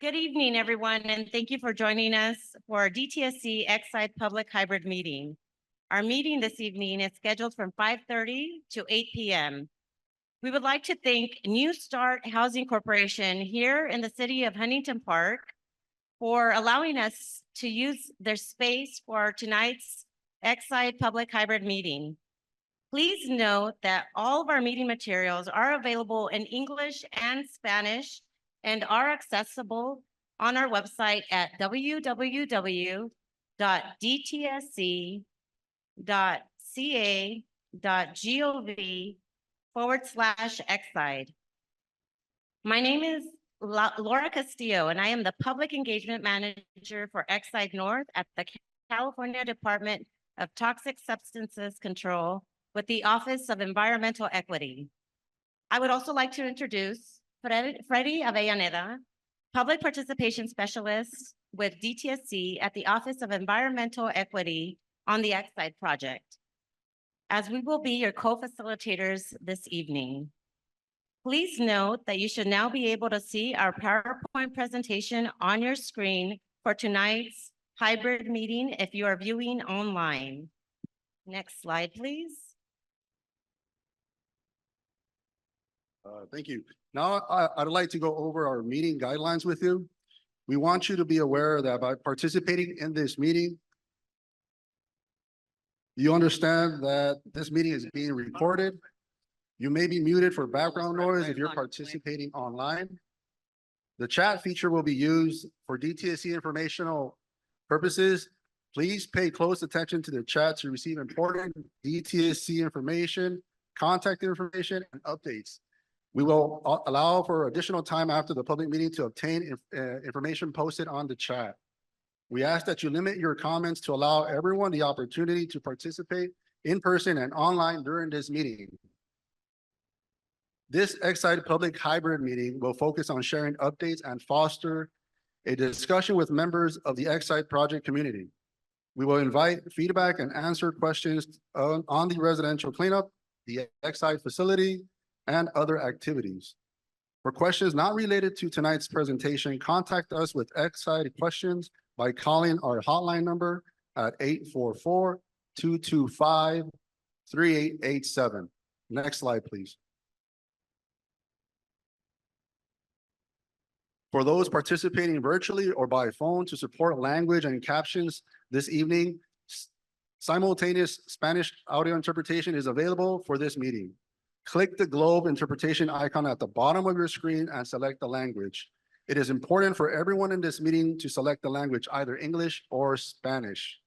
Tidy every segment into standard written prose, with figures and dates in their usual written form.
Good evening, everyone, and thank you for joining us for our DTSC Exide Public Hybrid Meeting. Our meeting this evening is scheduled from 5:30 to 8 p.m. We would like to thank New Start Housing Corporation here in the city of Huntington Park for allowing us to use their space for tonight's Exide Public Hybrid Meeting. Please note that all of our meeting materials are available in English and Spanish and are accessible on our website at www.dtsc.ca.gov/Exide. My name is Laura Castillo, and I am the Public Engagement Manager for Exide North at the California Department of Toxic Substances Control with the Office of Environmental Equity. I would also like to introduce Freddie Avellaneda, Public Participation Specialist with DTSC at the Office of Environmental Equity on the Exide project, as we will be your co-facilitators this evening. Please note that you should now be able to see our PowerPoint presentation on your screen for tonight's hybrid meeting if you are viewing online. Next slide, please. Thank you. Now, I'd like to go over our meeting guidelines with you. We want you to be aware that by participating in this meeting, you understand that this meeting is being recorded. You may be muted for background noise if you're participating online. The chat feature will be used for DTSC informational purposes. Please pay close attention to the chat to receive important DTSC information, contact information, and updates. We will allow for additional time after the public meeting to obtain information posted on the chat. We ask that you limit your comments to allow everyone the opportunity to participate in person and online during this meeting. This Exide Public Hybrid Meeting will focus on sharing updates and foster a discussion with members of the Exide project community. We will invite feedback and answer questions on the residential cleanup, the Exide facility, and other activities. For questions not related to tonight's presentation, contact us with Exide questions by calling our hotline number at 844-225-3887. Next slide, please. For those participating virtually or by phone, to support language and captions this evening, simultaneous Spanish audio interpretation is available for this meeting. Click the globe interpretation icon at the bottom of your screen and select the language. It is important for everyone in this meeting to select the language, either English or Spanish.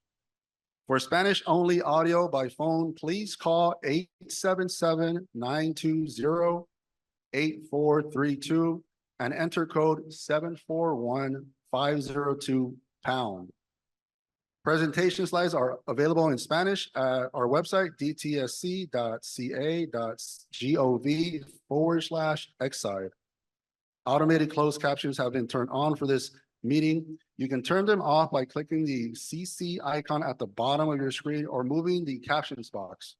For Spanish-only audio by phone, please call 877-920-8432 and enter code 741502#. Presentation slides are available in Spanish at our website, dtsc.ca.gov/Exide. Automated closed captions have been turned on for this meeting. You can turn them off by clicking the CC icon at the bottom of your screen or moving the captions box.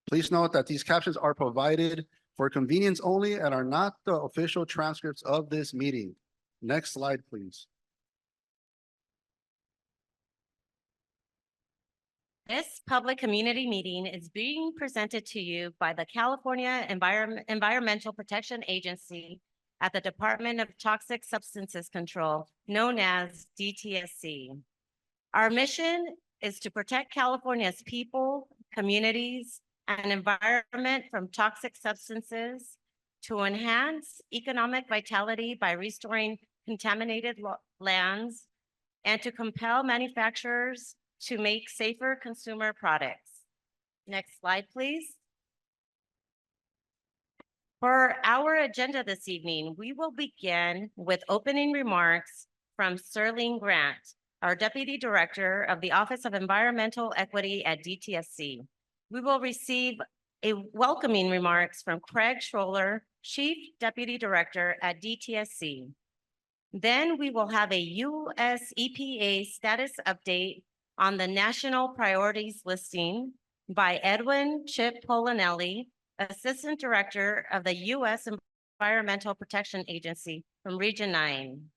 Please note that these captions are provided for convenience only and are not the official transcripts of this meeting. Next slide, please. This public community meeting is being presented to you by the California Environmental Protection Agency at the Department of Toxic Substances Control, known as DTSC. Our mission is to protect California's people, communities, and environment from toxic substances, to enhance economic vitality by restoring contaminated lands, and to compel manufacturers to make safer consumer products. Next slide, please. For our agenda this evening, we will begin with opening remarks from Sterling Grant, our Deputy Director of the Office of Environmental Equity at DTSC. We will receive a welcoming remarks from Craig Schroller, Chief Deputy Director at DTSC. Then we will have a USEPA status update on the National Priorities Listing by Edwin Chip Polinelli, Assistant Director of the U.S. Environmental Protection Agency from Region 9.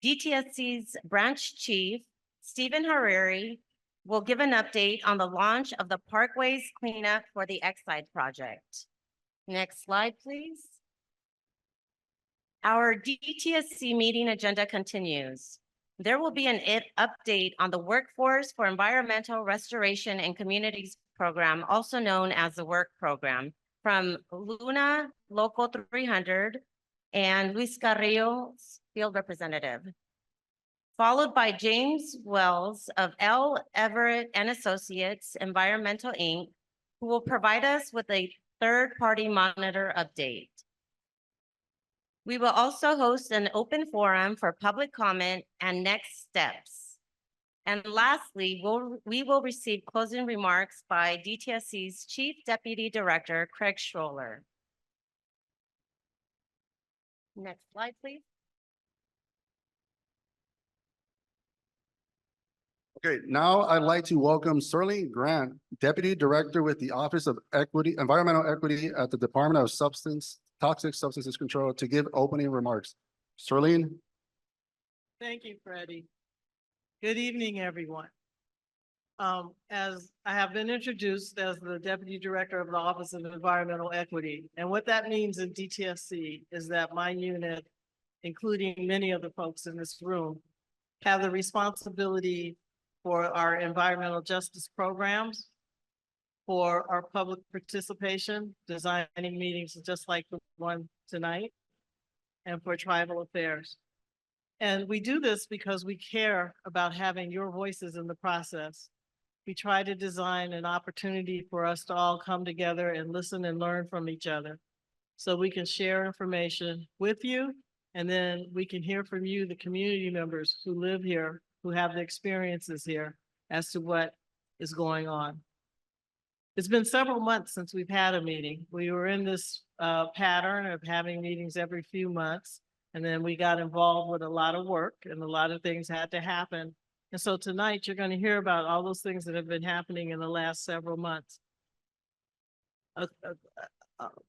DTSC's branch chief, Stephen Hariri, will give an update on the launch of the Parkways cleanup for the Exide project. Next slide, please. Our DTSC meeting agenda continues. There will be an update on the Workforce for Environmental Restoration and Communities program, also known as the WERC program, from LiUNA Local 300 and Luis Carrillo's field representative, followed by James Wells of L. Everett and Associates Environmental, Inc., who will provide us with a third-party monitor update. We will also host an open forum for public comment and next steps. And lastly, we will receive closing remarks by DTSC's Chief Deputy Director, Craig Schroller. Next slide, please. Okay, now I'd like to welcome Sterling Grant, Deputy Director with the Office of Environmental Equity at the Department of Toxic Substances Control, to give opening remarks. Sterling? Thank you, Freddie. Good evening, everyone. As I have been introduced as the Deputy Director of the Office of Environmental Equity, and what that means in DTSC is that my unit, including many of the folks in this room, have the responsibility for our environmental justice programs, for our public participation, designing meetings just like the one tonight, and for tribal affairs. And we do this because we care about having your voices in the process. We try to design an opportunity for us to all come together and listen and learn from each other, so we can share information with you, and then we can hear from you, the community members who live here, who have the experiences here, as to what is going on. It's been several months since we've had a meeting. We were in this pattern of having meetings every few months, and then we got involved with a lot of work and a lot of things had to happen. And so tonight you're going to hear about all those things that have been happening in the last several months.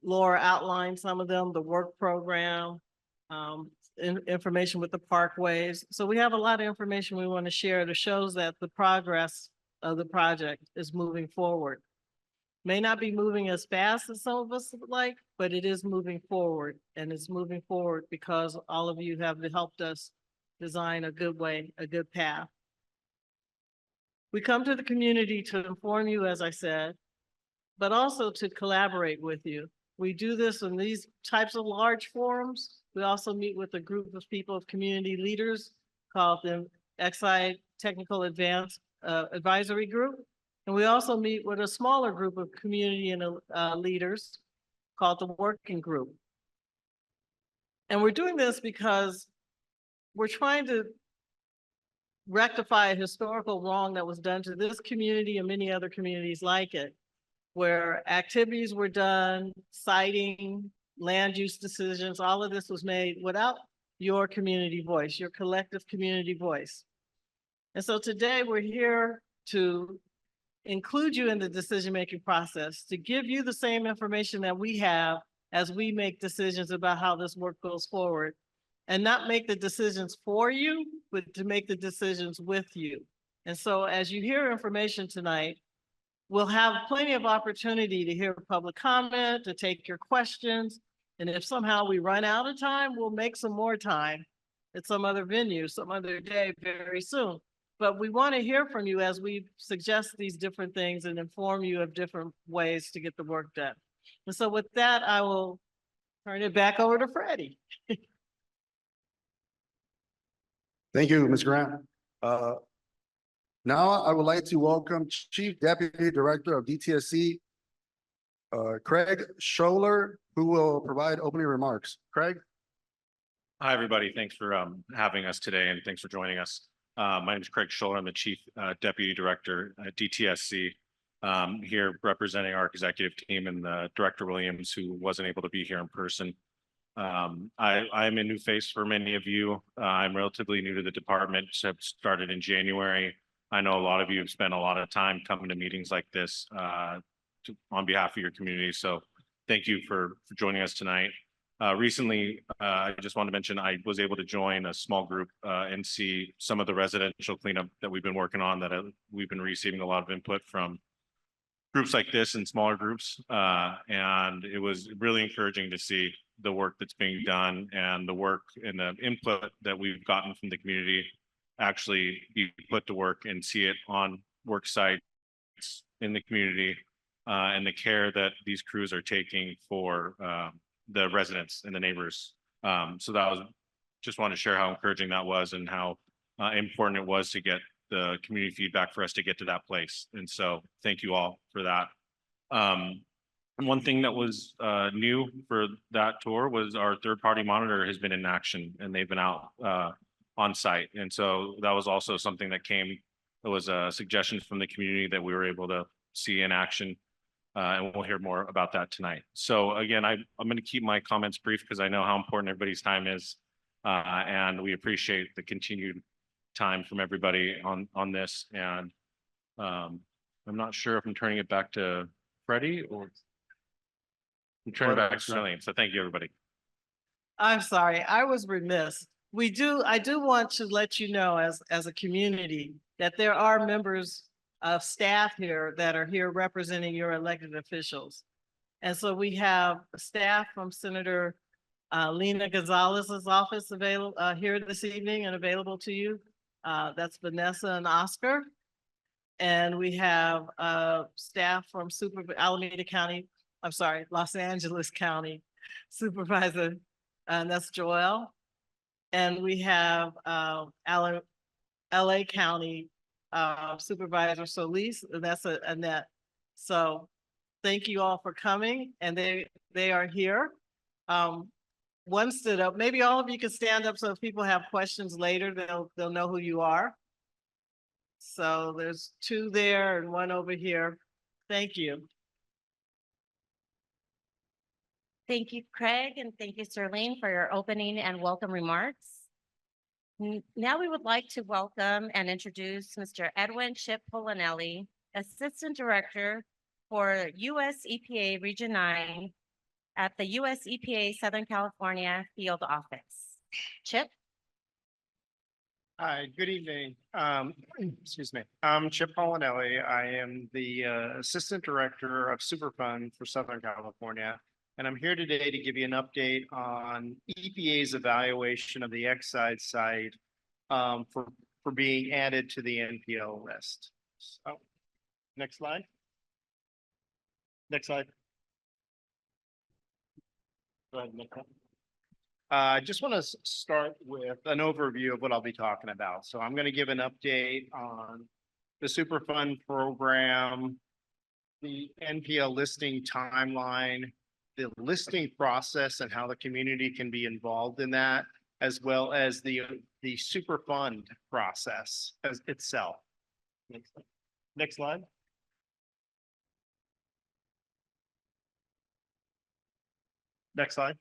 Laura outlined some of them, the WERC program, information with the Parkways. So we have a lot of information we want to share that shows that the progress of the project is moving forward. May not be moving as fast as some of us would like, but it is moving forward, and it's moving forward because all of you have helped us design a good way, a good path. We come to the community to inform you, as I said, but also to collaborate with you. We do this in these types of large forums. We also meet with a group of people, of community leaders, called the Exide Technical Advanced Advisory Group. And we also meet with a smaller group of community and leaders called the Working Group. And we're doing this because we're trying to rectify a historical wrong that was done to this community and many other communities like it, where activities were done, citing, land use decisions, all of this was made without your community voice, your collective community voice. And so today we're here to include you in the decision-making process, to give you the same information that we have as we make decisions about how this work goes forward, and not make the decisions for you, but to make the decisions with you. And so as you hear information tonight, we'll have plenty of opportunity to hear public comment, to take your questions. And if somehow we run out of time, we'll make some more time at some other venue, some other day very soon. But we want to hear from you as we suggest these different things and inform you of different ways to get the work done. And so with that, I will turn it back over to Freddie. Thank you, Ms. Grant. Now I would like to welcome Chief Deputy Director of DTSC, Craig Scholler, who will provide opening remarks. Craig? Hi, everybody. Thanks for having us today, and thanks for joining us. My name is Craig Scholler. I'm the Chief Deputy Director at DTSC, here representing our executive team and Director Williams, who wasn't able to be here in person. I'm a new face for many of you. I'm relatively new to the department, so started in January. I know a lot of you have spent a lot of time coming to meetings like this on behalf of your community. So thank you for joining us tonight. Recently, I just wanted to mention, I was able to join a small group and see some of the residential cleanup that we've been working on, that we've been receiving a lot of input from groups like this and smaller groups. And it was really encouraging to see the work that's being done and the work and the input that we've gotten from the community actually be put to work and see it on work sites in the community, and the care that these crews are taking for the residents and the neighbors. So that was, just want to share how encouraging that was and how important it was to get the community feedback for us to get to that place. And so thank you all for that. And one thing that was new for that tour was our third-party monitor has been in action, and they've been out on site. And so that was also something that came, it was a suggestion from the community that we were able to see in action. And we'll hear more about that tonight. So again, I'm going to keep my comments brief because I know how important everybody's time is. And we appreciate the continued time from everybody on this. And I'm not sure if I'm turning it back to Freddie or I'm turning it back to Sterling. So thank you, everybody. I'm sorry, I was remiss. I do want to let you know as a community that there are members of staff here that are here representing your elected officials. And so we have staff from Senator Lena Gonzalez's office available here this evening and available to you. That's Vanessa and Oscar. And we have staff from Alameda County, I'm sorry, Los Angeles County Supervisor, and that's Joel. And we have LA County Supervisor Solis, and that's Annette. So thank you all for coming, and they are here. One stood up. Maybe all of you can stand up so if people have questions later, they'll know who you are. So there's two there and one over here. Thank you. Thank you, Craig, and thank you, Sterling, for your opening and welcome remarks. Now we would like to welcome and introduce Mr. Edwin Chip Polinelli, Assistant Director for US EPA Region 9 at the US EPA Southern California Field Office. Chip? Hi, good evening. Excuse me. I'm Chip Polinelli. I am the Assistant Director of Superfund for Southern California. And I'm here today to give you an update on EPA's evaluation of the Exide site for being added to the NPL list. So, next slide. Next slide. Go ahead, Nick. I just want to start with an overview of what I'll be talking about. So I'm going to give an update on the Superfund program, the NPL listing timeline, the listing process and how the community can be involved in that, as well as the Superfund process as itself. Next slide. Next slide.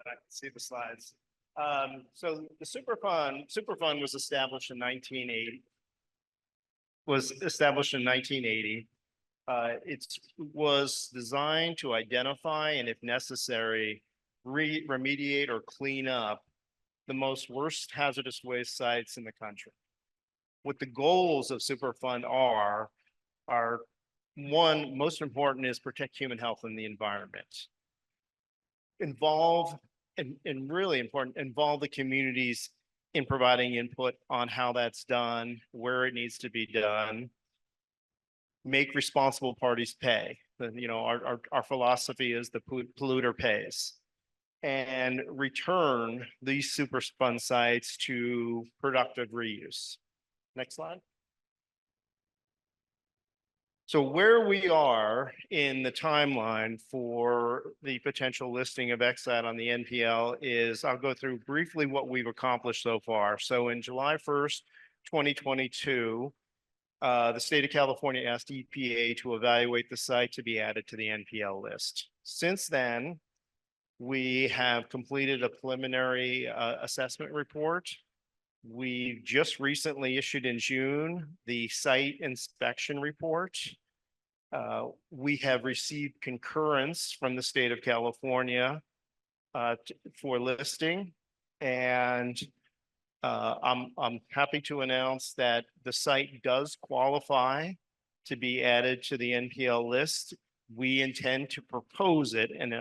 I can see the slides. So the Superfund was established in 1980. It was designed to identify and, if necessary, remediate or clean up the most worst hazardous waste sites in the country. What the goals of Superfund are one, most important is protect human health and the environment. Involve, and really important, involve the communities in providing input on how that's done, where it needs to be done. Make responsible parties pay. You know, our philosophy is the polluter pays. And return these Superfund sites to productive reuse. Next slide. So where we are in the timeline for the potential listing of Exide on the NPL is, I'll go through briefly what we've accomplished so far. So in July 1st, 2022, the state of California asked EPA to evaluate the site to be added to the NPL list. Since then, we have completed a preliminary assessment report We just recently issued in June the site inspection report. We have received concurrence from the state of California for listing. And I'm happy to announce that the site does qualify to be added to the NPL list. We intend to propose it, and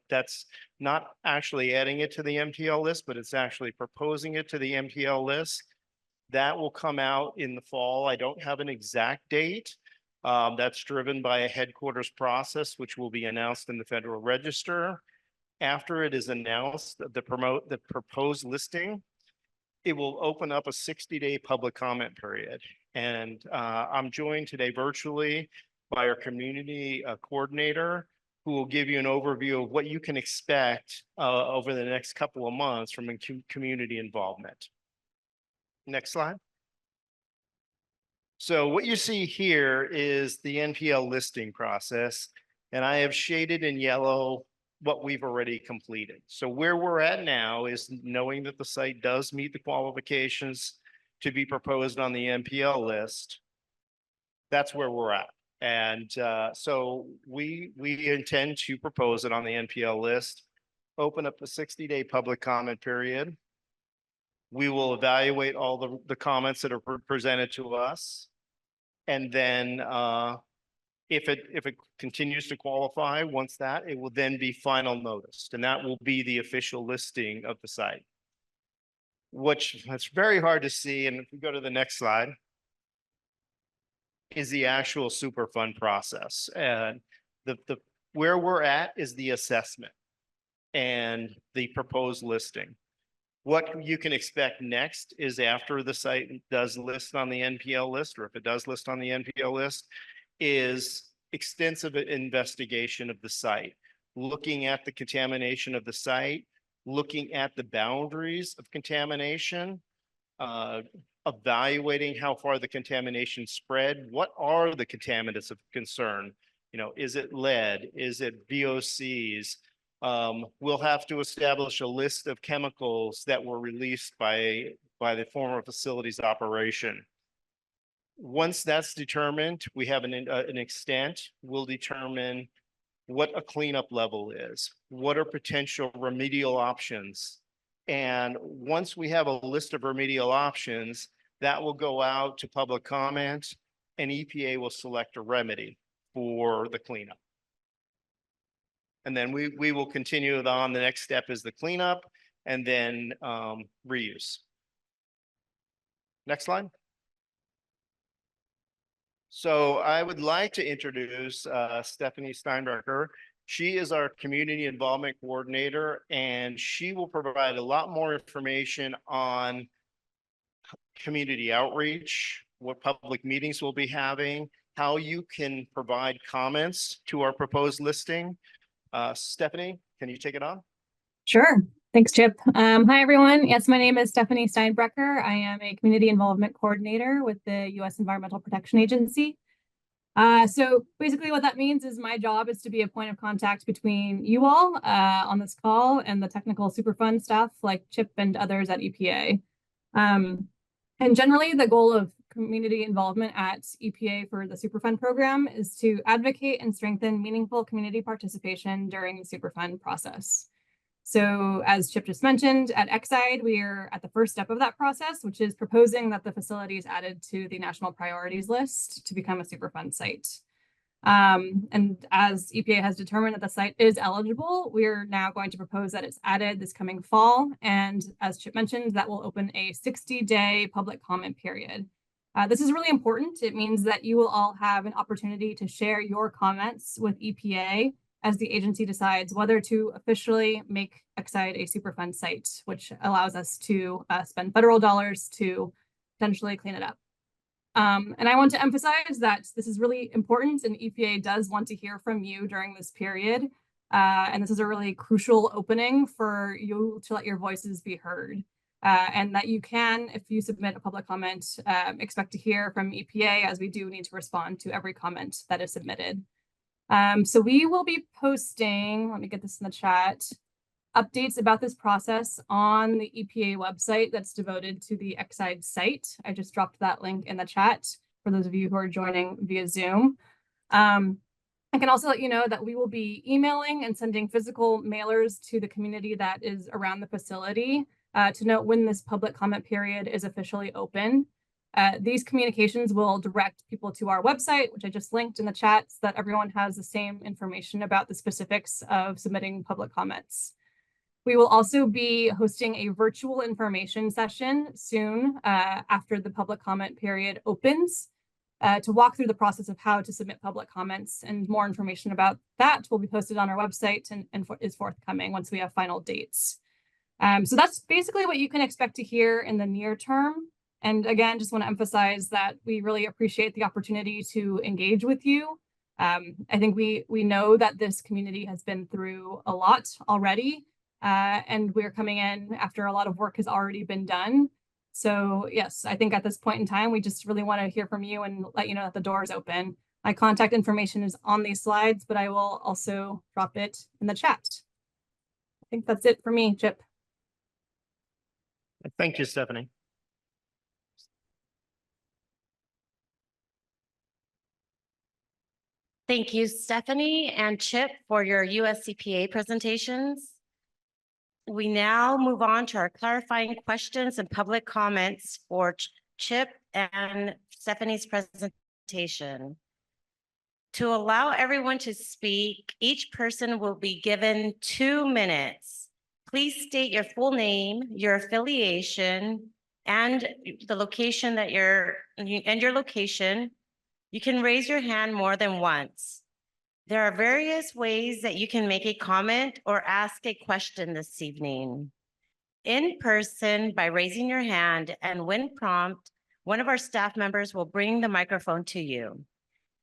that's not actually adding it to the NPL list, but it's actually proposing it to the NPL list. That will come out in the fall. I don't have an exact date. That's driven by a headquarters process, which will be announced in the Federal Register. After it is announced, the proposed listing, it will open up a 60-day public comment period. And I'm joined today virtually by our community coordinator, who will give you an overview of what you can expect over the next couple of months from community involvement. Next slide. So what you see here is the NPL listing process, and I have shaded in yellow what we've already completed. So where we're at now is knowing that the site does meet the qualifications to be proposed on the NPL list. That's where we're at. And so we intend to propose it on the NPL list, open up a 60-day public comment period. We will evaluate all the comments that are presented to us. And then if it continues to qualify, once that, it will then be final noticed, and that will be the official listing of the site. Which it's very hard to see, and if we go to the next slide, is the actual Superfund process. And where we're at is the assessment and the proposed listing. What you can expect next is after the site does list on the NPL list, or if it does list on the NPL list, is extensive investigation of the site, looking at the contamination of the site, looking at the boundaries of contamination, evaluating how far the contamination spread. What are the contaminants of concern? You know, is it lead? Is it VOCs? We'll have to establish a list of chemicals that were released by the former facilities operation. Once that's determined, we have an extent. We'll determine what a cleanup level is, what are potential remedial options. And once we have a list of remedial options, that will go out to public comment, and EPA will select a remedy for the cleanup. And then we will continue on. The next step is the cleanup, and then reuse. Next slide. So I would like to introduce Stephanie Steinbrecher. She is our community involvement coordinator, and she will provide a lot more information on community outreach, what public meetings we'll be having, how you can provide comments to our proposed listing. Stephanie, can you take it on? Sure. Thanks, Chip. Hi, everyone. Yes, my name is Stephanie Steinbrecher. I am a community involvement coordinator with the U.S. Environmental Protection Agency. So basically what that means is my job is to be a point of contact between you all on this call and the technical Superfund staff like Chip and others at EPA. And generally, the goal of community involvement at EPA for the Superfund program is to advocate and strengthen meaningful community participation during the Superfund process. So as Chip just mentioned, at Exide, we are at the first step of that process, which is proposing that the facility is added to the national priorities list to become a Superfund site. And as EPA has determined that the site is eligible, we're now going to propose that it's added this coming fall. And as Chip mentioned, that will open a 60-day public comment period. This is really important. It means that you will all have an opportunity to share your comments with EPA as the agency decides whether to officially make Exide a Superfund site, which allows us to spend federal dollars to potentially clean it up. And I want to emphasize that this is really important, and EPA does want to hear from you during this period. And this is a really crucial opening for you to let your voices be heard. And that you can, if you submit a public comment, expect to hear from EPA, as we do need to respond to every comment that is submitted. So we will be posting, let me get this in the chat. updates about this process on the EPA website that's devoted to the Exide site. I just dropped that link in the chat for those of you who are joining via Zoom. I can also let you know that we will be emailing and sending physical mailers to the community that is around the facility to note when this public comment period is officially open. These communications will direct people to our website, which I just linked in the chat, so that everyone has the same information about the specifics of submitting public comments. We will also be hosting a virtual information session soon after the public comment period opens to walk through the process of how to submit public comments, and more information about that will be posted on our website and is forthcoming once we have final dates. So that's basically what you can expect to hear in the near term. And again, just want to emphasize that we really appreciate the opportunity to engage with you. I think we know that this community has been through a lot already, and we're coming in after a lot of work has already been done. So yes, I think at this point in time, we just really want to hear from you and let you know that the door is open. My contact information is on these slides, but I will also drop it in the chat. I think that's it for me, Chip. Thank you, Stephanie. Thank you, Stephanie and Chip, for your USEPA presentations. We now move on to our clarifying questions and public comments for Chip and Stephanie's presentation. To allow everyone to speak, each person will be given 2 minutes. Please state your full name, your affiliation, and the location that your location. You can raise your hand more than once. There are various ways that you can make a comment or ask a question this evening. In person, by raising your hand, and when prompted, one of our staff members will bring the microphone to you.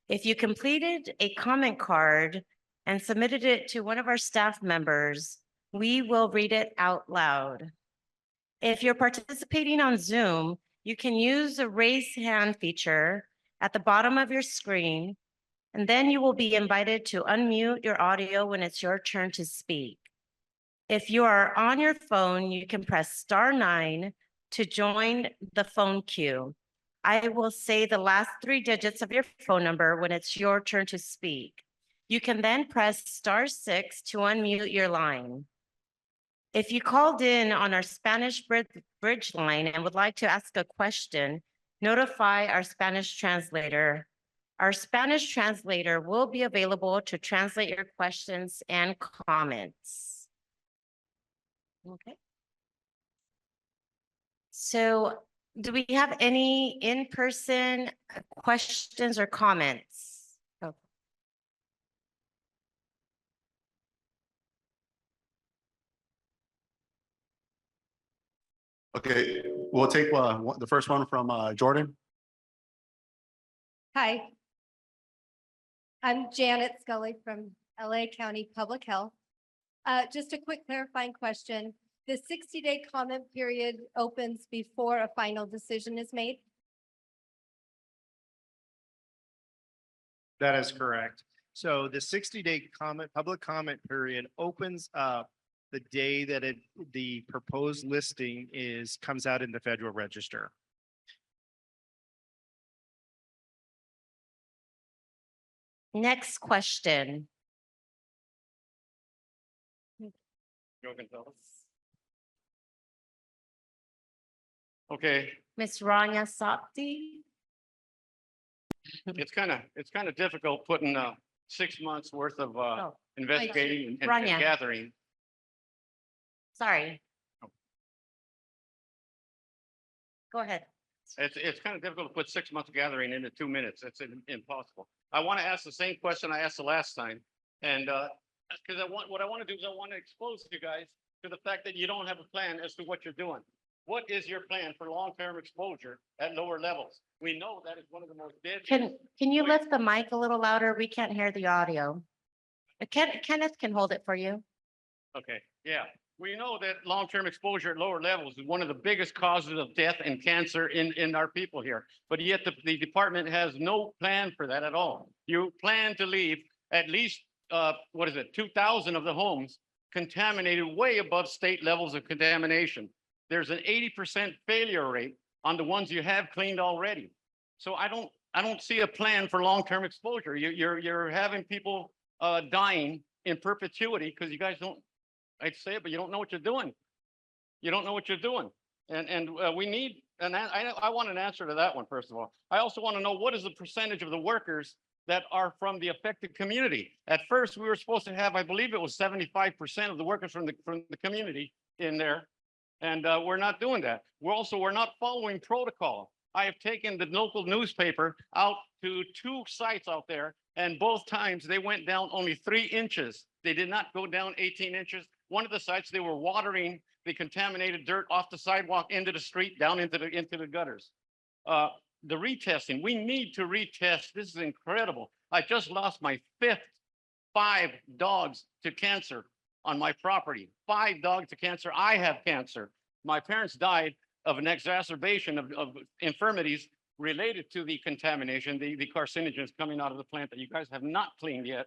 If you completed a comment card and submitted it to one of our staff members, we will read it out loud. If you're participating on Zoom, you can use the raise hand feature at the bottom of your screen, and then you will be invited to unmute your audio when it's your turn to speak. If you are on your phone, you can press *9 to join the phone queue. I will say the last 3 digits of your phone number when it's your turn to speak. You can then press *6 to unmute your line. If you called in on our Spanish bridge line and would like to ask a question, notify our Spanish translator. Our Spanish translator will be available to translate your questions and comments. Okay. So do we have any in-person questions or comments? Oh. Okay, we'll take the first one from Jordan. Hi. I'm Janet Scully from LA County Public Health. Just a quick clarifying question. The 60-day comment period opens before a final decision is made? That is correct. So the 60-day public comment period opens up the day that the proposed listing comes out in the Federal Register. Next question. Okay, Ms. Rania Sapti. it's kind of difficult putting 6 months worth of Oh, investigating and Rania. gathering. Sorry. Go ahead. It's kind of difficult to put 6 months gathering into 2 minutes. It's impossible. I want to ask the same question I asked the last time, and because what I want to do is I want to expose you guys to the fact that you don't have a plan as to what you're doing. What is your plan for long-term exposure at lower levels? We know that is one of the most deadly. Can you lift the mic a little louder? We can't hear the audio. Kenneth can hold it for you. Okay, yeah. We know that long-term exposure at lower levels is one of the biggest causes of death and cancer in our people here. But yet the department has no plan for that at all. You plan to leave at least, 2,000 of the homes contaminated way above state levels of contamination. There's an 80% failure rate on the ones you have cleaned already. So I don't see a plan for long-term exposure. You're having people dying in perpetuity because you guys don't, I'd say it, but you don't know what you're doing. You don't know what you're doing. And we need, and I want an answer to that one, first of all. I also want to know what is the percentage of the workers that are from the affected community? At first, we were supposed to have, I believe it was 75% of the workers from the community in there. And we're not doing that. We're not following protocol. I have taken the local newspaper out to 2 sites out there, and both times they went down only 3 inches. They did not go down 18 inches. One of the sites, they were watering the contaminated dirt off the sidewalk into the street, down into the gutters. The retesting, we need to retest. This is incredible. I just lost my 5th 5 dogs to cancer on my property. 5 dogs to cancer. I have cancer. My parents died of an exacerbation of infirmities related to the contamination, the carcinogens coming out of the plant that you guys have not cleaned yet.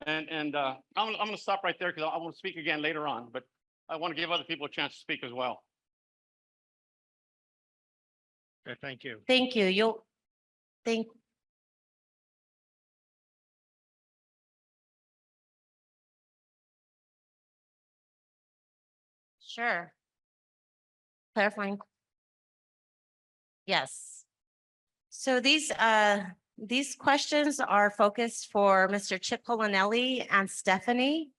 And I'm going to stop right there because I want to speak again later on, but I want to give other people a chance to speak as well. Okay, thank you. Thank you. Thank. Sure. Clarifying. Yes. So these questions are focused for Mr. Chip Colanelli and Stephanie.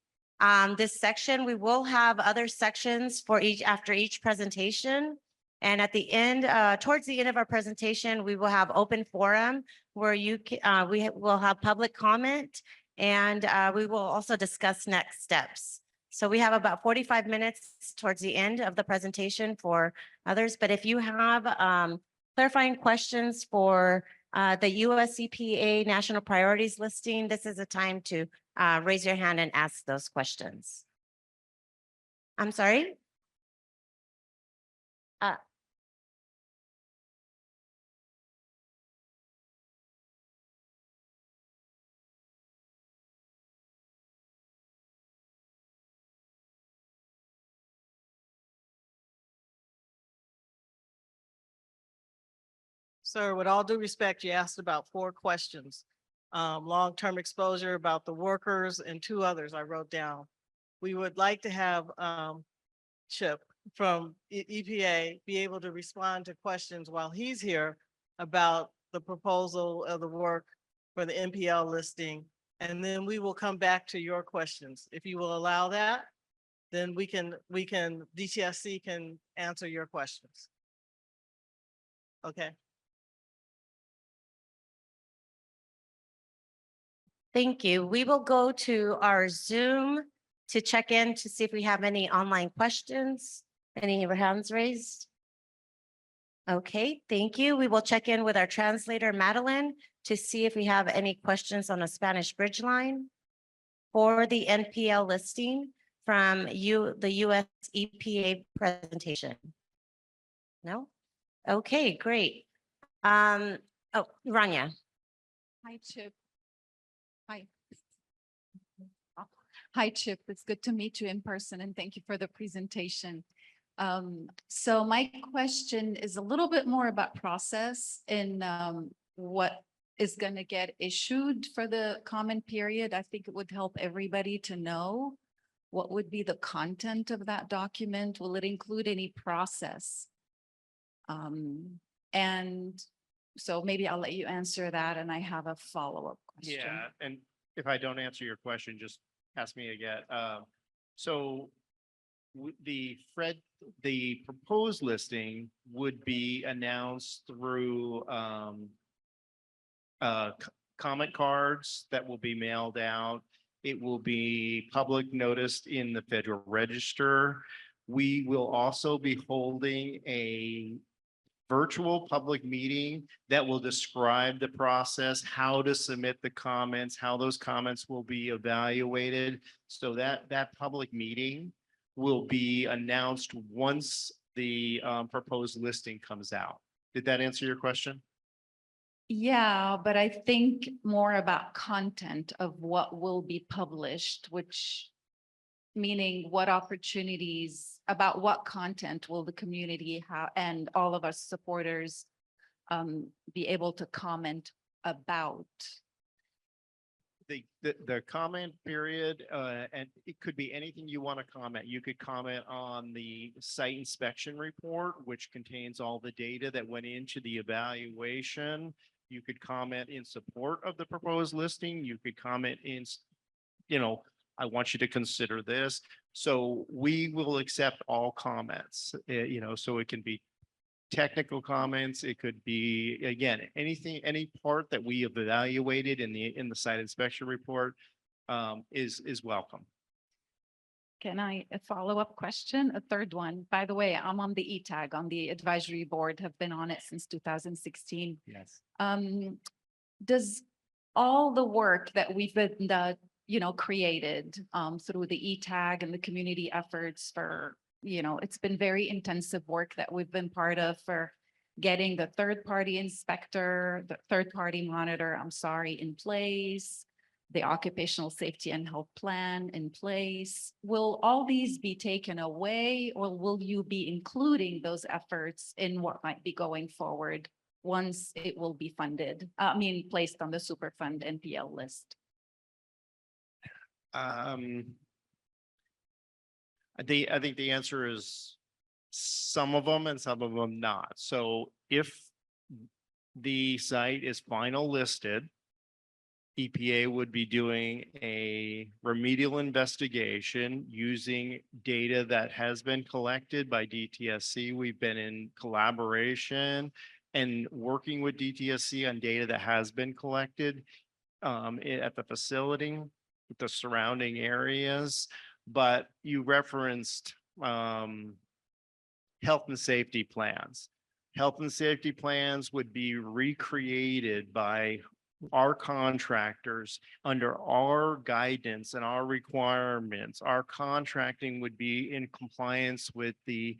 This section, we will have other sections for after each presentation. And at the end, towards the end of our presentation, we will have open forum where we will have public comment, and we will also discuss next steps. So we have about 45 minutes towards the end of the presentation for others. But if you have clarifying questions for the USEPA National Priorities Listing, this is a time to raise your hand and ask those questions. I'm sorry? Sir, with all due respect, you asked about 4 questions. Long-term exposure, about the workers, and 2 others I wrote down. We would like to have Chip from EPA be able to respond to questions while he's here about the proposal of the work for the NPL listing. And then we will come back to your questions. If you will allow that, then DTSC can answer your questions. Okay. Thank you. We will go to our Zoom to check in to see if we have any online questions. Any hands raised? Okay, thank you. We will check in with our translator, Madeline, to see if we have any questions on the Spanish Bridge line for the NPL listing from the US EPA presentation. No? Okay, great. Oh, Rania. Hi, Chip. Hi. Hi, Chip. It's good to meet you in person, and thank you for the presentation. So my question is a little bit more about process and what is going to get issued for the comment period. I think it would help everybody to know what would be the content of that document. Will it include any process? And so maybe I'll let you answer that, and I have a follow-up question. Yeah, and if I don't answer your question, just ask me again. So the proposed listing would be announced through comment cards that will be mailed out. It will be public noticed in the Federal Register. We will also be holding a virtual public meeting that will describe the process, how to submit the comments, how those comments will be evaluated. So that public meeting will be announced once the proposed listing comes out. Did that answer your question? Yeah, but I think more about content of what will be published, which meaning what opportunities, about what content will the community have and all of us supporters be able to comment about? The comment period, and it could be anything you want to comment. You could comment on the site inspection report, which contains all the data that went into the evaluation. You could comment in support of the proposed listing. You could comment in, I want you to consider this. So we will accept all comments, so it can be technical comments. It could be, again, anything, any part that we have evaluated in the site inspection report is welcome. Can I, a follow-up question? A third one. By the way, I'm on the ETAG, on the advisory board, have been on it since 2016. Yes. Does all the work that we've been, created through the ETAG and the community efforts for, it's been very intensive work that we've been part of for getting the third-party inspector, the third-party monitor, in place, the occupational safety and health plan in place. Will all these be taken away, or will you be including those efforts in what might be going forward once it will be funded, placed on the Superfund NPL list? I think the answer is some of them and some of them not. So if the site is final listed, EPA would be doing a remedial investigation using data that has been collected by DTSC. We've been in collaboration and working with DTSC on data that has been collected at the facility, with the surrounding areas. But you referenced health and safety plans. Health and safety plans would be recreated by our contractors under our guidance and our requirements. Our contracting would be in compliance with the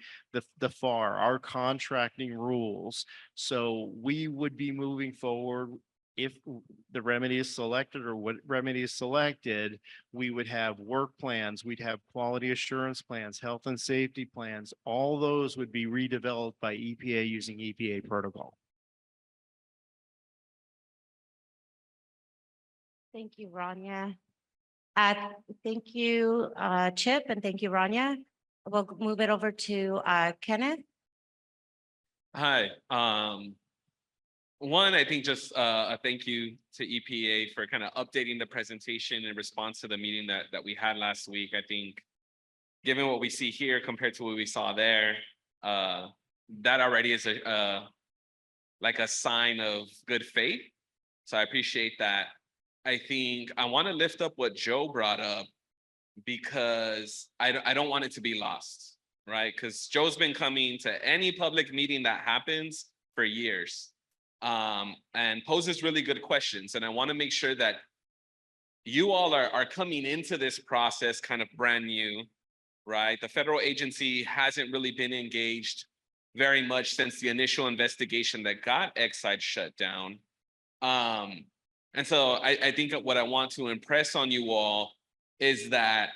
FAR, our contracting rules. So we would be moving forward. If the remedy is selected or what remedy is selected, we would have work plans, we'd have quality assurance plans, health and safety plans. All those would be redeveloped by EPA using EPA protocol. Thank you, Rania. Thank you, Chip, and thank you, Rania. We'll move it over to Kenneth. Hi. One, I think just a thank you to EPA for kind of updating the presentation in response to the meeting that we had last week. I think given what we see here compared to what we saw there, that already is like a sign of good faith. So I appreciate that. I think I want to lift up what Joe brought up because I don't want it to be lost, right? Because Joe's been coming to any public meeting that happens for years. And poses really good questions. And I want to make sure that you all are coming into this process kind of brand new, right? The federal agency hasn't really been engaged very much since the initial investigation that got Exide shut down. And so I think what I want to impress on you all is that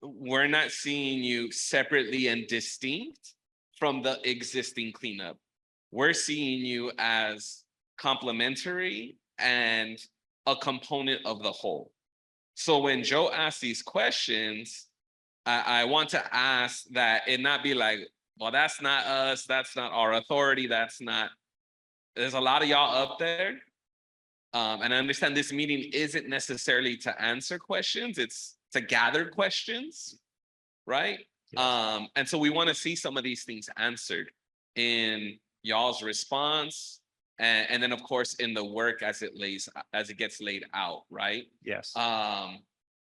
we're not seeing you separately and distinct from the existing cleanup. We're seeing you as complementary and a component of the whole. So when Joe asks these questions, I want to ask that it not be like, well, that's not us, that's not our authority, there's a lot of y'all up there. And I understand this meeting isn't necessarily to answer questions, it's to gather questions, right? Yes. And so we want to see some of these things answered in y'all's response, and then of course in the work as it gets laid out, right? Yes.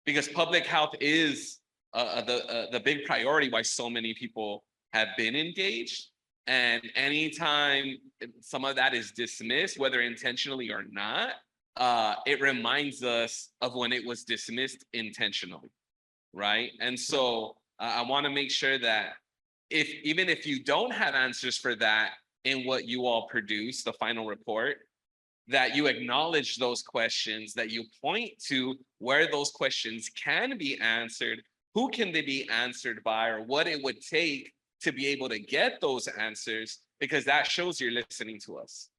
Because public health is the big priority why so many people have been engaged. And anytime some of that is dismissed, whether intentionally or not, it reminds us of when it was dismissed intentionally, right? And so I want to make sure that even if you don't have answers for that in what you all produce, the final report, that you acknowledge those questions, that you point to where those questions can be answered, who can they be answered by, or what it would take to be able to get those answers, because that shows you're listening to us.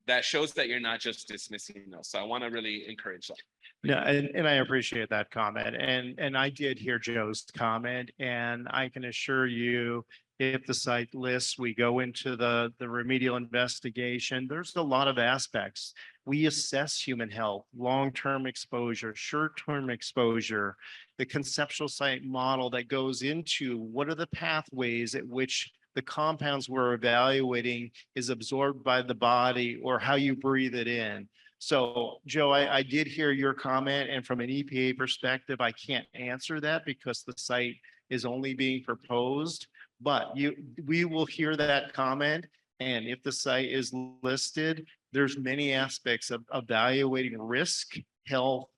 That shows that you're not just dismissing us. So I want to really encourage that. No, and I appreciate that comment. And I did hear Joe's comment, and I can assure you, if the site lists, we go into the remedial investigation, there's a lot of aspects. We assess human health, long-term exposure, short-term exposure, the conceptual site model that goes into what are the pathways at which the compounds we're evaluating is absorbed by the body, or how you breathe it in. So, Joe, I did hear your comment, and from an EPA perspective, I can't answer that because the site is only being proposed. But we will hear that comment, and if the site is listed, there's many aspects of evaluating risk, health,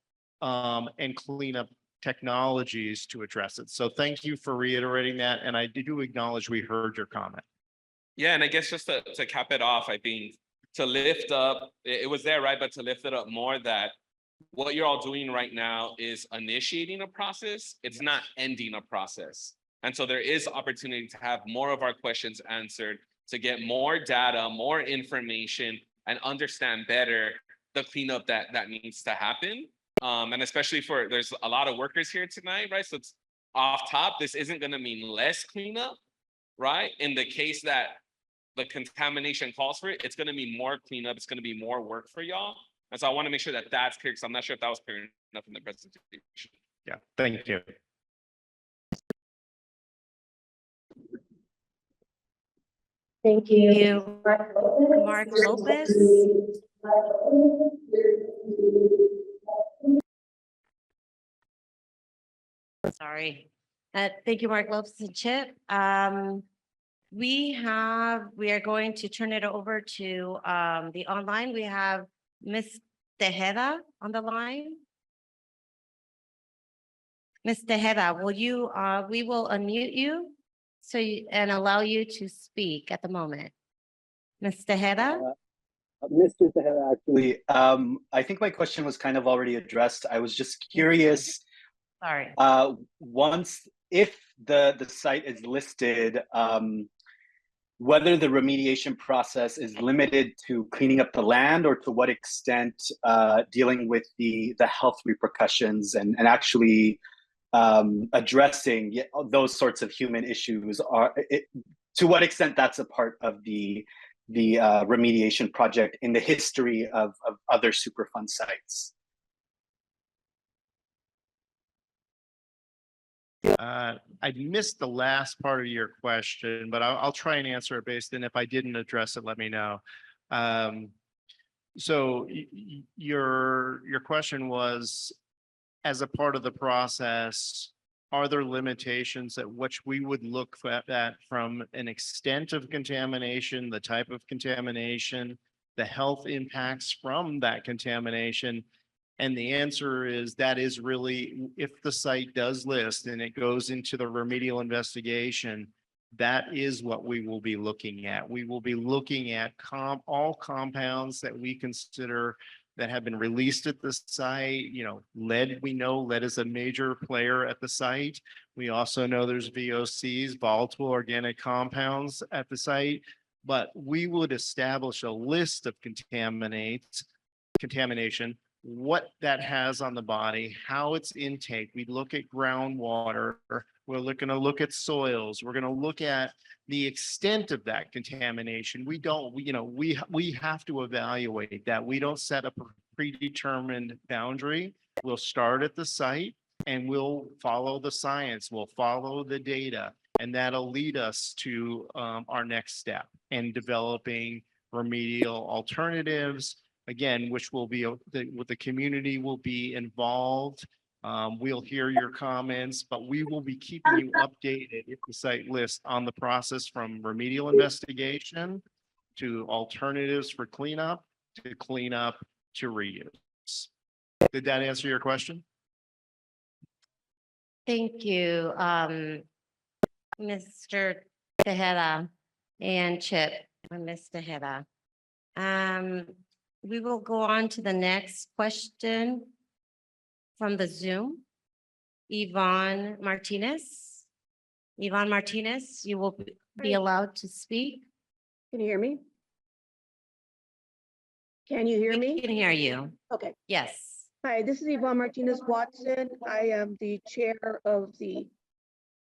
and cleanup technologies to address it. So thank you for reiterating that, and I do acknowledge we heard your comment. Yeah, and I guess just to cap it off, I think to lift up, it was there, right? But to lift it up more, that what you're all doing right now is initiating a process. It's not ending a process. And so there is opportunity to have more of our questions answered, to get more data, more information, and understand better the cleanup that needs to happen. And especially there's a lot of workers here tonight, right? So it's off top, this isn't going to mean less cleanup, right? In the case that the contamination calls for it, it's going to be more cleanup. It's going to be more work for y'all. And so I want to make sure that that's clear, because I'm not sure if that was clear enough in the presentation. Yeah, thank you. Thank you. Mark Lopez. Sorry. Thank you, Mark Lopez and Chip. We are going to turn it over to the online. We have Ms. Tejeda on the line. Ms. Tejeda, we will unmute you and allow you to speak at the moment. Ms. Tejeda? Mr. Tejeda, actually, I think my question was kind of already addressed. I was just curious. Sorry. If the site is listed, whether the remediation process is limited to cleaning up the land, or to what extent dealing with the health repercussions and actually addressing those sorts of human issues, to what extent that's a part of the remediation project in the history of other Superfund sites. I missed the last part of your question, but I'll try and answer it based, and if I didn't address it, let me know. So your question was, as a part of the process, are there limitations at which we would look at from an extent of contamination, the type of contamination, the health impacts from that contamination? And the answer is that is really, if the site does list and it goes into the remedial investigation, that is what we will be looking at. We will be looking at all compounds that we consider that have been released at the site. Lead, we know lead is a major player at the site. We also know there's VOCs, volatile organic compounds at the site, but we would establish a list of contamination, what that has on the body, how it's intake. We look at groundwater. We're going to look at soils. We're going to look at the extent of that contamination. We have to evaluate that. We don't set up a predetermined boundary. We'll start at the site and we'll follow the science. We'll follow the data, and that'll lead us to our next step in developing remedial alternatives. Again, which will be with the community will be involved. We'll hear your comments, but we will be keeping you updated if the site lists on the process, from remedial investigation to alternatives for cleanup to cleanup to reuse. Did that answer your question? Thank you, Mr. Tejeda and Chip, and Ms. Tejeda. We will go on to the next question from the Zoom. Yvonne Martinez. Yvonne Martinez, you will be allowed to speak. Can you hear me? Can you hear We me? can hear you. Okay. Yes. Hi, this is Yvonne Martinez Watson. I am the chair of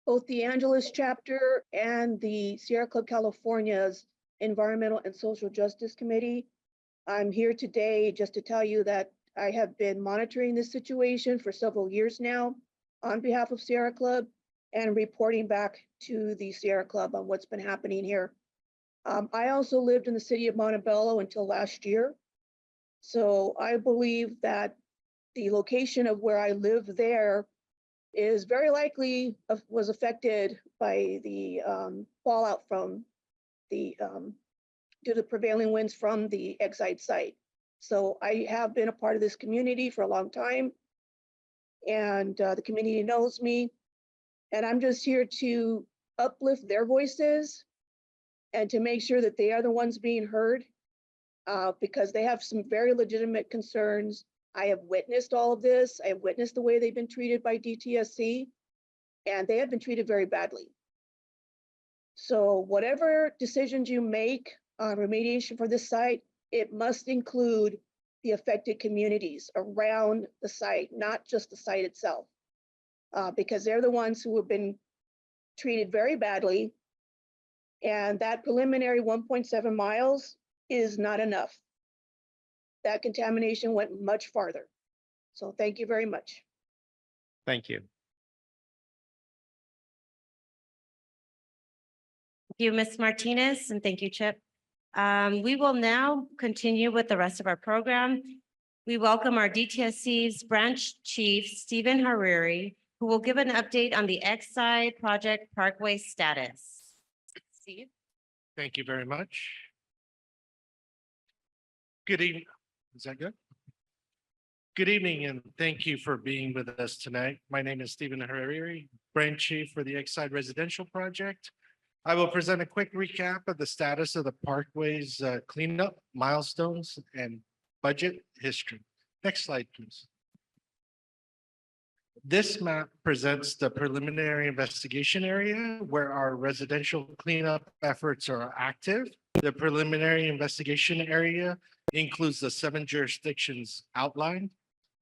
both the Angeles chapter and the Sierra Club California's Environmental and Social Justice Committee. I'm here today just to tell you that I have been monitoring this situation for several years now on behalf of Sierra Club and reporting back to the Sierra Club on what's been happening here. I also lived in the city of Montebello until last year. So I believe that the location of where I live there is very likely was affected by the fallout from the due to prevailing winds from the Exide site. So I have been a part of this community for a long time, and the community knows me, and I'm just here to uplift their voices and to make sure that they are the ones being heard, because they have some very legitimate concerns. I have witnessed all of this. I have witnessed the way they've been treated by DTSC, and they have been treated very badly. So whatever decisions you make on remediation for this site, it must include the affected communities around the site, not just the site itself, because they're the ones who have been treated very badly. And that preliminary 1.7 miles is not enough. That contamination went much farther. So thank you very much. Thank you. Thank you, Ms. Martinez, and thank you, Chip. We will now continue with the rest of our program. We welcome our DTSC's branch chief, Stephen Hariri, who will give an update on the Exide project Parkway status. Steve? Thank you very much. Good evening. Is that good? Good evening, and thank you for being with us tonight. My name is Stephen Hariri, branch chief for the Exide Residential Project. I will present a quick recap of the status of the Parkways cleanup, milestones, and budget history. Next slide, please. This map presents the preliminary investigation area where our residential cleanup efforts are active. The preliminary investigation area includes the 7 jurisdictions outlined.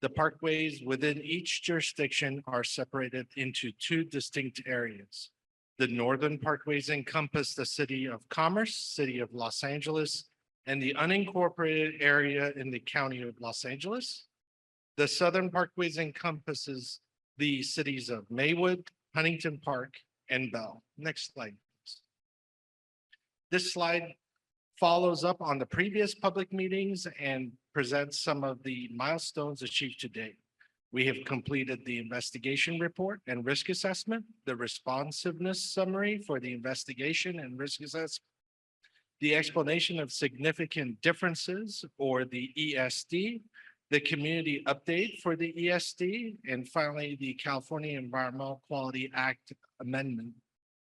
The parkways within each jurisdiction are separated into 2 distinct areas. The northern parkways encompass the city of Commerce, city of Los Angeles, and the unincorporated area in the county of Los Angeles. The southern parkways encompasses the cities of Maywood, Huntington Park, and Bell. Next slide, please. This slide follows up on the previous public meetings and presents some of the milestones achieved to date. We have completed the investigation report and risk assessment, the responsiveness summary for the investigation and risk assessment, the explanation of significant differences, or the ESD, the community update for the ESD, and finally, the California Environmental Quality Act amendment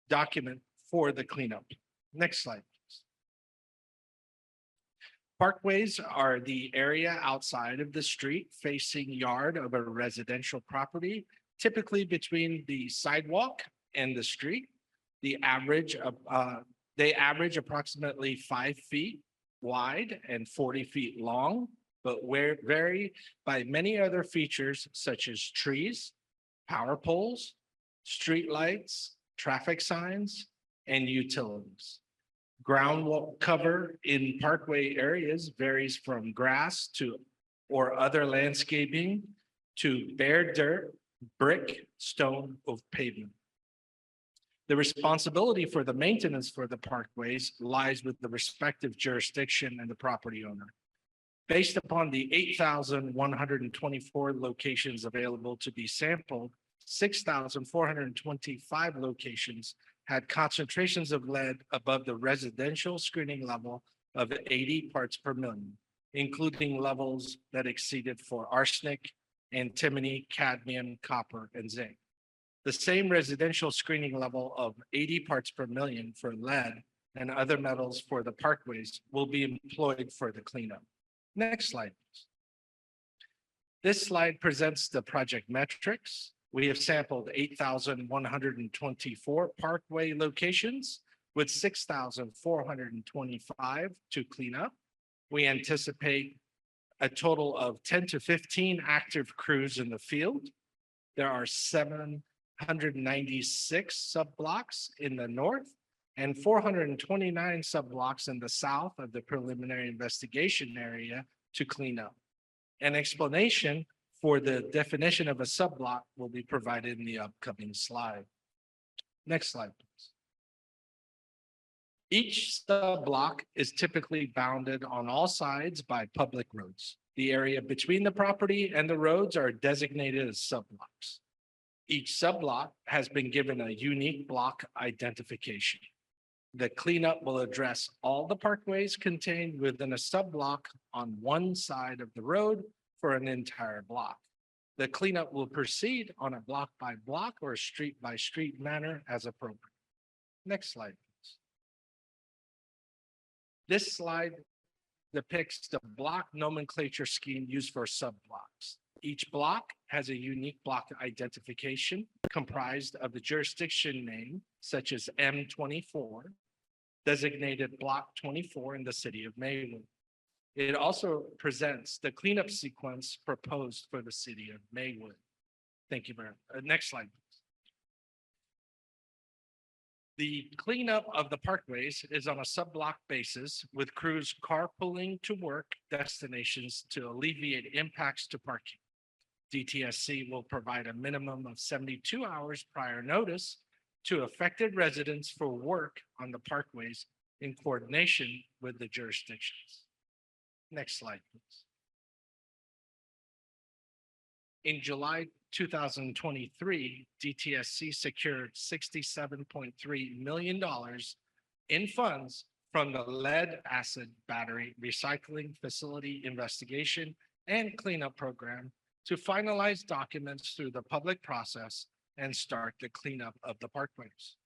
document for the cleanup. Next slide, please. Parkways are the area outside of the street facing yard of a residential property, typically between the sidewalk and the street. They average approximately 5 feet wide and 40 feet long, but vary by many other features such as trees, power poles, street lights, traffic signs, and utilities. Ground cover in parkway areas varies from grass or other landscaping to bare dirt, brick, stone, or pavement. The responsibility for the maintenance for the parkways lies with the respective jurisdiction and the property owner. Based upon the 8,124 locations available to be sampled, 6,425 locations had concentrations of lead above the residential screening level of 80 parts per million, including levels that exceeded for arsenic, antimony, cadmium, copper, and zinc. The same residential screening level of 80 parts per million for lead and other metals for the parkways will be employed for the cleanup. Next slide, please. This slide presents the project metrics. We have sampled 8,124 parkway locations with 6,425 to clean up. We anticipate a total of 10 to 15 active crews in the field. There are 796 sub-blocks in the north and 429 sub-blocks in the south of the preliminary investigation area to clean up. An explanation for the definition of a sub-block will be provided in the upcoming slide. Next slide, please. Each sub-block is typically bounded on all sides by public roads. The area between the property and the roads are designated as sub-blocks. Each sub-block has been given a unique block identification. The cleanup will address all the parkways contained within a sub-block on one side of the road for an entire block. The cleanup will proceed on a block by block or street by street manner as appropriate. Next slide, please. This slide depicts the block nomenclature scheme used for sub-blocks. Each block has a unique block identification comprised of the jurisdiction name, such as M24, designated Block 24 in the city of Maywood. It also presents the cleanup sequence proposed for the city of Maywood. Thank you very much. Next slide, please. The cleanup of the parkways is on a sub-block basis with crews carpooling to work destinations to alleviate impacts to parking. DTSC will provide a minimum of 72 hours prior notice to affected residents for work on the parkways in coordination with the jurisdictions. Next slide, please. In July 2023, DTSC secured $67.3 million in funds from the lead acid battery recycling facility investigation and cleanup program to finalize documents through the public process and start the cleanup of the parkways.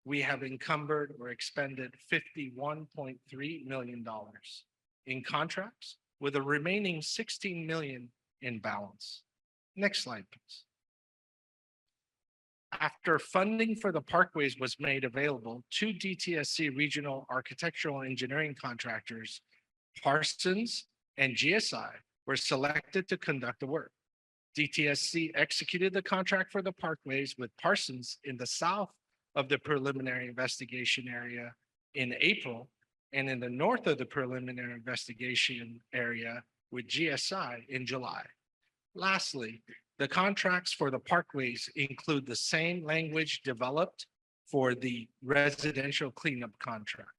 We have encumbered or expended $51.3 million in contracts with a remaining $16 million in balance. Next slide, please. After funding for the parkways was made available to DTSC regional architectural engineering contractors, Parsons and GSI were selected to conduct the work. DTSC executed the contract for the parkways with Parsons in the south of the preliminary investigation area in April, and in the north of the preliminary investigation area with GSI in July. Lastly, the contracts for the parkways include the same language developed for the residential cleanup contract,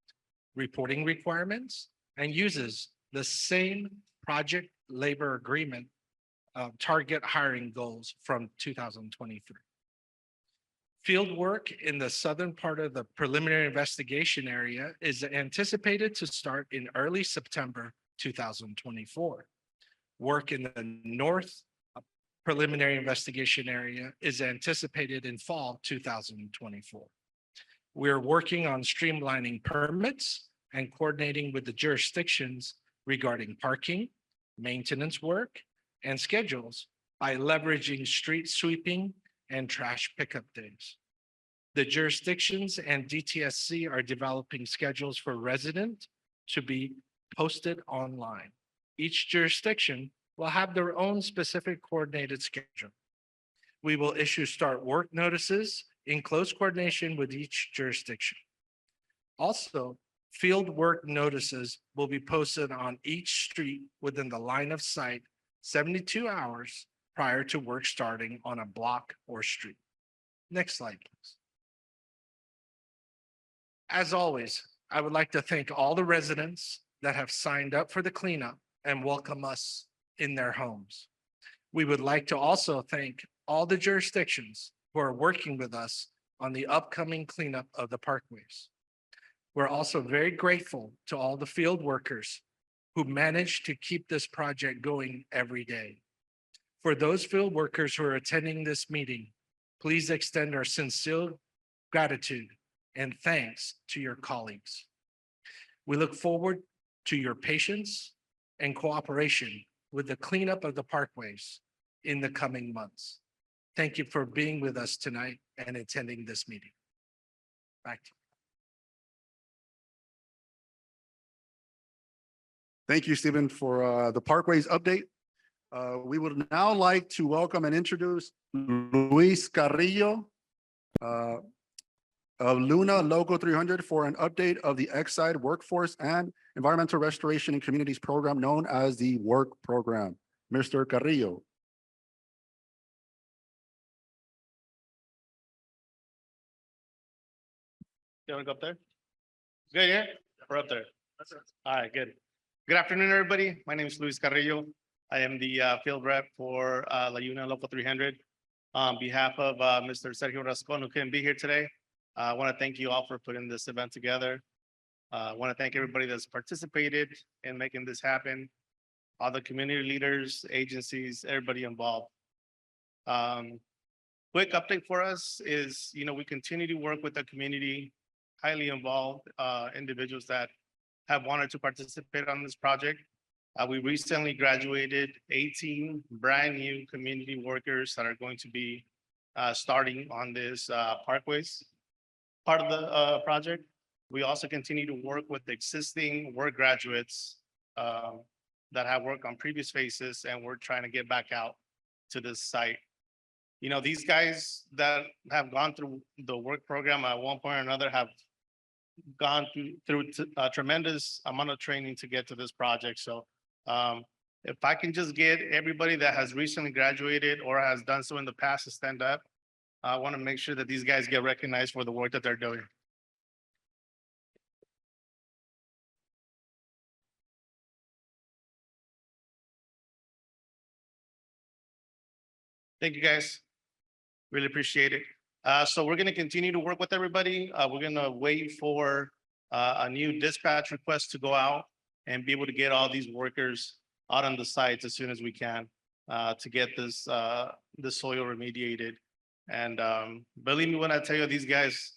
reporting requirements, and uses the same project labor agreement target hiring goals from 2023. Field work in the southern part of the preliminary investigation area is anticipated to start in early September 2024. Work in the north preliminary investigation area is anticipated in fall 2024. We're working on streamlining permits and coordinating with the jurisdictions regarding parking, maintenance work, and schedules by leveraging street sweeping and trash pickup days. The jurisdictions and DTSC are developing schedules for resident to be posted online. Each jurisdiction will have their own specific coordinated schedule. We will issue start work notices in close coordination with each jurisdiction. Also, field work notices will be posted on each street within the line of sight 72 hours prior to work starting on a block or street. Next slide, please. As always, I would like to thank all the residents that have signed up for the cleanup and welcome us in their homes. We would like to also thank all the jurisdictions who are working with us on the upcoming cleanup of the parkways. We're also very grateful to all the field workers who managed to keep this project going every day. For those field workers who are attending this meeting, please extend our sincere gratitude and thanks to your colleagues. We look forward to your patience and cooperation with the cleanup of the parkways in the coming months. Thank you for being with us tonight and attending this meeting. Back to you. Thank you, Stephen, for the Parkways update. We would now like to welcome and introduce Luis Carrillo of LiUNA Local 300 for an update of the Exide Workforce and Environmental Restoration in Communities Program known as the WERC Program. Mr. Carrillo. You want to go up there? Good, yeah? We're up there. All right, good. Good afternoon, everybody. My name is Luis Carrillo. I am the field rep for LiUNA Local 300. On behalf of Mr. Sergio Rascon, who couldn't be here today, I want to thank you all for putting this event together. I want to thank everybody that's participated in making this happen, all the community leaders, agencies, everybody involved. Quick update for us is, we continue to work with the community, highly involved individuals that have wanted to participate on this project. We recently graduated 18 brand new community workers that are going to be starting on this Parkways part of the project. We also continue to work with the existing work graduates that have worked on previous phases, and we're trying to get back out to this site. These guys that have gone through the work program at one point or another have gone through a tremendous amount of training to get to this project. So if I can just get everybody that has recently graduated or has done so in the past to stand up, I want to make sure that these guys get recognized for the work that they're doing. Thank you, guys. Really appreciate it. So we're going to continue to work with everybody. We're going to wait for a new dispatch request to go out and be able to get all these workers out on the sites as soon as we can to get this soil remediated. And believe me when I tell you, these guys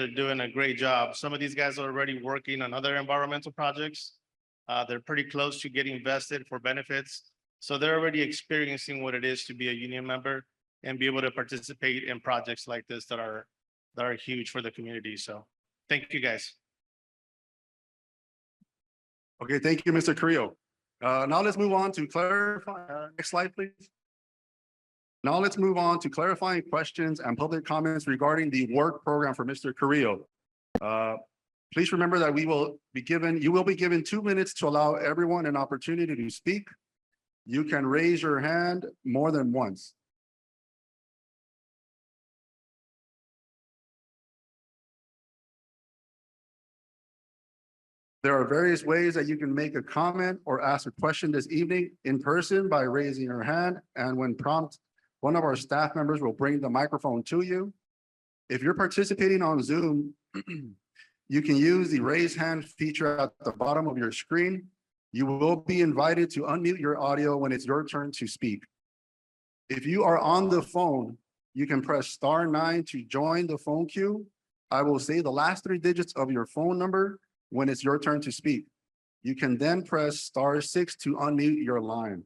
are doing a great job. Some of these guys are already working on other environmental projects. They're pretty close to getting vested for benefits. So they're already experiencing what it is to be a union member and be able to participate in projects like this that are huge for the community. So thank you, guys. Okay, thank you, Mr. Carrillo. Now let's move on to clarify. Next slide, please. Now let's move on to clarifying questions and public comments regarding the WERC program for Mr. Carrillo. Please remember that you will be given 2 minutes to allow everyone an opportunity to speak. You can raise your hand more than once. There are various ways that you can make a comment or ask a question this evening: in person by raising your hand, and when prompted, one of our staff members will bring the microphone to you. If you're participating on Zoom, you can use the raise hand feature at the bottom of your screen. You will be invited to unmute your audio when it's your turn to speak. If you are on the phone, you can press *9 to join the phone queue. I will say the last 3 digits of your phone number when it's your turn to speak. You can then press *6 to unmute your line.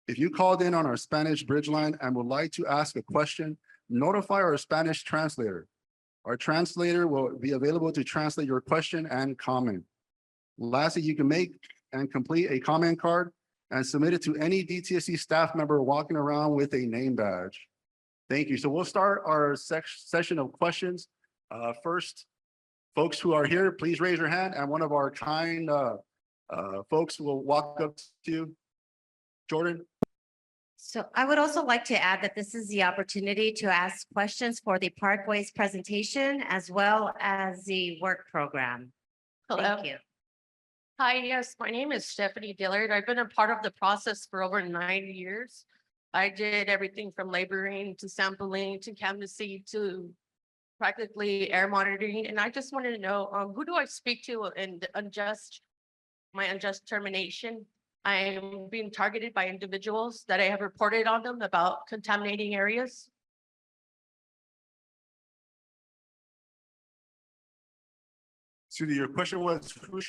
If you called in on our Spanish bridge line and would like to ask a question, notify our Spanish translator. Our translator will be available to translate your question and comment. Lastly, you can make and complete a comment card and submit it to any DTSC staff member walking around with a name badge. Thank you. So we'll start our session of questions. First, folks who are here, please raise your hand, and one of our kind folks will walk up to you. Jordan? So I would also like to add that this is the opportunity to ask questions for the Parkways presentation as well as the WERC program. Hello. Thank you. Hi, yes, my name is Stephanie Dillard. I've been a part of the process for over 9 years. I did everything from laboring to sampling to canvassing to practically air monitoring. And I just wanted to know, who do I speak to in my unjust termination? I'm being targeted by individuals that I have reported on them about contaminating areas. So your question was, who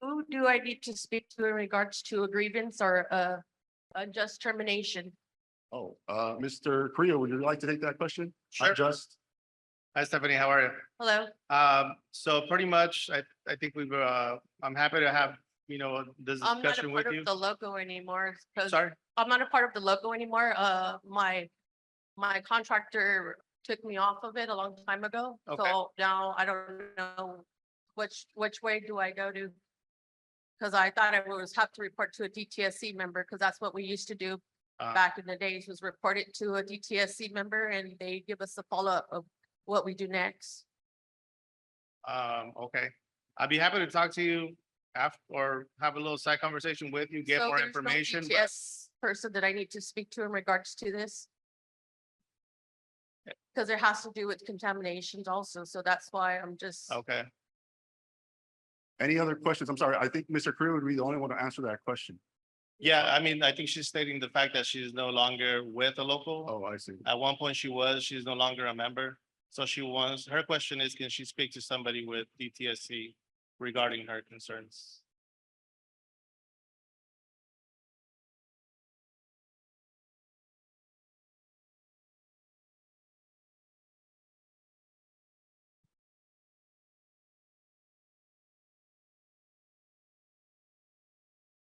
Who do I need to speak to in regards to a grievance or unjust termination? Oh, Mr. Creel, would you like to take that question? Sure. Just, Hi, Stephanie, how are you? Hello. So pretty much, I think I'm happy to have, this I'm not a discussion with part you. of the logo anymore. 'Cause Sorry? I'm not a part of the logo anymore. My contractor took me off of it a long time ago. Okay. So now I don't know which way do I go to? Because I thought I was have to report to a DTSC member, because that's what we used to do Uh, back in the days, was report it to a DTSC member and they give us a follow-up of what we do next. Okay. I'd be happy to talk to you after, or have a little side conversation with you, get So more there's no information. but- DTS person that I need to speak to in regards to this? Because it has to do with contaminations also, so that's why I'm just. Okay. any other questions? I'm sorry, I think Mr. Creel would be the only one to answer that question. Yeah, I mean, I think she's stating the fact that she's no longer with a local. Oh, I see. At one point she was, she's no longer a member. So her question is, can she speak to somebody with DTSC regarding her concerns?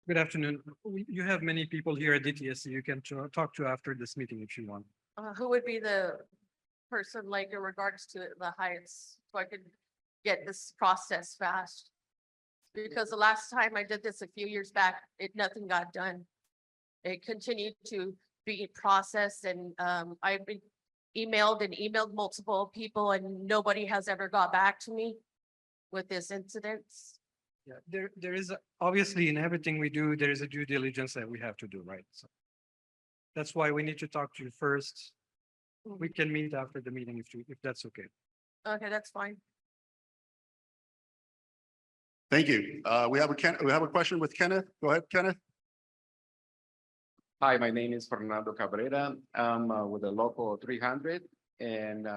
Good afternoon. You have many people here at DTSC you can talk to after this meeting if you want. Who would be the person like in regards to the heights, so I could get this process fast? Because the last time I did this a few years back, nothing got done. It continued to be processed and I've been emailed multiple people and nobody has ever got back to me with this incidents. Yeah, there is, obviously in everything we do, there is a due diligence that we have to do, right? So that's why we need to talk to you first. We can meet after the meeting if that's okay. Okay, that's fine. Thank you. We have a question with Kenneth. Go ahead, Kenneth. Hi, my name is Fernando Cabrera. I'm with the local 300 and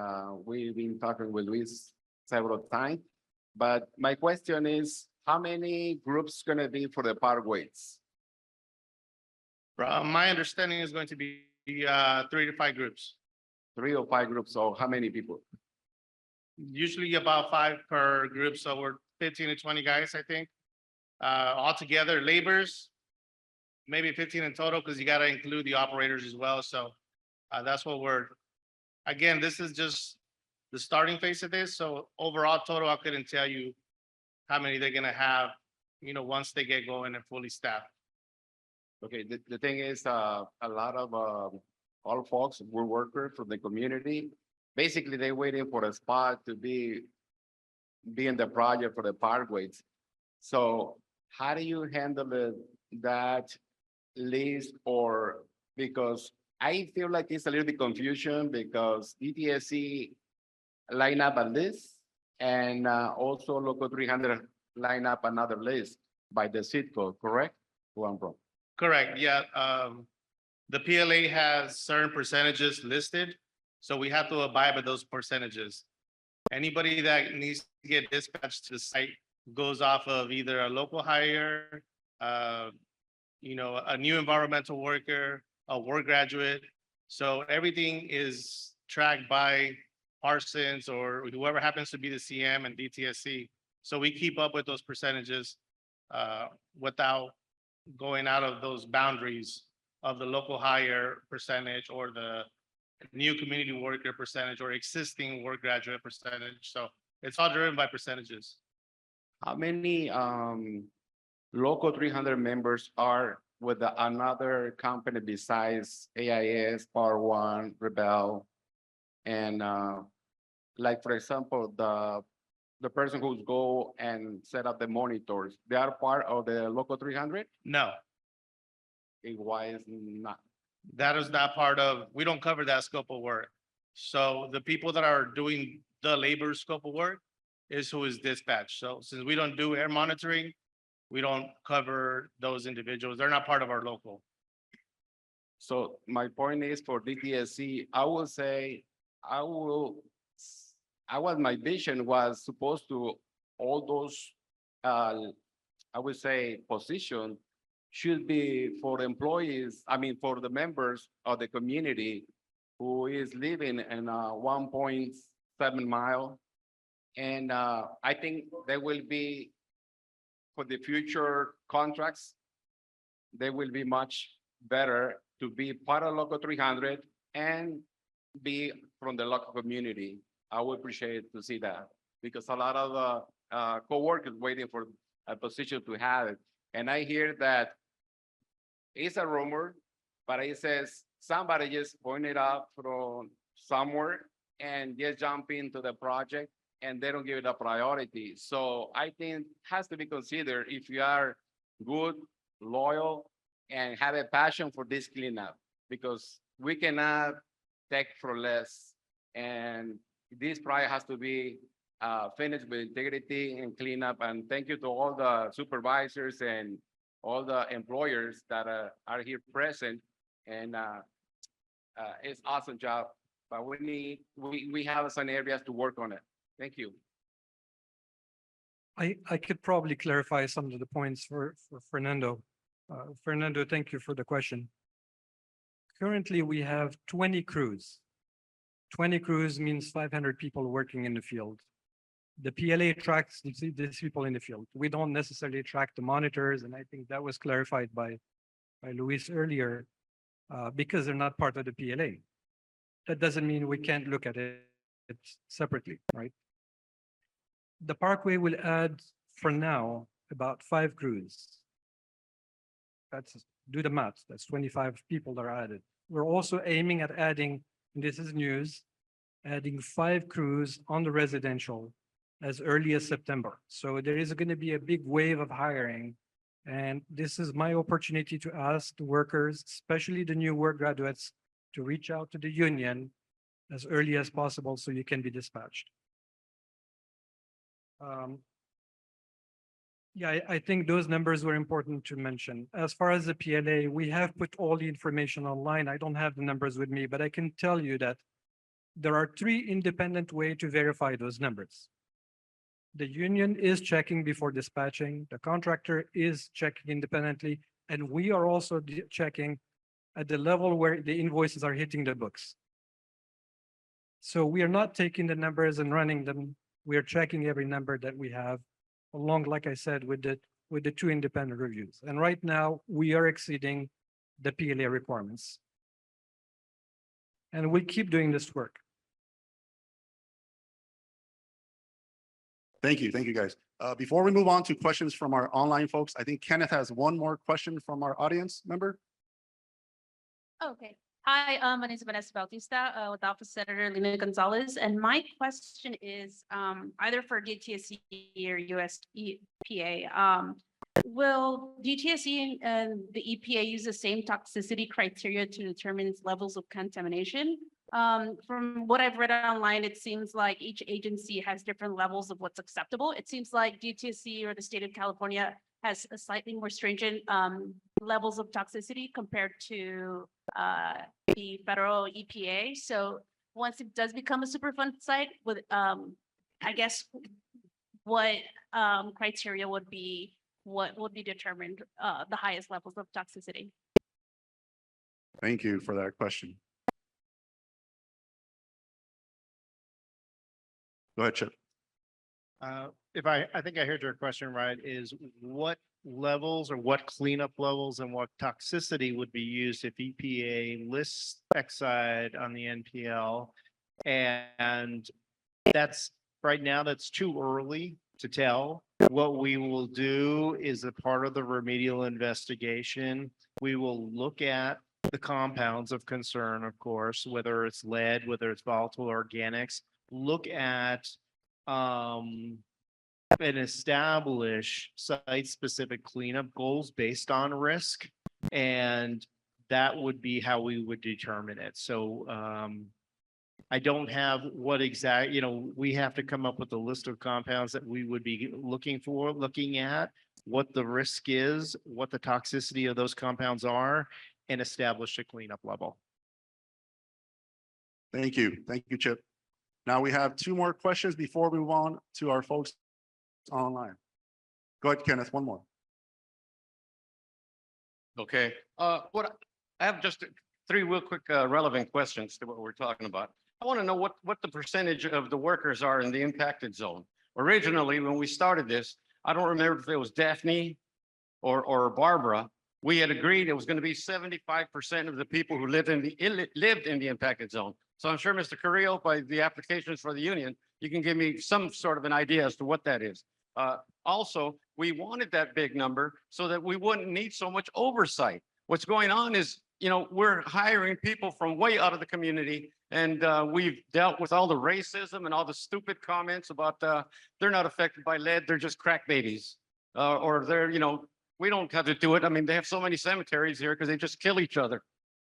we've been talking with Luis several times. But my question is, how many groups gonna be for the Parkways? My understanding is going to be 3 to 5 groups. 3 or 5 groups, or how many people? Usually about 5 per group, so we're 15 to 20 guys, I think. Altogether, laborers, maybe 15 in total, because you gotta include the operators as well, so that's what again, this is just the starting phase of this, so overall total, I couldn't tell you how many they're gonna have, once they get going and fully staffed. Okay, the thing is, a lot of all folks were workers from the community. Basically, they waiting for a spot to be in the project for the Parkways. So how do you handle that list, or because I feel like it's a little bit confusion because DTSC line up a list and also local 300 line up another list by the zip code, correct? Who I'm wrong? Correct, yeah, the PLA has certain percentages listed, so we have to abide by those percentages. Anybody that needs to get dispatched to the site goes off of either a local hire, a new environmental worker, a work graduate. So everything is tracked by Parsons or whoever happens to be the CM and DTSC. So we keep up with those percentages without going out of those boundaries of the local hire percentage or the new community worker percentage or existing work graduate percentage. So it's all driven by percentages. How many local 300 members are with another company besides AIS, Power One, Rebel? And like, for example, the person who's go and set up the monitors, they are part of the local 300? No, Why is not? that is not part of, we don't cover that scope of work. So the people that are doing the labor scope of work is who is dispatched. So since we don't do air monitoring, we don't cover those individuals. They're not part of our local. So my point is for DTSC, I will say, my vision was supposed to all those, I would say, position should be for employees, I mean, for the members of the community who is living in 1.7 mile. And I think there will be, for the future contracts, they will be much better to be part of Local 300 and be from the local community. I would appreciate to see that because a lot of co-workers waiting for a position to have it. And I hear that it's a rumor, but it says somebody just pointed out from somewhere and just jump into the project and they don't give it a priority. So I think has to be considered if you are good, loyal, and have a passion for this cleanup, because we cannot take for less. And this project has to be finished with integrity and cleanup. And thank you to all the supervisors and all the employers that are here present. And it's awesome job, but we have some areas to work on it. Thank you. I could probably clarify some of the points for Fernando. Fernando, thank you for the question. Currently, we have 20 crews. 20 crews means 500 people working in the field. The PLA tracks these people in the field. We don't necessarily track the monitors, and I think that was clarified by Luis earlier, because they're not part of the PLA. That doesn't mean we can't look at it separately, right? The Parkway will add, for now, about 5 crews. Do the math, that's 25 people that are added. We're also aiming at adding, and this is news, adding 5 crews on the residential as early as September. So there is going to be a big wave of hiring. And this is my opportunity to ask the workers, especially the new work graduates, to reach out to the union as early as possible so you can be dispatched. Yeah, I think those numbers were important to mention. As far as the PLA, we have put all the information online. I don't have the numbers with me, but I can tell you that there are 3 independent ways to verify those numbers. The union is checking before dispatching, the contractor is checking independently, and we are also checking at the level where the invoices are hitting the books. So we are not taking the numbers and running them. We are checking every number that we have, along, like I said, with the 2 independent reviews. And right now, we are exceeding the PLA requirements. And we'll keep doing this work. Thank you guys. Before we move on to questions from our online folks, I think Kenneth has one more question from our audience member. Okay. Hi, my name is Vanessa Bautista with Office Senator Lina Gonzalez, and my question is either for DTSC or USEPA. Will DTSC and the EPA use the same toxicity criteria to determine its levels of contamination? From what I've read online, it seems like each agency has different levels of what's acceptable. It seems like DTSC or the state of California has a slightly more stringent levels of toxicity compared to the federal EPA. So once it does become a Superfund site, with I guess what criteria would be determined the highest levels of toxicity? Thank you for that question. Go ahead, Chip. If I think I heard your question right, is what levels or what cleanup levels and what toxicity would be used if EPA lists Exide on the NPL? And that's right now, that's too early to tell. What we will do is a part of the remedial investigation. We will look at the compounds of concern, of course, whether it's lead, whether it's volatile organics, look at and establish site-specific cleanup goals based on risk, and that would be how we would determine it. So I don't have what exact, we have to come up with a list of compounds that we would be looking at what the risk is, what the toxicity of those compounds are, and establish a cleanup level. Thank you, Chip. Now we have 2 more questions before we move on to our folks online. Go ahead, Kenneth, one more. Okay, I have just three real quick relevant questions to what we're talking about. I want to know what the percentage of the workers are in the impacted zone. Originally, when we started this, I don't remember if it was Daphne or Barbara. We had agreed it was going to be 75% of the people who lived in the impacted zone. So I'm sure, Mr. Carrillo, by the applications for the union, you can give me some sort of an idea as to what that is. Also, we wanted that big number so that we wouldn't need so much oversight. What's going on is, you know, we're hiring people from way out of the community, and we've dealt with all the racism and all the stupid comments about they're not affected by lead, they're just crack babies. Or they're, you know, we don't have to do it. I mean, they have so many cemeteries here because they just kill each other.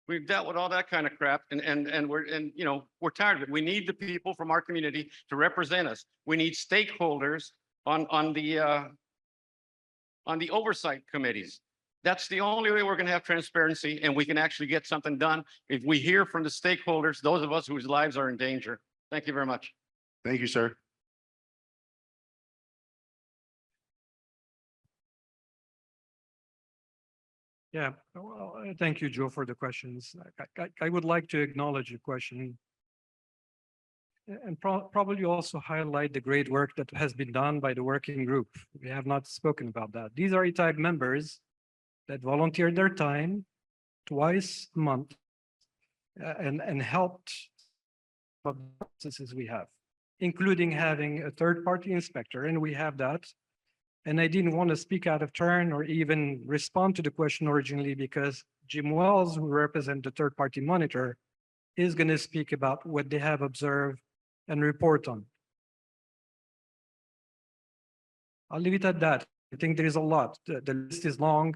We've dealt with all that kind of crap, and we're tired of it. We need the people from our community to represent us. We need stakeholders on the oversight committees. That's the only way we're going to have transparency, and we can actually get something done if we hear from the stakeholders, those of us whose lives are in danger. Thank you very much. Thank you, sir. Yeah, well, thank you, Joe, for the questions. I would like to acknowledge your question and probably also highlight the great work that has been done by the working group. We have not spoken about that. These are E-type members that volunteered their time twice a month and helped the processes we have, including having a third-party inspector, and we have that. And I didn't want to speak out of turn or even respond to the question originally because Jim Wells, who represents the third-party monitor, is going to speak about what they have observed and report on. I'll leave it at that. I think there is a lot. The list is long.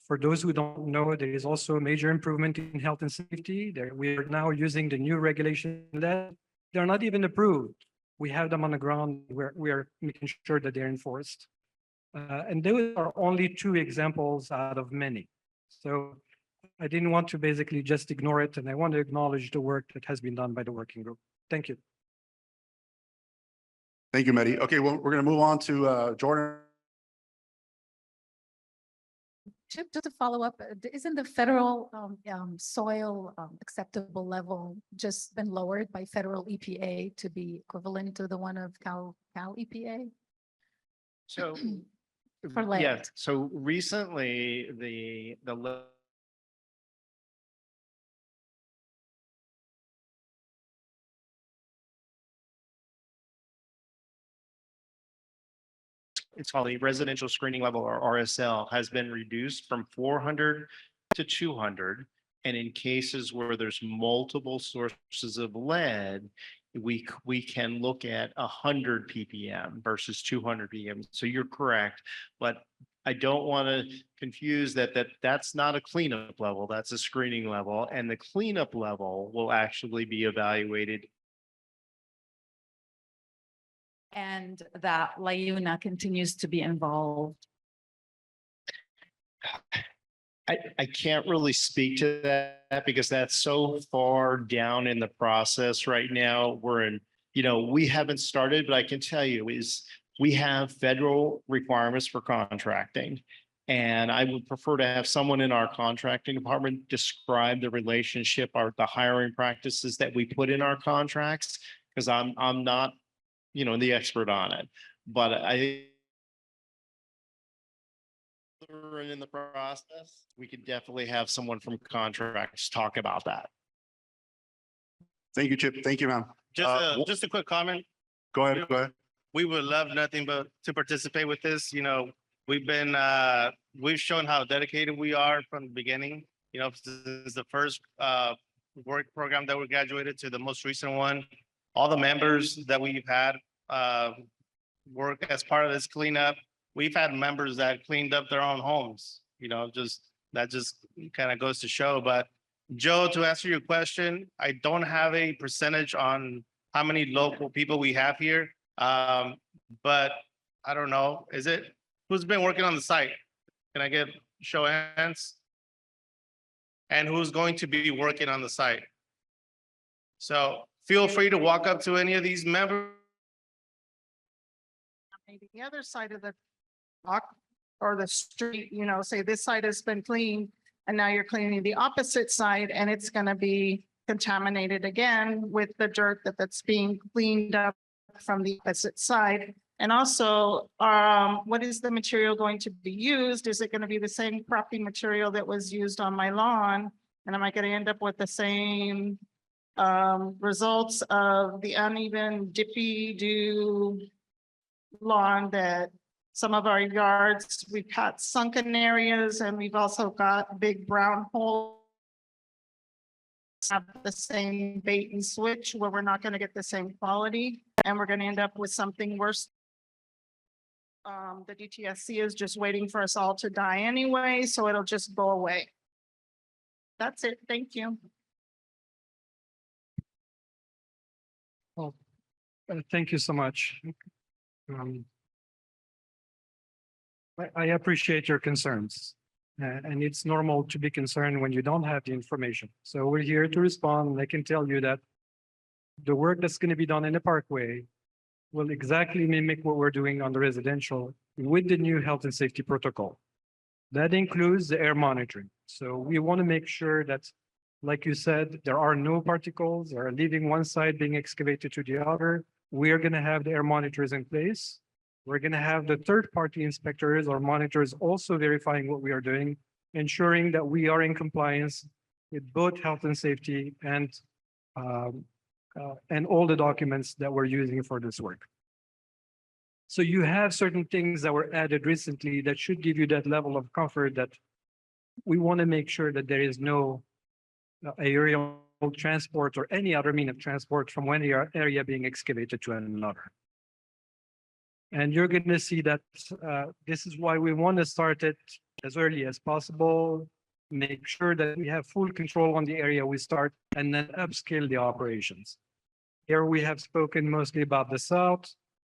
For those who don't know, there is also a major improvement in health and safety. We are now using the new regulation that they're not even approved. We have them on the ground. We are making sure that they're enforced. And those are only two examples out of many. So I didn't want to basically just ignore it, and I want to acknowledge the work that has been done by the working group. Thank you. Thank you, Mehdi. Okay, well, we're going to move on to Jordan. Chip, just to follow up, isn't the federal soil acceptable level just been lowered by federal EPA to be equivalent to the one of Cal EPA? So, For lead. yeah, so recently it's called a residential screening level, or RSL, has been reduced from 400 to 200. And in cases where there's multiple sources of lead, we can look at 100 ppm versus 200 ppm. So you're correct, but I don't want to confuse that's not a cleanup level, that's a screening level, and the cleanup level will actually be evaluated. And that LiUNA continues to be involved. I can't really speak to that because that's so far down in the process right now. We're in, we haven't started, but I can tell you is we have federal requirements for contracting. And I would prefer to have someone in our contracting department describe the relationship or the hiring practices that we put in our contracts, because I'm not, the expert on it. But I in the process, we could definitely have someone from contracts talk about that. Thank you, Chip. Thank you, ma'am. Just a quick comment. Go ahead. We would love nothing but to participate with this. We've shown how dedicated we are from the beginning. Since the first work program that we graduated to the most recent one, all the members that we've had work as part of this cleanup. We've had members that cleaned up their own homes, that just kind of goes to show. But Joe, to answer your question, I don't have a percentage on how many local people we have here. But I don't know, who's been working on the site? Can I get show of hands? And who's going to be working on the site? So feel free to walk up to any of these members. The other side of the rock, or the street, you know, say this side has been cleaned and now you're cleaning the opposite side and it's gonna be contaminated again with the dirt that's being cleaned up from the opposite side. And also, what is the material going to be used? Is it going to be the same crappy material that was used on my lawn? And am I going to end up with the same results of the uneven dippy do lawn that some of our yards, we've got sunken areas and we've also got big brown holes. Have the same bait and switch where we're not going to get the same quality and we're going to end up with something worse. The DTSC is just waiting for us all to die anyway, so it'll just go away. That's it. Thank you. Well, thank you so much. I appreciate your concerns. And it's normal to be concerned when you don't have the information. So we're here to respond. And I can tell you that the work that's going to be done in the Parkway will exactly mimic what we're doing on the residential with the new health and safety protocol. That includes the air monitoring. So we want to make sure that, like you said, there are no particles that are leaving one side being excavated to the other. We are going to have the air monitors in place. We're going to have the third-party inspectors or monitors also verifying what we are doing, ensuring that we are in compliance with both health and safety and all the documents that we're using for this work. So you have certain things that were added recently that should give you that level of comfort that we want to make sure that there is no aerial transport or any other mean of transport from one area being excavated to another. And you're going to see that this is why we want to start it as early as possible, make sure that we have full control on the area we start, and then upscale the operations. Here we have spoken mostly about the south.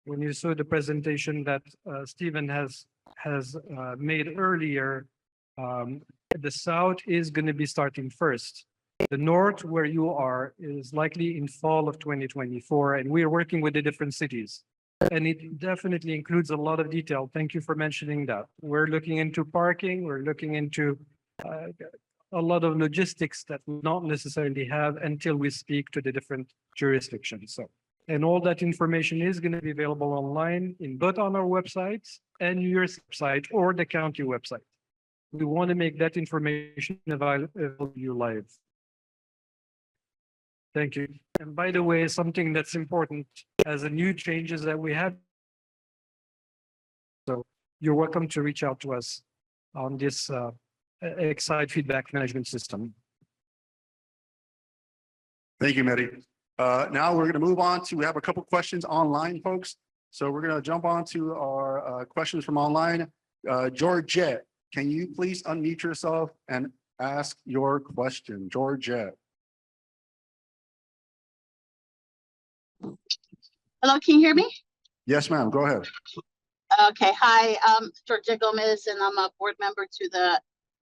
When you saw the presentation that Stephen has made earlier, the south is going to be starting first. The north, where you are, is likely in fall of 2024, and we are working with the different cities. And it definitely includes a lot of detail. Thank you for mentioning that. We're looking into parking. We're looking into a lot of logistics that we don't necessarily have until we speak to the different jurisdictions. So, and all that information is going to be available online in both on our websites and your website or the county website. We want to make that information available to you live. Thank you. And by the way, something that's important as a new changes that we have. So you're welcome to reach out to us on this Exide feedback management system. Thank you, Mehdi. Now we're going to move on to, we have a couple questions online, folks. So we're going to jump on to our questions from online. Georgette, can you please unmute yourself and ask your question? Georgette. Hello, can you hear me? Yes, ma'am. Go ahead. Okay, hi, Georgia Gomez, and I'm a board member to the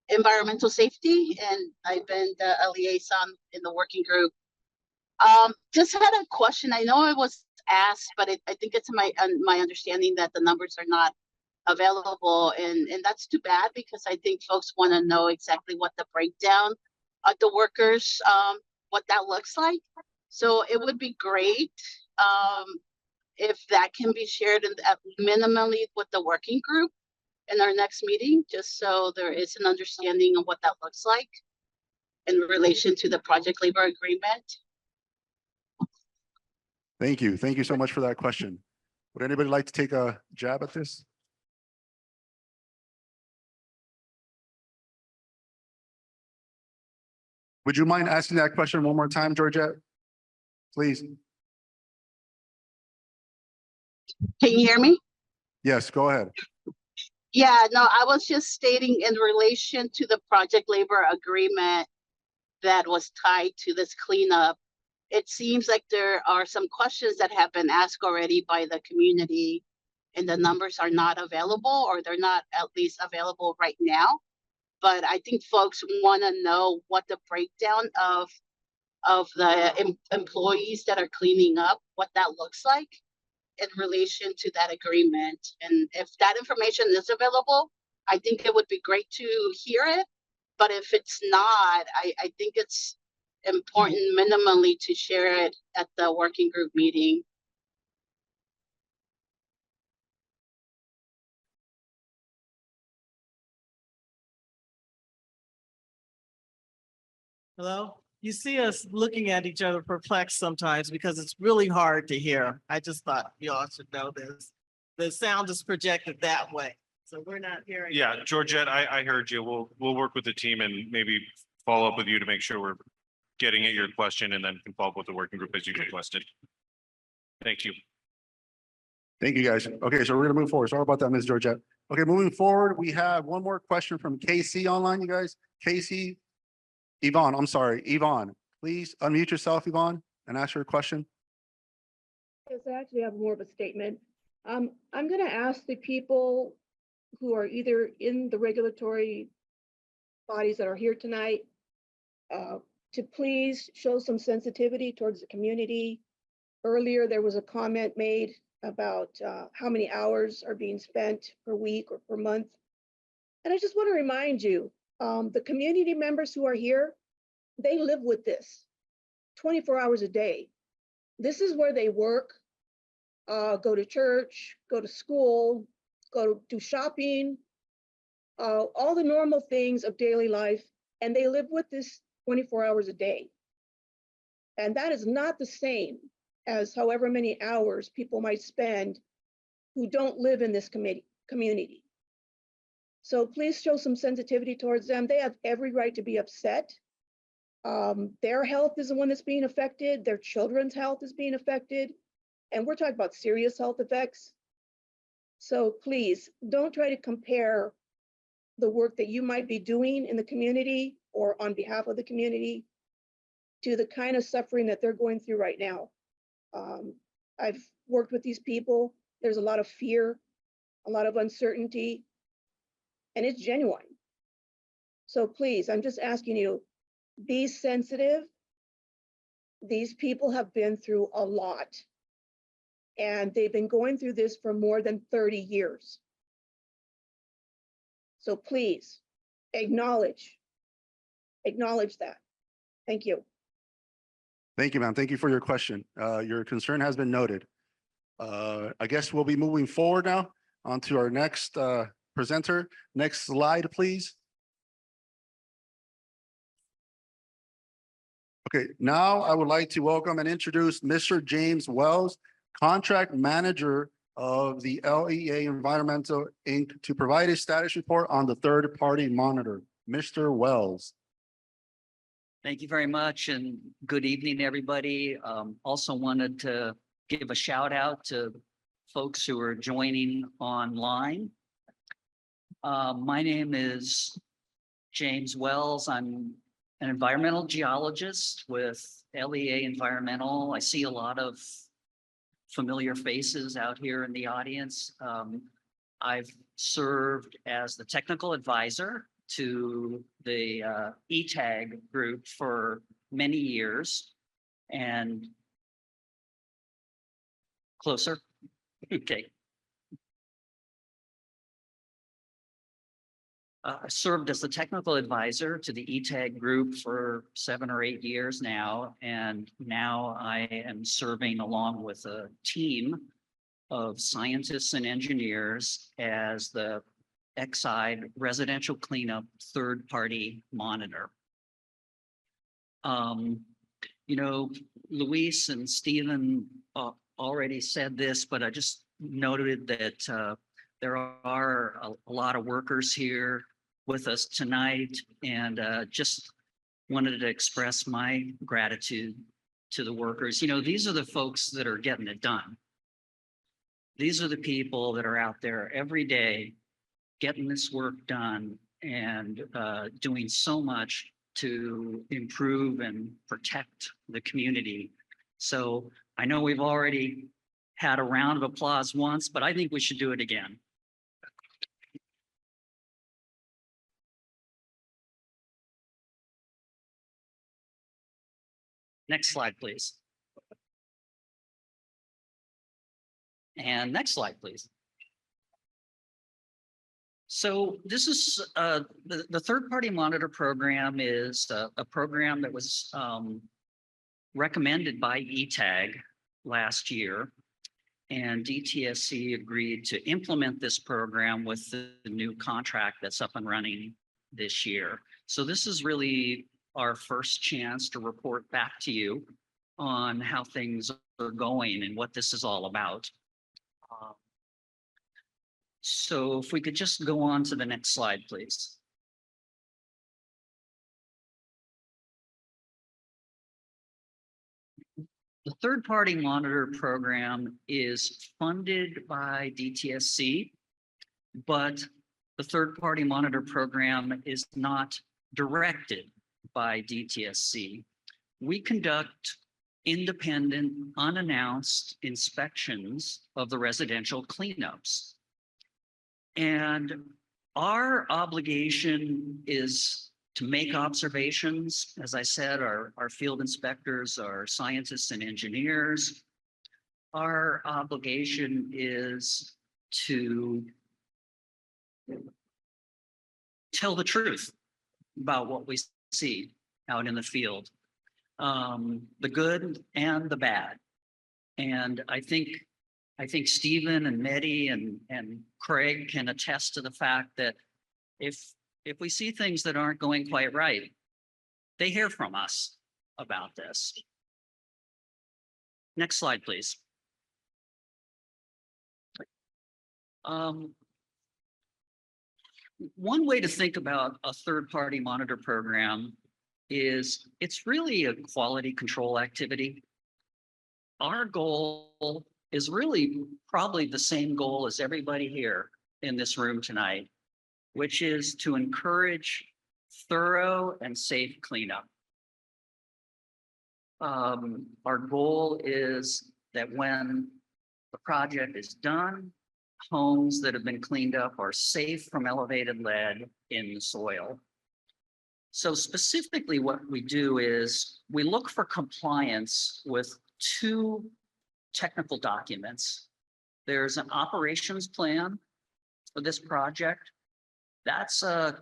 Environmental Safety, and I've been a liaison in the working group. Just had a question. I know it was asked, but I think it's my understanding that the numbers are not available, and that's too bad because I think folks want to know exactly what the breakdown of the workers, what that looks like. So it would be great if that can be shared minimally with the working group in our next meeting, just so there is an understanding of what that looks like in relation to the project labor agreement. Thank you. Thank you so much for that question. Would anybody like to take a jab at this? Would you mind asking that question one more time, Georgette? Please. Can you hear me? Yes, go ahead. Yeah, no, I was just stating in relation to the project labor agreement that was tied to this cleanup. It seems like there are some questions that have been asked already by the community and the numbers are not available, or they're not at least available right now. But I think folks want to know what the breakdown of the employees that are cleaning up, what that looks like in relation to that agreement. And if that information is available, I think it would be great to hear it. But if it's not, I think it's important minimally to share it at the working group meeting. Hello? You see us looking at each other perplexed sometimes because it's really hard to hear. I just thought you all should know this. The sound is projected that way, so we're not hearing. Yeah, Georgette, I heard you. We'll work with the team and maybe follow up with you to make sure we're getting at your question and then can follow up with the working group as you requested. Thank you. Thank you, guys. Okay, so we're gonna move forward. Sorry about that, Ms. Georgette. Okay, moving forward, we have one more question from KC online, you guys. KC, Yvonne, I'm sorry, Yvonne, please unmute yourself, Yvonne, and ask your question. Yes, I actually have more of a statement. I'm gonna ask the people who are either in the regulatory bodies that are here tonight to please show some sensitivity towards the community. Earlier, there was a comment made about how many hours are being spent per week or per month. And I just want to remind you, the community members who are here, they live with this 24 hours a day. This is where they work, go to church, go to school, go do shopping, all the normal things of daily life, and they live with this 24 hours a day. And that is not the same as however many hours people might spend who don't live in this community. So please show some sensitivity towards them. They have every right to be upset. Their health is the one that's being affected. Their children's health is being affected. And we're talking about serious health effects. So please don't try to compare the work that you might be doing in the community or on behalf of the community to the kind of suffering that they're going through right now. I've worked with these people. There's a lot of fear, a lot of uncertainty, and it's genuine. So please, I'm just asking you, be sensitive. These people have been through a lot, and they've been going through this for more than 30 years. So please acknowledge that. Thank you. Thank you, ma'am. Thank you for your question. Your concern has been noted. I guess we'll be moving forward now on to our next presenter. Next slide, please. Okay, now I would like to welcome and introduce Mr. James Wells, Contract Manager of the LEA Environmental Inc. to provide a status report on the third-party monitor. Mr. Wells. Thank you very much and good evening, everybody. Also wanted to give a shout out to folks who are joining online. My name is James Wells. I'm an environmental geologist with LEA Environmental. I see a lot of familiar faces out here in the audience. I've served as the technical advisor to the ETAG group for many years and closer. Okay. I served as the technical advisor to the ETAG group for 7 or 8 years now, and now I am serving along with a team of scientists and engineers as the Exide residential cleanup third-party monitor. You know, Luis and Stephen already said this, but I just noted that there are a lot of workers here with us tonight, and just wanted to express my gratitude to the workers. You know, these are the folks that are getting it done. These are the people that are out there every day getting this work done and doing so much to improve and protect the community. So I know we've already had a round of applause once, but I think we should do it again. Next slide, please. And next slide, please. So this is the third-party monitor program is a program that was recommended by ETAG last year. And DTSC agreed to implement this program with the new contract that's up and running this year. So this is really our first chance to report back to you on how things are going and what this is all about. So if we could just go on to the next slide, please. The third-party monitor program is funded by DTSC, but the third-party monitor program is not directed by DTSC. We conduct independent, unannounced inspections of the residential cleanups. And our obligation is to make observations. As I said, our field inspectors are scientists and engineers. Our obligation is to tell the truth about what we see out in the field, the good and the bad. And I think Stephen and Mehdi and Craig can attest to the fact that if we see things that aren't going quite right, they hear from us about this. Next slide, please. One way to think about a third-party monitor program is it's really a quality control activity. Our goal is really probably the same goal as everybody here in this room tonight, which is to encourage thorough and safe cleanup. Our goal is that when the project is done, homes that have been cleaned up are safe from elevated lead in the soil. So specifically what we do is we look for compliance with two technical documents. There's an operations plan for this project. That's a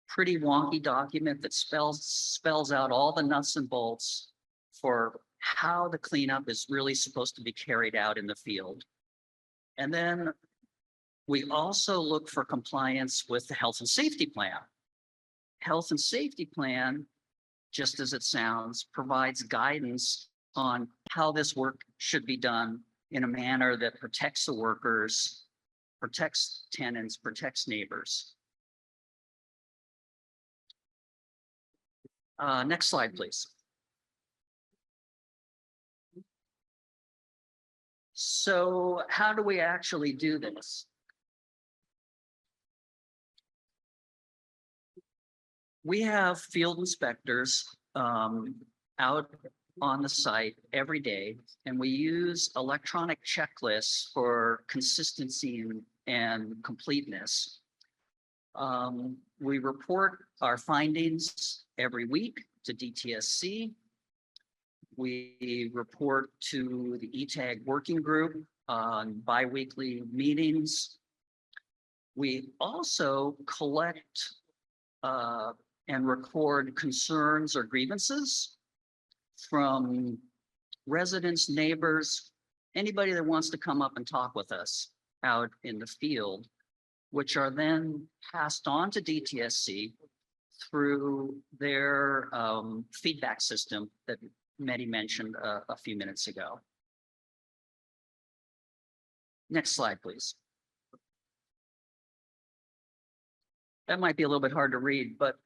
pretty wonky document that spells out all the nuts and bolts for how the cleanup is really supposed to be carried out in the field. And then we also look for compliance with the health and safety plan. Health and safety plan, just as it sounds, provides guidance on how this work should be done in a manner that protects the workers, protects tenants, protects neighbors. Next slide, please. So how do we actually do this? We have field inspectors out on the site every day, and we use electronic checklists for consistency and completeness. We report our findings every week to DTSC. We report to the ETAG working group on bi-weekly meetings. We also collect and record concerns or grievances from residents, neighbors, anybody that wants to come up and talk with us out in the field, which are then passed on to DTSC through their feedback system that Mehdi mentioned a few minutes ago. Next slide, please. That might be a little bit hard to read, but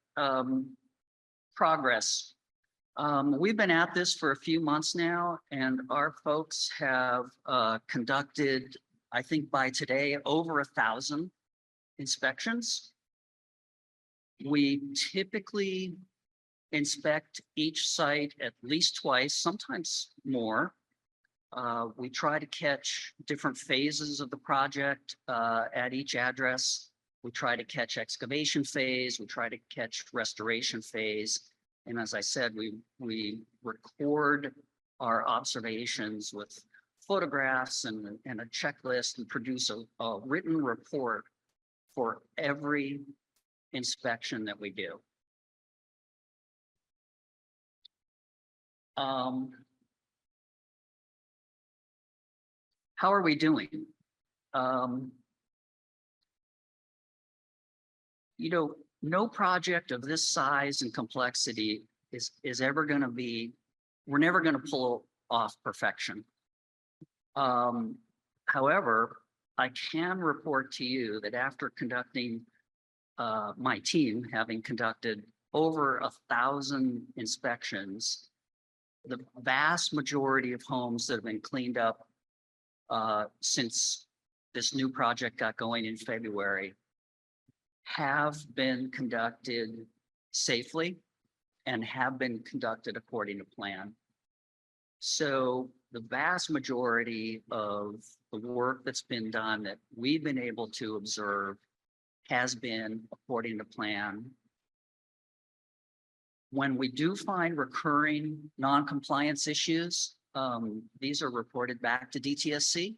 progress. We've been at this for a few months now, and our folks have conducted, I think by today, over 1,000 inspections. We typically inspect each site at least twice, sometimes more. We try to catch different phases of the project at each address. We try to catch excavation phase, we try to catch restoration phase. And as I said, we record our observations with photographs and a checklist and produce a written report for every inspection that we do. How are we doing? You know, no project of this size and complexity is ever going to be, we're never going to pull off perfection. However, I can report to you that after conducting, my team having conducted over 1,000 inspections, the vast majority of homes that have been cleaned up since this new project got going in February have been conducted safely and have been conducted according to plan. So the vast majority of the work that's been done that we've been able to observe has been according to plan. When we do find recurring non-compliance issues, these are reported back to DTSC.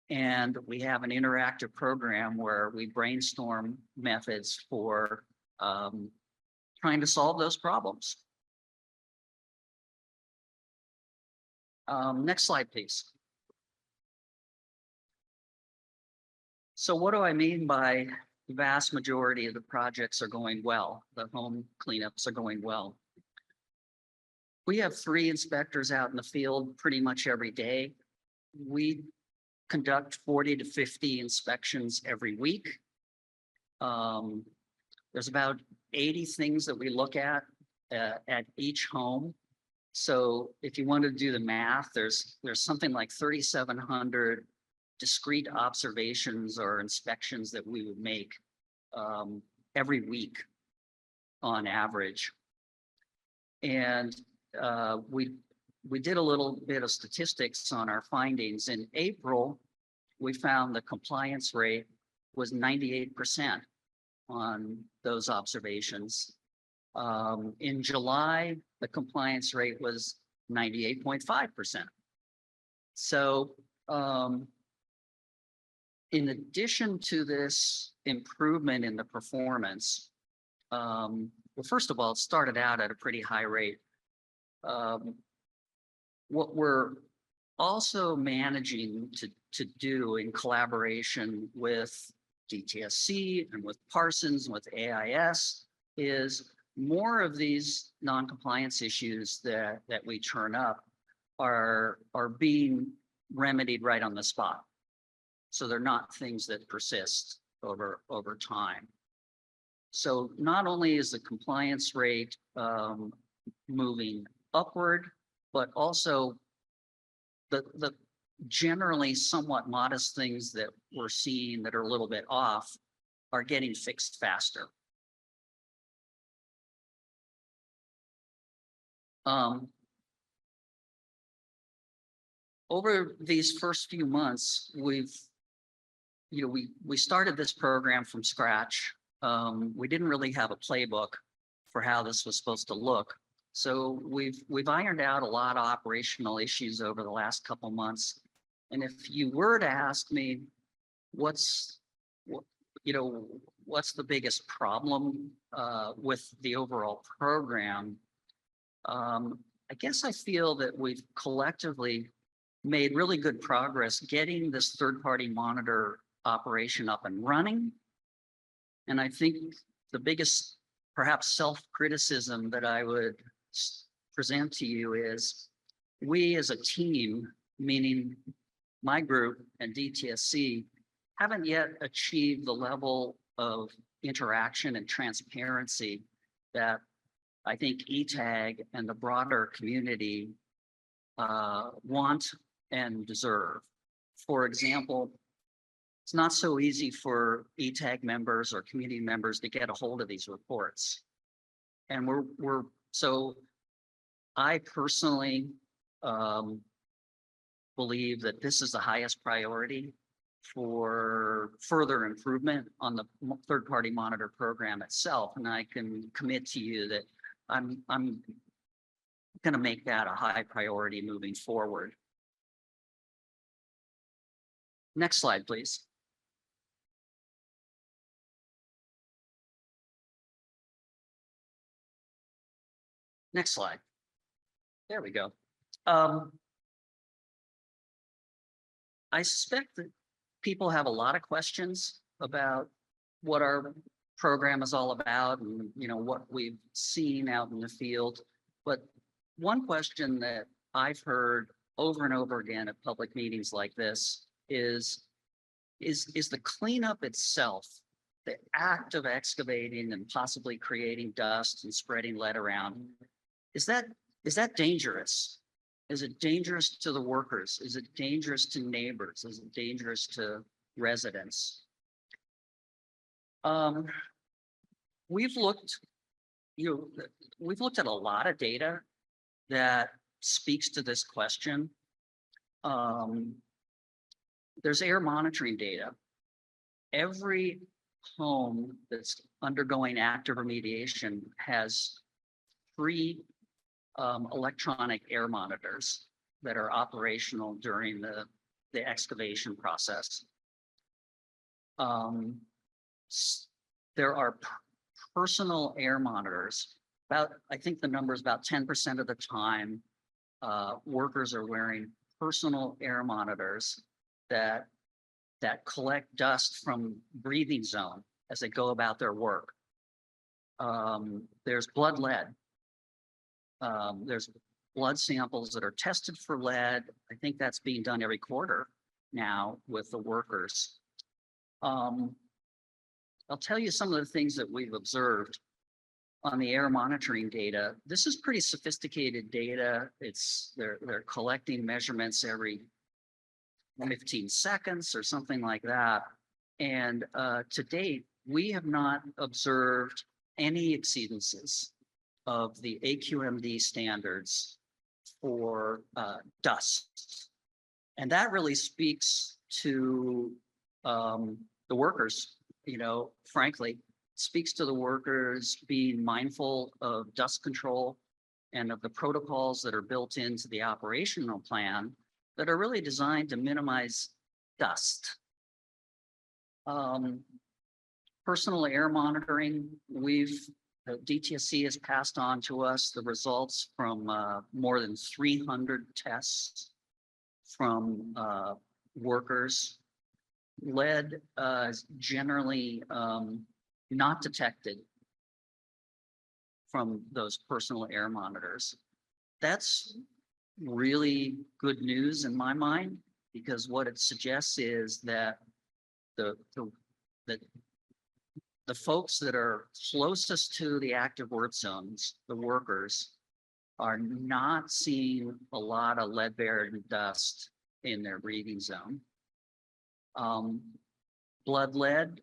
And we have an interactive program where we brainstorm methods for trying to solve those problems. Next slide, please. So what do I mean by the vast majority of the projects are going well? The home cleanups are going well. We have 3 inspectors out in the field pretty much every day. We conduct 40 to 50 inspections every week. There's about 80 things that we look at each home. So if you want to do the math, there's something like 3,700 discrete observations or inspections that we would make every week on average. And we did a little bit of statistics on our findings. In April, we found the compliance rate was 98% on those observations. In July, the compliance rate was 98.5%. So in addition to this improvement in the performance, well, first of all, it started out at a pretty high rate. What we're also managing to do in collaboration with DTSC and with Parsons and with AIS is more of these non-compliance issues that we turn up are being remedied right on the spot. So they're not things that persist over time. So not only is the compliance rate moving upward, but also the generally somewhat modest things that we're seeing that are a little bit off are getting fixed faster. Over these first few months, we started this program from scratch. We didn't really have a playbook for how this was supposed to look. So we've ironed out a lot of operational issues over the last couple months. And if you were to ask me what's the biggest problem with the overall program, I guess I feel that we've collectively made really good progress getting this third-party monitor operation up and running. And I think the biggest perhaps self-criticism that I would present to you is we as a team, meaning my group and DTSC, haven't yet achieved the level of interaction and transparency that I think ETAG and the broader community want and deserve. For example, it's not so easy for ETAG members or community members to get a hold of these reports. And so I personally believe that this is the highest priority for further improvement on the third-party monitor program itself. And I can commit to you that I'm going to make that a high priority moving forward. Next slide, please. Next slide. There we go. I suspect that people have a lot of questions about what our program is all about and, you know, what we've seen out in the field. But one question that I've heard over and over again at public meetings like this is the cleanup itself, the act of excavating and possibly creating dust and spreading lead around, is that dangerous? Is it dangerous to the workers? Is it dangerous to neighbors? Is it dangerous to residents? We've looked at a lot of data that speaks to this question. There's air monitoring data. Every home that's undergoing active remediation has 3 electronic air monitors that are operational during the excavation process. There are personal air monitors. I think the number is about 10% of the time, workers are wearing personal air monitors that collect dust from breathing zone as they go about their work. There's blood lead. There's blood samples that are tested for lead. I think that's being done every quarter now with the workers. I'll tell you some of the things that we've observed on the air monitoring data. This is pretty sophisticated data. They're collecting measurements every 15 seconds or something like that. And to date, we have not observed any exceedances of the AQMD standards for dust. And that really speaks to the workers, you know, frankly, speaks to the workers being mindful of dust control and of the protocols that are built into the operational plan that are really designed to minimize dust. Personal air monitoring, DTSC has passed on to us the results from more than 300 tests from workers. Lead is generally not detected from those personal air monitors. That's really good news in my mind, because what it suggests is that the folks that are closest to the active work zones, the workers, are not seeing a lot of lead-bearing dust in their breathing zone. Blood lead,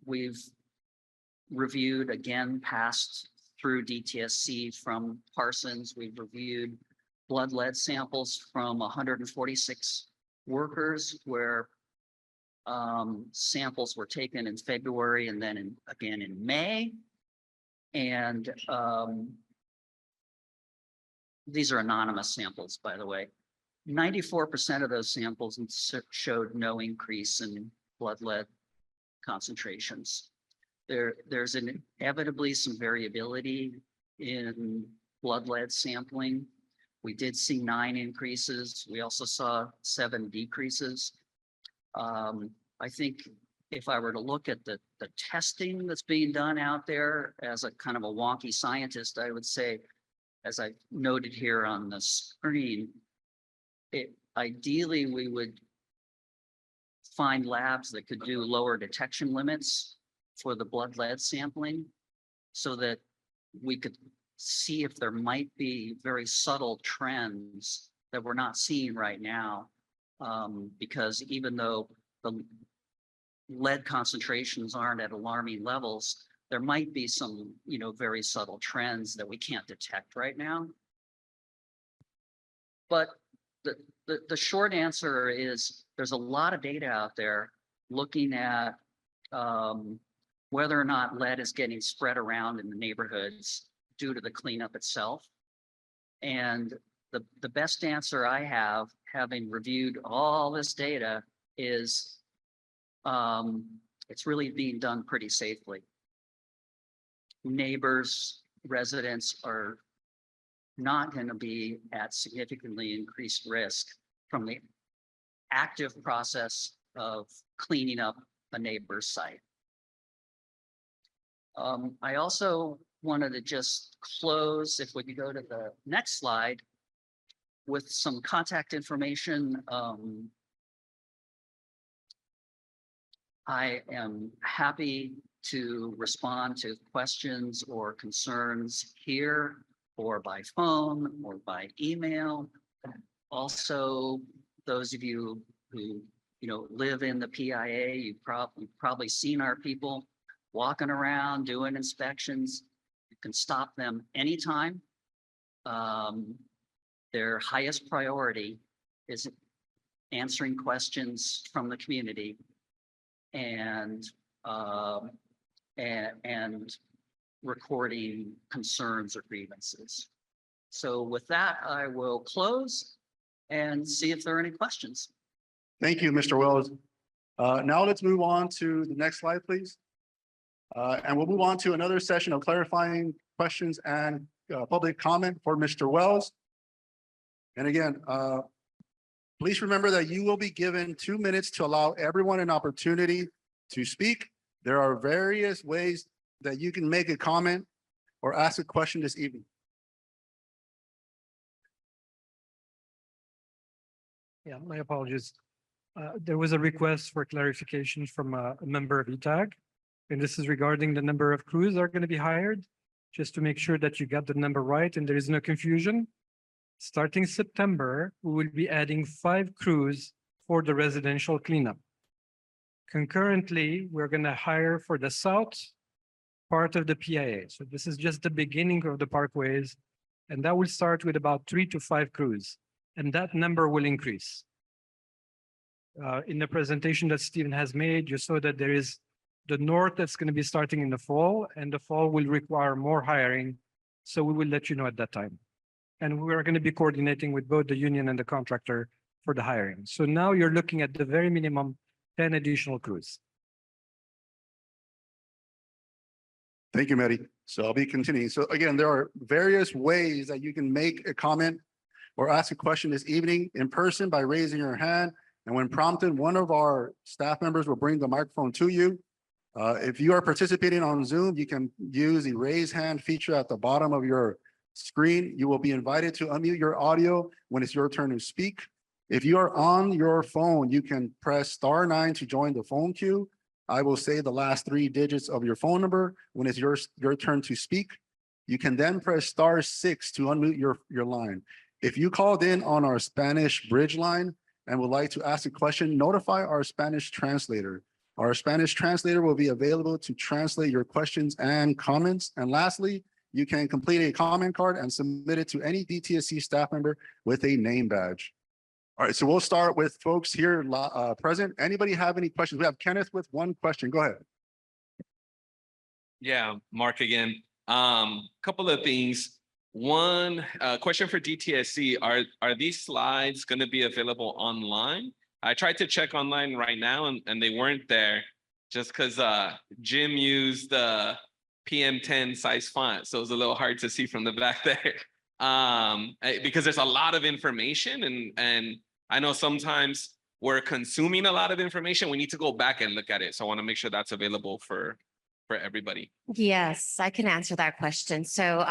we've reviewed, again, passed through DTSC from Parsons. We've reviewed blood lead samples from 146 workers where samples were taken in February and then again in May. And these are anonymous samples, by the way. 94% of those samples showed no increase in blood lead concentrations. There's inevitably some variability in blood lead sampling. We did see 9 increases. We also saw 7 decreases. I think if I were to look at the testing that's being done out there as a kind of a wonky scientist, I would say, as I noted here on the screen, ideally we would find labs that could do lower detection limits for the blood lead sampling so that we could see if there might be very subtle trends that we're not seeing right now. Because even though the lead concentrations aren't at alarming levels, there might be some, you know, very subtle trends that we can't detect right now. But the short answer is there's a lot of data out there looking at whether or not lead is getting spread around in the neighborhoods due to the cleanup itself. And the best answer I have, having reviewed all this data, is it's really being done pretty safely. Neighbors, residents are not going to be at significantly increased risk from the active process of cleaning up a neighbor's site. I also wanted to just close, if we could go to the next slide, with some contact information. I am happy to respond to questions or concerns here, or by phone, or by email. Also, those of you who live in the PIA, you've probably seen our people walking around doing inspections. You can stop them anytime. Their highest priority is answering questions from the community and recording concerns or grievances. So with that, I will close and see if there are any questions. Thank you, Mr. Wells. Now let's move on to the next slide, please. And we'll move on to another session of clarifying questions and public comment for Mr. Wells. And again, please remember that you will be given 2 minutes to allow everyone an opportunity to speak. There are various ways that you can make a comment or ask a question this evening. Yeah, my apologies. There was a request for clarification from a member of ETAG, and this is regarding the number of crews that are going to be hired, just to make sure that you got the number right and there is no confusion. Starting September, we will be adding 5 crews for the residential cleanup. Concurrently, we're going to hire for the south part of the PIA. So this is just the beginning of the Parkways, and that will start with about 3 to 5 crews, and that number will increase. In the presentation that Stephen has made, you saw that there is the north that's going to be starting in the fall, and the fall will require more hiring. So we will let you know at that time. And we're going to be coordinating with both the union and the contractor for the hiring. So now you're looking at the very minimum 10 additional crews. Thank you, Mehdi. So I'll be continuing. So again, there are various ways that you can make a comment or ask a question this evening in person by raising your hand. And when prompted, one of our staff members will bring the microphone to you. If you are participating on Zoom, you can use the raise hand feature at the bottom of your screen. You will be invited to unmute your audio when it's your turn to speak. If you are on your phone, you can press *9 to join the phone queue. I will say the last 3 digits of your phone number when it's your turn to speak. You can then press *6 to unmute your line. If you called in on our Spanish bridge line and would like to ask a question, notify our Spanish translator. Our Spanish translator will be available to translate your questions and comments. And lastly, you can complete a comment card and submit it to any DTSC staff member with a name badge. All right, so we'll start with folks here present. Anybody have any questions? We have Kenneth with one question. Go ahead. Yeah, Mark again. Couple of things. One question for DTSC, are these slides going to be available online? I tried to check online right now and they weren't there just because Jim used the PM10 size font. So it was a little hard to see from the back there. Because there's a lot of information and I know sometimes we're consuming a lot of information. We need to go back and look at it. So I want to make sure that's available for everybody. Yes, I can answer that question. So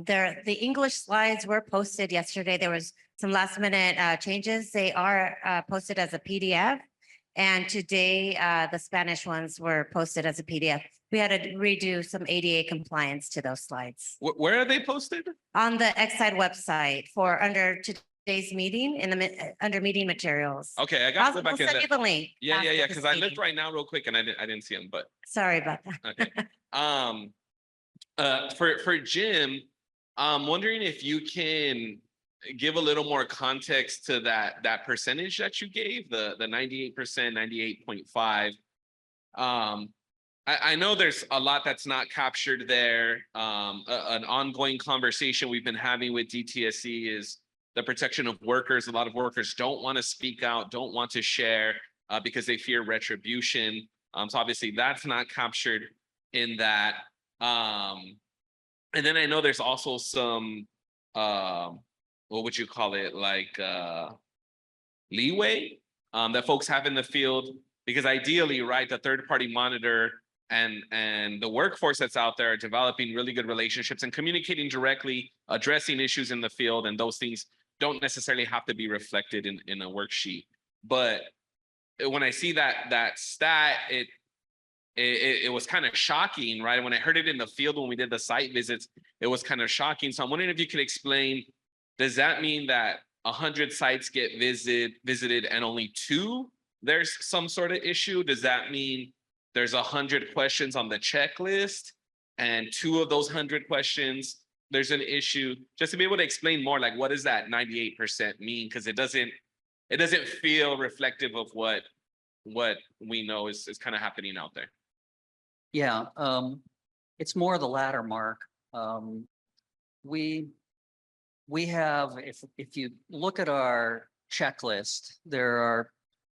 the English slides were posted yesterday. There was some last minute changes. They are posted as a PDF. And today the Spanish ones were posted as a PDF. We had to redo some ADA compliance to those slides. Where are they posted? On the Exide website for under today's meeting under meeting materials. Okay, I got to go back I'll send you the link. Yeah, after because this I meeting. looked right now real quick and I didn't see them, but Sorry about that. okay. For Jim, I'm wondering if you can give a little more context to that percentage that you gave, the 98%, 98.5. I know there's a lot that's not captured there. An ongoing conversation we've been having with DTSC is the protection of workers. A lot of workers don't want to speak out, don't want to share because they fear retribution. So obviously that's not captured in that. And then I know there's also some, what would you call it, like leeway that folks have in the field, because ideally, right, the third-party monitor and the workforce that's out there are developing really good relationships and communicating directly, addressing issues in the field, and those things don't necessarily have to be reflected in a worksheet. But when I see that stat, it was kind of shocking, right? When I heard it in the field when we did the site visits, it was kind of shocking. So I'm wondering if you could explain, does that mean that 100 sites get visited and only 2 there's some sort of issue? Does that mean there's 100 questions on the checklist and 2 of those 100 questions there's an issue? Just to be able to explain more, like, what does that 98% mean? Because it doesn't feel reflective of what we know is kind of happening out there. Yeah, it's more the latter, Mark. We have, if you look at our checklist, there are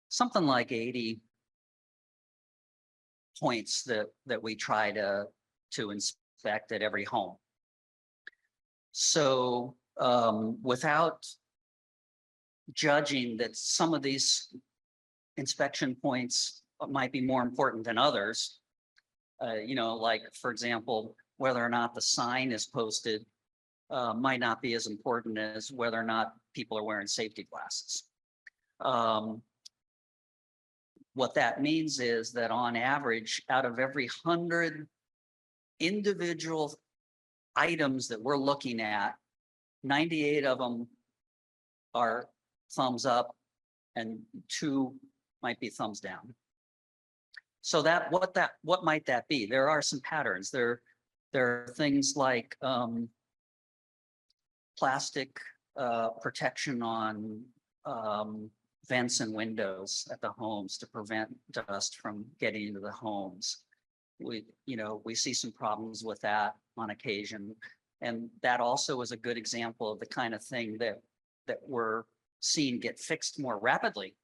something like 80 points that we try to inspect at every home. So without judging that some of these inspection points might be more important than others, you know, like, for example, whether or not the sign is posted might not be as important as whether or not people are wearing safety glasses. What that means is that on average, out of every 100 individual items that we're looking at, 98 of them are thumbs up and 2 might be thumbs down. So what might that be? There are some patterns. There are things like plastic protection on vents and windows at the homes to prevent dust from getting into the homes. We see some problems with that on occasion. And that also is a good example of the kind of thing that we're seeing get fixed more rapidly,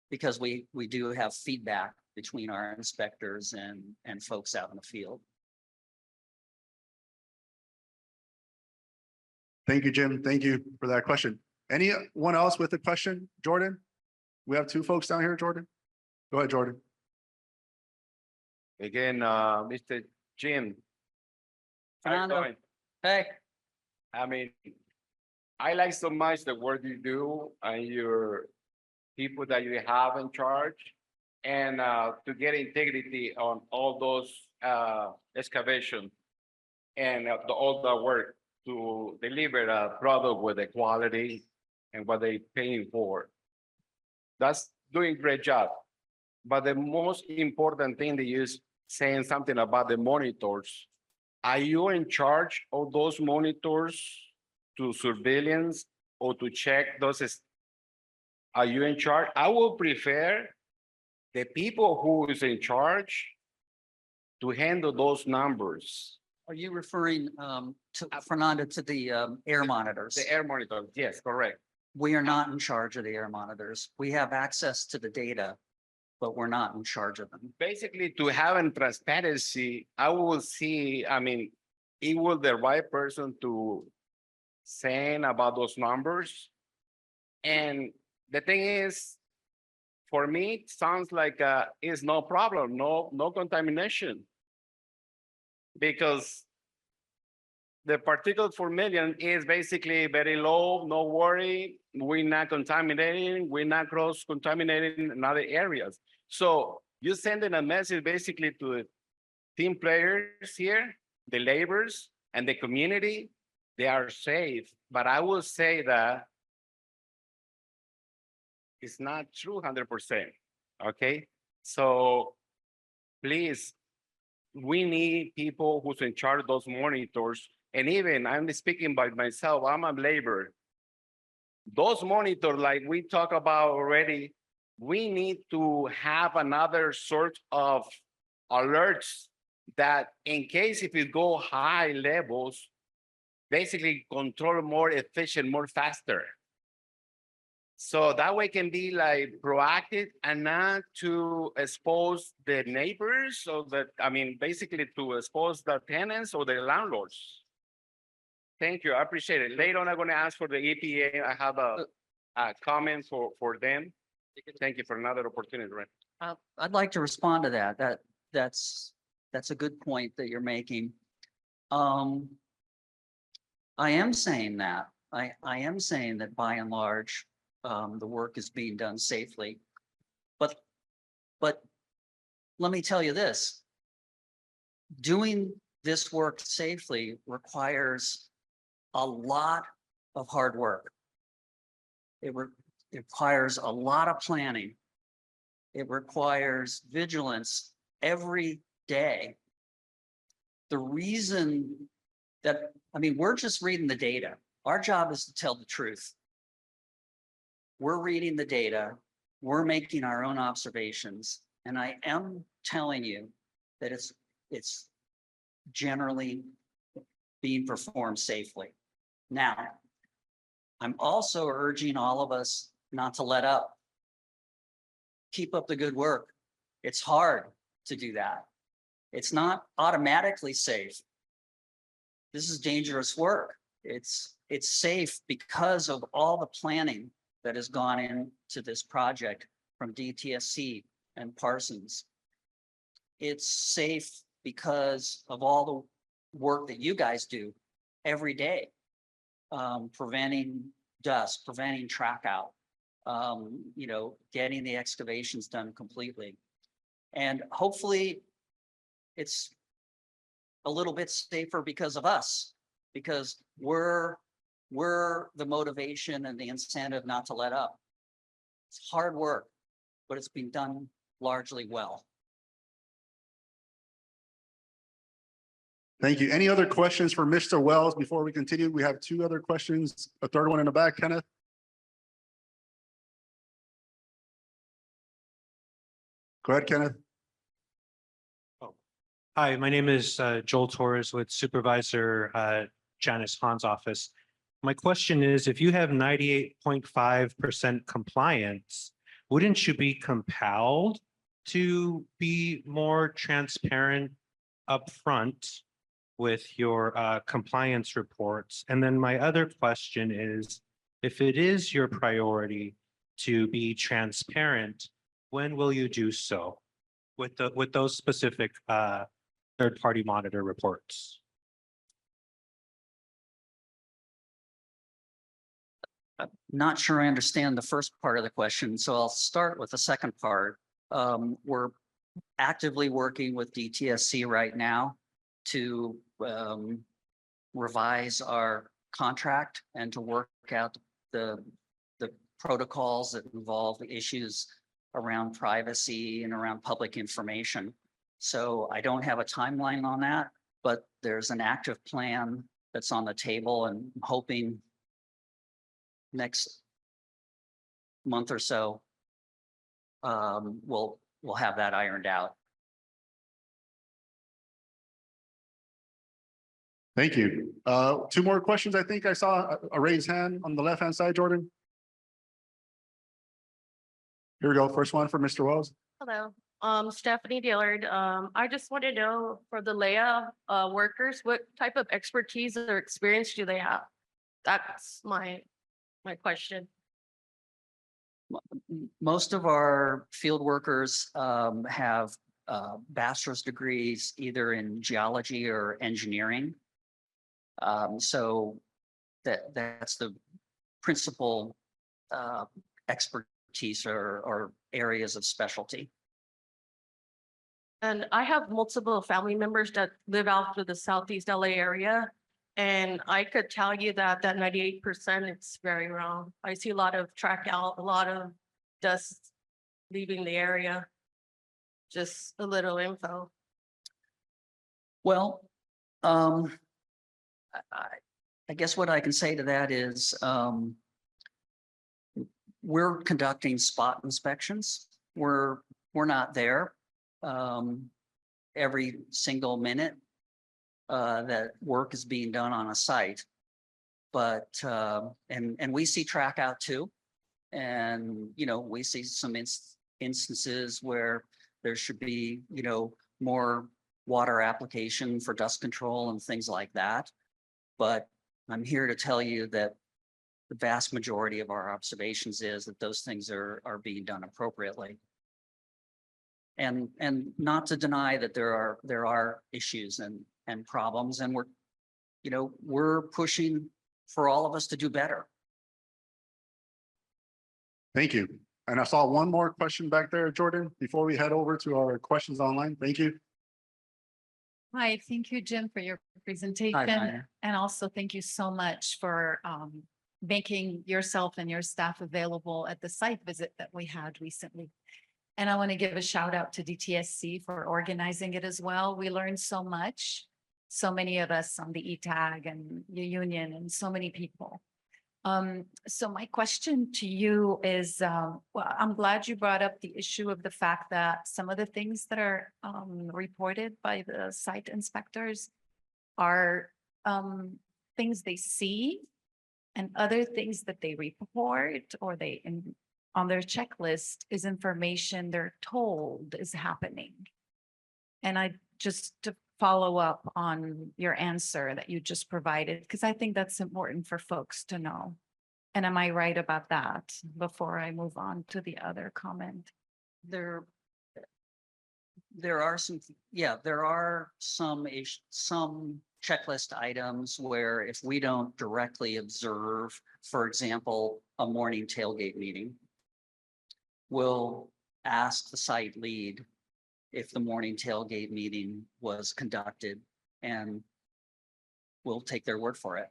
because we do have feedback between our inspectors and folks out in the field. Thank you, Jim. Thank you for that question. Anyone else with a question? Jordan? We have 2 folks down here, Jordan. Go ahead, Jordan. Again, Mr. Jim. How you Fernando. doing? Hey. I mean, I like so much the work you do and your people that you have in charge, and to get integrity on all those excavation and all the work to deliver a product with the quality and what they paying for. That's doing a great job. But the most important thing that you saying something about the monitors. Are you in charge of those monitors to surveillance or to check those? Are you in charge? I would prefer the people who is in charge to handle those numbers. Are you referring to Fernando, to the air monitors? The air monitors, yes, correct. We are not in charge of the air monitors. We have access to the data, but we're not in charge of them. Basically, to have a transparency, I will see, I mean, it was the right person to saying about those numbers. And the thing is, for me, it sounds like it's no problem, no contamination. Because the particles per million is basically very low, no worry. We're not contaminating, we're not cross-contaminating in other areas. So you're sending a message basically to the team players here, the laborers and the community, they are safe. But I will say that it's not true 100%, okay? So please, we need people who's in charge of those monitors. And even I'm speaking by myself, I'm a laborer. Those monitors, like we talked about already, we need to have another sort of alerts that in case if it go high levels, basically control more efficient, more faster. So that way can be like proactive and not to expose the neighbors, so that, I mean, basically to expose the tenants or the landlords. Thank you, I appreciate it. Later on, I'm gonna ask for the EPA. I have a comment for them. Thank you for another opportunity, right? I'd like to respond to that. That's a good point that you're making. I am saying that. I am saying that by and large, the work is being done safely. But let me tell you this. Doing this work safely requires a lot of hard work. It requires a lot of planning. It requires vigilance every day. The reason that, I mean, we're just reading the data. Our job is to tell the truth. We're reading the data, we're making our own observations, and I am telling you that it's generally being performed safely. Now, I'm also urging all of us not to let up. Keep up the good work. It's hard to do that. It's not automatically safe. This is dangerous work. It's safe because of all the planning that has gone into this project from DTSC and Parsons. It's safe because of all the work that you guys do every day, preventing dust, preventing track out, you know, getting the excavations done completely. And hopefully it's a little bit safer because of us, because we're the motivation and the incentive not to let up. It's hard work, but it's been done largely well. Thank you. Any other questions for Mr. Wells before we continue? We have two other questions, a third one in the back, Kenneth. Go ahead, Kenneth. Hi, my name is Joel Torres with Supervisor Janice Hahn's office. My question is, if you have 98.5% compliance, wouldn't you be compelled to be more transparent upfront with your compliance reports? And then my other question is, if it is your priority to be transparent, when will you do so with those specific third-party monitor reports? I'm not sure I understand the first part of the question, so I'll start with the second part. We're actively working with DTSC right now to revise our contract and to work out the protocols that involve the issues around privacy and around public information. So I don't have a timeline on that, but there's an active plan that's on the table, and I'm hoping next month or so, we'll have that ironed out. Thank you. Two more questions. I think I saw a raised hand on the left-hand side, Jordan. Here we go. First one for Mr. Wells. Hello, Stephanie Dillard. I just want to know for the LEA workers, what type of expertise or experience do they have? That's my question. Most of our field workers have bachelor's degrees either in geology or engineering. So that's the principal expertise or areas of specialty. And I have multiple family members that live out to the Southeast LA area. And I could tell you that 98%, it's very wrong. I see a lot of track out, a lot of dust leaving the area. Just a little info. Well, I guess what I can say to that is we're conducting spot inspections. We're not there every single minute that work is being done on a site, but and we see track out too. And, we see some instances where there should be, more water application for dust control and things like that. But I'm here to tell you that the vast majority of our observations is that those things are being done appropriately. And not to deny that there are issues and problems, and we're pushing for all of us to do better. Thank you. And I saw one more question back there, Jordan, before we head over to our questions online. Thank you. Hi, thank you, Jim, for your presentation. Tanya. And also thank you so much for making yourself and your staff available at the site visit that we had recently. And I want to give a shout out to DTSC for organizing it as well. We learned so much, so many of us on the ETAG and union and so many people. So my question to you is, well, I'm glad you brought up the issue of the fact that some of the things that are reported by the site inspectors are things they see, and other things that they report or they on their checklist is information they're told is happening. And I just to follow up on your answer that you just provided, because I think that's important for folks to know. And am I right about that before I move on to the other comment? There are some checklist items where if we don't directly observe, for example, a morning tailgate meeting, we'll ask the site lead if the morning tailgate meeting was conducted, and we'll take their word for it.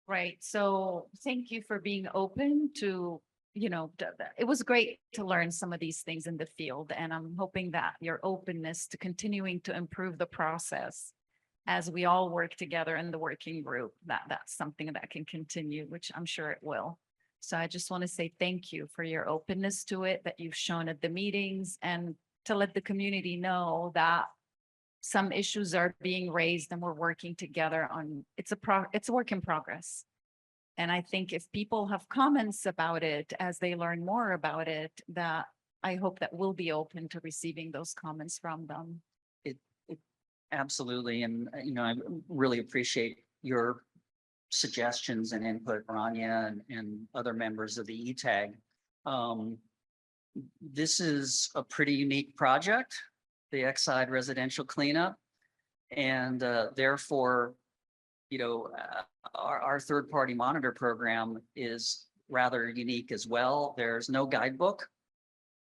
Right. So thank you for being open to, it was great to learn some of these things in the field. And I'm hoping that your openness to continuing to improve the process as we all work together in the working group, that's something that can continue, which I'm sure it will. So I just want to say thank you for your openness to it that you've shown at the meetings, and to let the community know that some issues are being raised and we're working together on, it's a work in progress. And I think if people have comments about it as they learn more about it, that I hope that we'll be open to receiving those comments from them. Absolutely. And, I really appreciate your suggestions and input, Rania, and other members of the ETAG. This is a pretty unique project, the Exide residential cleanup. And therefore, our third-party monitor program is rather unique as well. There's no guidebook.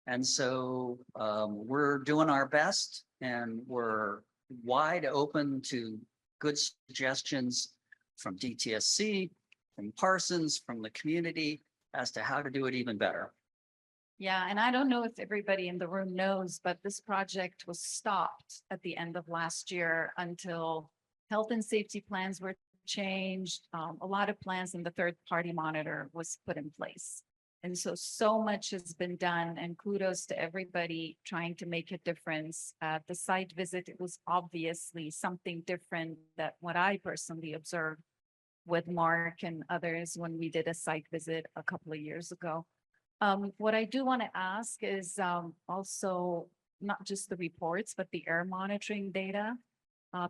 And so we're doing our best, and we're wide open to good suggestions from DTSC, from Parsons, from the community as to how to do it even better. Yeah, and I don't know if everybody in the room knows, but this project was stopped at the end of last year until health and safety plans were changed. A lot of plans in the third-party monitor was put in place. And so much has been done, and kudos to everybody trying to make a difference. At the site visit, it was obviously something different that what I personally observed with Mark and others when we did a site visit a couple of years ago. What I do want to ask is also not just the reports, but the air monitoring data,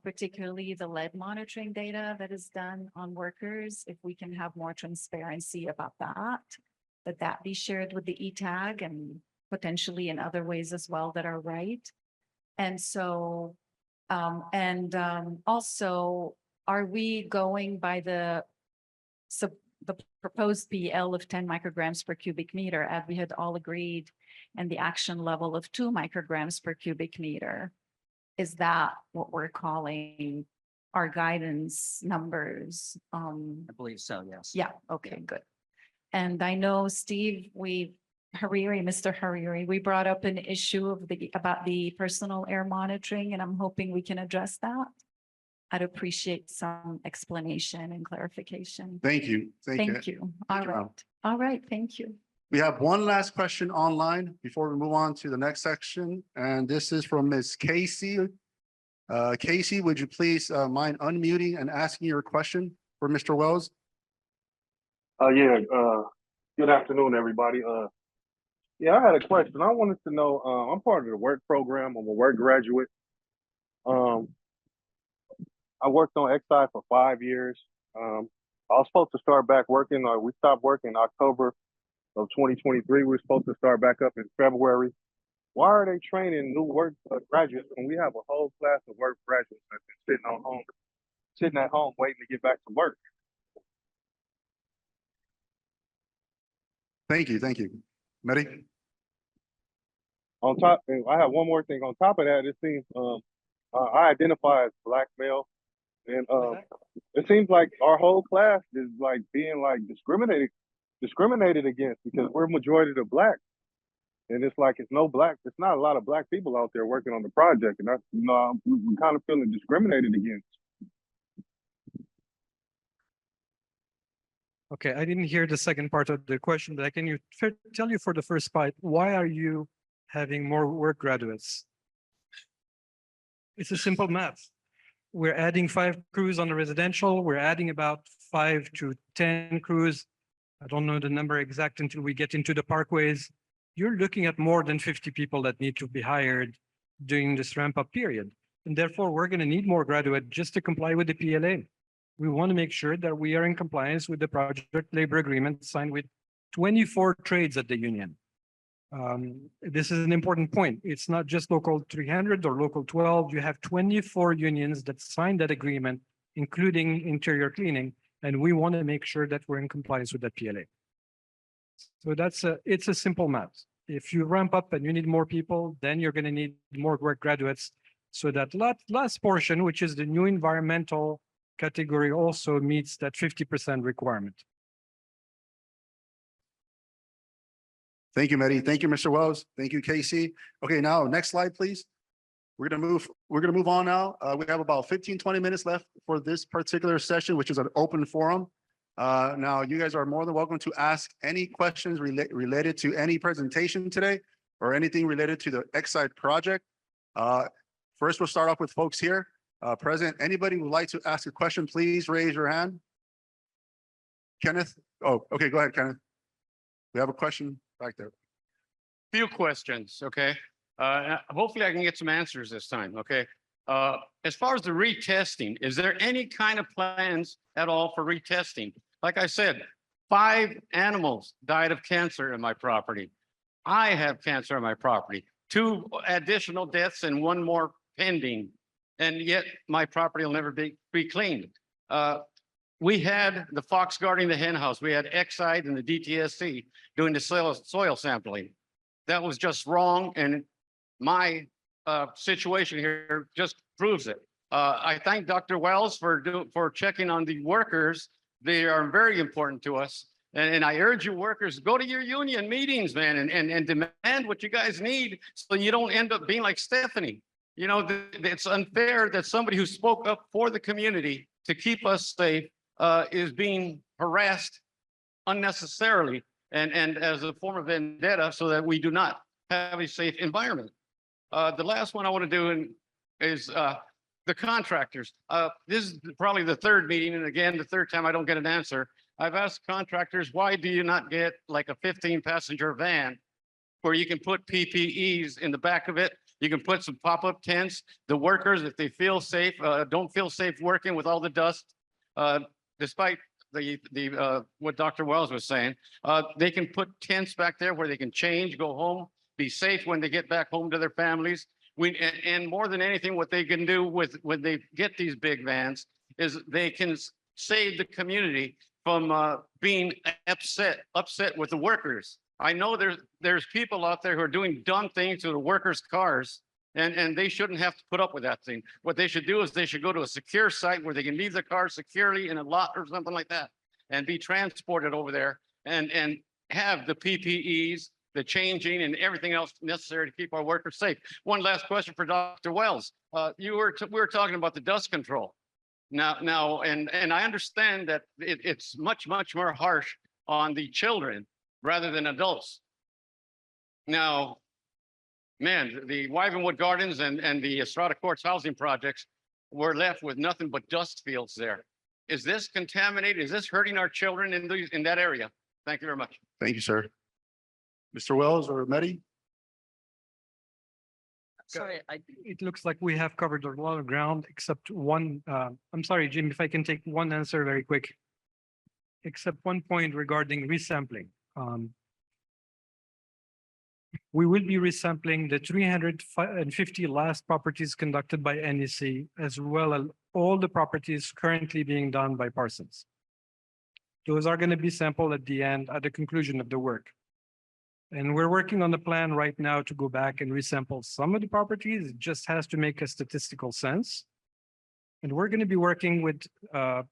particularly the lead monitoring data that is done on workers. If we can have more transparency about that be shared with the ETAG and potentially in other ways as well that are right. And so, also, are we going by the proposed PL of 10 micrograms per cubic meter, as we had all agreed, and the action level of 2 micrograms per cubic meter? Is that what we're calling our guidance numbers? I believe so, yes. Yeah, okay, good. And I know, Steve, Mr. Hariri, we brought up an issue about the personal air monitoring, and I'm hoping we can address that. I'd appreciate some explanation and clarification. Thank you. Thank you. All right. All right. Thank you. We have one last question online before we move on to the next section, and this is from Ms. Casey. Casey, would you please mind unmuting and asking your question for Mr. Wells? Yeah, Good afternoon, everybody. Yeah, I had a question. I wanted to know, I'm part of the WERC program. I'm a WERC graduate. Um, I worked on Exide for 5 years. I was supposed to start back working, we stopped working October of 2023. We were supposed to start back up in February. Why are they training new WERC graduates when we have a whole class of WERC graduates that's been sitting at home waiting to get back to work? Thank you. Mehdi? On top, and I have one more thing. On top of that, it seems I identify as Black male, and it seems like our whole class is like being like discriminated against because we're majority of Black, and it's like it's not a lot of Black people out there working on the project, and that's we're kind of feeling discriminated against. Okay, I didn't hear the second part of the question, but I can tell you for the first part, why are you having more work graduates? It's a simple math. We're adding 5 crews on the residential. We're adding about 5 to 10 crews. I don't know the number exact until we get into the parkways. You're looking at more than 50 people that need to be hired during this ramp up period. And therefore, we're going to need more graduates just to comply with the PLA. We want to make sure that we are in compliance with the project labor agreement signed with 24 trades at the union. This is an important point. It's not just local 300 or local 12. You have 24 unions that signed that agreement, including interior cleaning, and we want to make sure that we're in compliance with that PLA. So it's a simple math. If you ramp up and you need more people, then you're going to need more work graduates. So that last portion, which is the new environmental category, also meets that 50% requirement. Thank you, Mehdi. Thank you, Mr. Wells. Thank you, Casey. Okay, now next slide, please. We're gonna move on now. We have about 15-20 minutes left for this particular session, which is an open forum. Now you guys are more than welcome to ask any questions related to any presentation today or anything related to the Exide project. First, we'll start off with folks here. President, anybody who would like to ask a question, please raise your hand. Kenneth? Oh, okay, go ahead, Kenneth. We have a question back there. Few questions, okay? Hopefully I can get some answers this time, okay? As far as the retesting, is there any kind of plans at all for retesting? Like I said, 5 animals died of cancer in my property. I have cancer in my property, 2 additional deaths and 1 more pending. And yet my property will never be cleaned. We had the fox guarding the hen house. We had Exide and the DTSC doing the soil sampling. That was just wrong, and my situation here just proves it. I thank Dr. Wells for checking on the workers. They are very important to us. And I urge you workers, go to your union meetings, man, and demand what you guys need so you don't end up being like Stephanie. You know, it's unfair that somebody who spoke up for the community to keep us safe is being harassed unnecessarily and as a form of vendetta so that we do not have a safe environment. The last one I want to do is the contractors. This is probably the 3rd meeting, and again, the 3rd time I don't get an answer. I've asked contractors, why do you not get like a 15-passenger van where you can put PPEs in the back of it? You can put some pop-up tents. The workers, if they feel safe, don't feel safe working with all the dust, despite what Dr. Wells was saying, they can put tents back there where they can change, go home, be safe when they get back home to their families. And more than anything, what they can do when they get these big vans is they can save the community from being upset with the workers. I know there's people out there who are doing dumb things to the workers' cars, and they shouldn't have to put up with that thing. What they should do is they should go to a secure site where they can leave their car securely in a lot or something like that and be transported over there and have the PPEs, the changing and everything else necessary to keep our workers safe. One last question for Dr. Wells. We were talking about the dust control. Now, and I understand that it's much more harsh on the children rather than adults. Now, man, the Wyvenwood Gardens and the Estrada Courts housing projects were left with nothing but dust fields there. Is this contaminated? Is this hurting our children in that area? Thank you very much. Thank you, sir. Mr. Wells or Mehdi? Sorry, It looks like we have covered a lot of ground except one, I'm sorry, Jim, if I can take one answer very quick. Except one point regarding resampling. We will be resampling the 350 last properties conducted by NEC as well as all the properties currently being done by Parsons. Those are going to be sampled at the end, at the conclusion of the work. And we're working on the plan right now to go back and resample some of the properties. It just has to make a statistical sense. And we're going to be working with the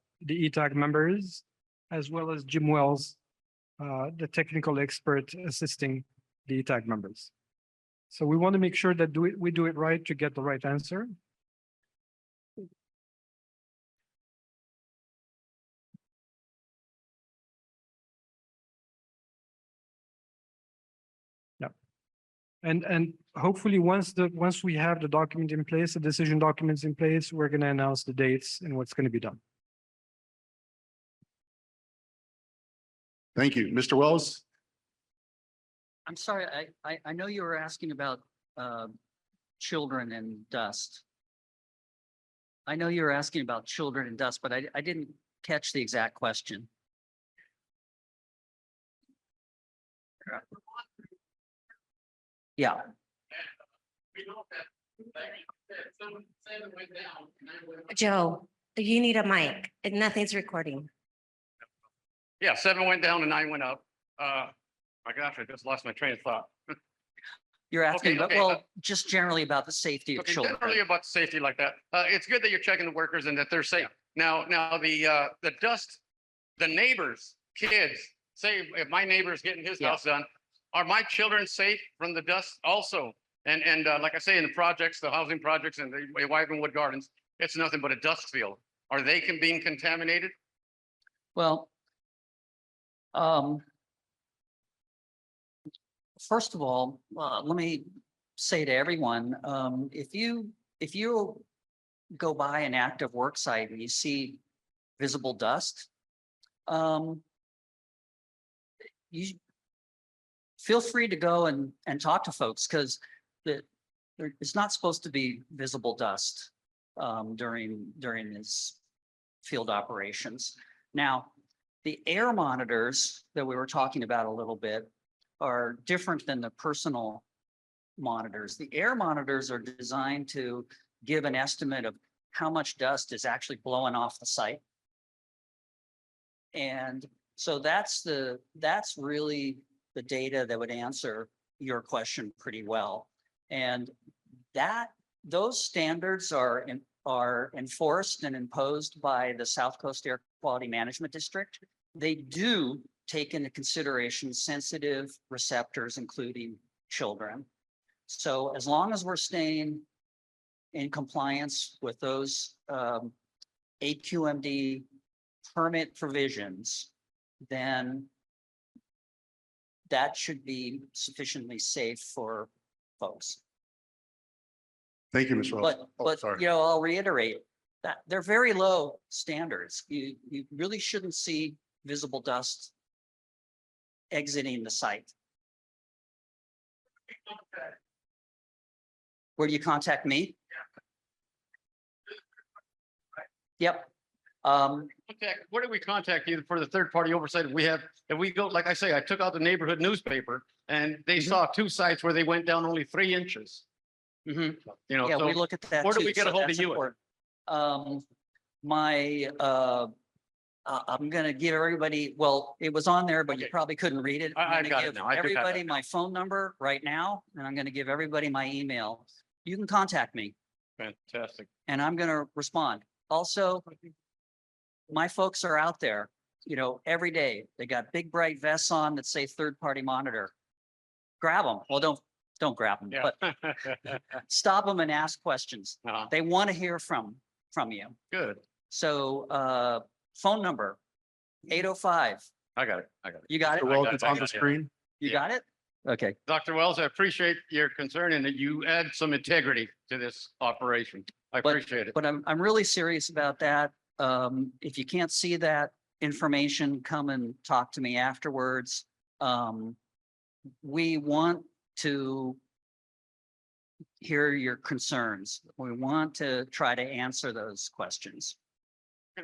ETAG members as well as Jim Wells, the technical expert assisting the ETAG members. So we want to make sure that we do it right to get the right answer. And hopefully once we have the document in place, the decision documents in place, we're going to announce the dates and what's going to be done. Thank you. Mr. Wells? I'm sorry, I know you were asking about children and dust. I know you were asking about children and dust, but I didn't catch the exact question. Yeah. Joe, you need a mic. Nothing's recording. Yeah, 7 went down and 9 went up. My gosh, I just lost my train of thought. You're asking, Okay, about okay, well, just generally about the safety of Okay, children. generally about safety like that. It's good that you're checking the workers and that they're safe. Now the dust, the neighbors, kids, say if my neighbor's getting his Yeah. house done, are my children safe from the dust also? And like I say, in the projects, the housing projects and the Wyvenwood Gardens, it's nothing but a dust field. Are they being contaminated? Well, first of all, let me say to everyone, if you go by an active work site and you see visible dust, you feel free to go and talk to folks because it's not supposed to be visible dust during this field operations. Now, the air monitors that we were talking about a little bit are different than the personal monitors. The air monitors are designed to give an estimate of how much dust is actually blowing off the site. And so that's really the data that would answer your question pretty well. And those standards are enforced and imposed by the South Coast Air Quality Management District. They do take into consideration sensitive receptors, including children. So as long as we're staying in compliance with those AQMD permit provisions, then that should be sufficiently safe for folks. Thank you, Mr. Wells. But Sorry. you know, I'll reiterate that they're very low standards. You really shouldn't see visible dust exiting the site. Where do you contact me? Yep. Where do we contact you for the third-party oversight? If we go, like I say, I took out the neighborhood newspaper and they saw 2 sites where they went down only 3 inches. You know, Yeah, so we look at that. where do too, we get so a hold of that's you? important. I'm gonna give everybody, well, it was on there, but you Okay. probably couldn't read it. I'm I gonna got it give now. I do have that everybody now. my phone number right now, and I'm gonna give everybody my email. You can contact me Fantastic. and I'm gonna respond. Also, my folks are out there, you know, every day. They got big bright vests on that say third-party monitor. Grab them. Well, don't grab them, Yeah. but stop them and ask questions. Uh-huh. They want to hear from you. Good. So phone number 805. I got it. You got it? Mr. Wells, it's on the screen. You got it? Okay. Dr. Wells, I appreciate your concern and that you add some integrity to this operation. I appreciate it. But I'm really serious about that. If you can't see that, information, come and talk to me afterwards. We want to hear your concerns. We want to try to answer those questions.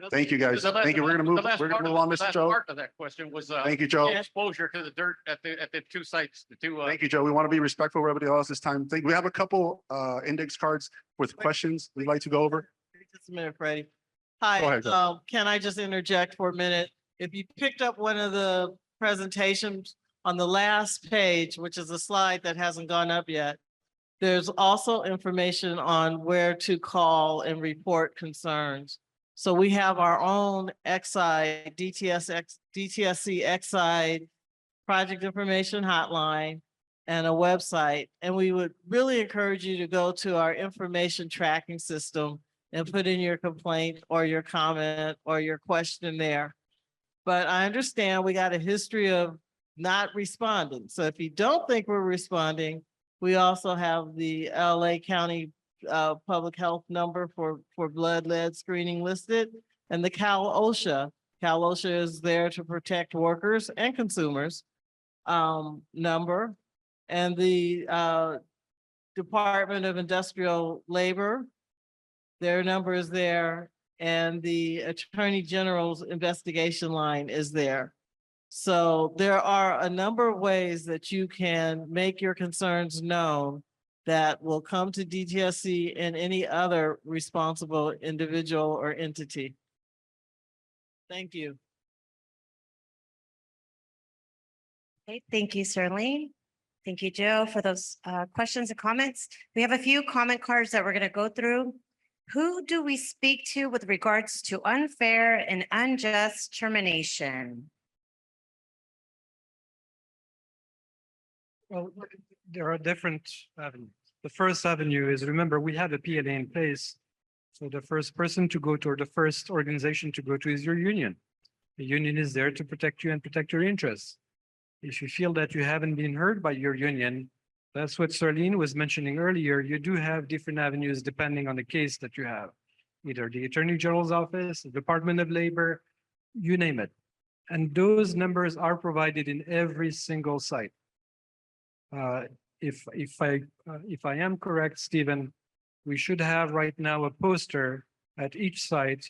Thank you, guys. Thank you. We're gonna move on, Mr. Joe. Part of that question was, Thank you, Joe. exposure to the dirt at the two sites, the two, Thank you, Joe. We want to be respectful of everybody else this time. We have a couple index cards with questions we'd like to go over. Just a minute, Freddie. Go Hi, ahead, Joe. can I just interject for a minute? If you picked up one of the presentations on the last page, which is a slide that hasn't gone up yet, there's also information on where to call and report concerns. So we have our own Exide, DTSC Exide project information hotline and a website. And we would really encourage you to go to our information tracking system and put in your complaint or your comment or your question there. But I understand we got a history of not responding. So if you don't think we're responding, we also have the LA County public health number for blood lead screening listed, and the Cal OSHA. Cal OSHA is there to protect workers and consumers number, and the Department of Industrial Labor, their number is there, and the Attorney General's investigation line is there. So there are a number of ways that you can make your concerns known that will come to DTSC and any other responsible individual or entity. Thank you. Okay, thank you, Sterling. Thank you, Joe, for those questions and comments. We have a few comment cards that we're going to go through. Who do we speak to with regards to unfair and unjust termination? Well, there are different avenues. The first avenue is, remember, we have a PLA in place. So the first person to go to, or the first organization to go to, is your union. The union is there to protect you and protect your interests. If you feel that you haven't been heard by your union, that's what Charlene was mentioning earlier. You do have different avenues depending on the case that you have. Either the Attorney General's office, the Department of Labor, you name it. And those numbers are provided in every single site. If I am correct, Stephen, we should have right now a poster at each site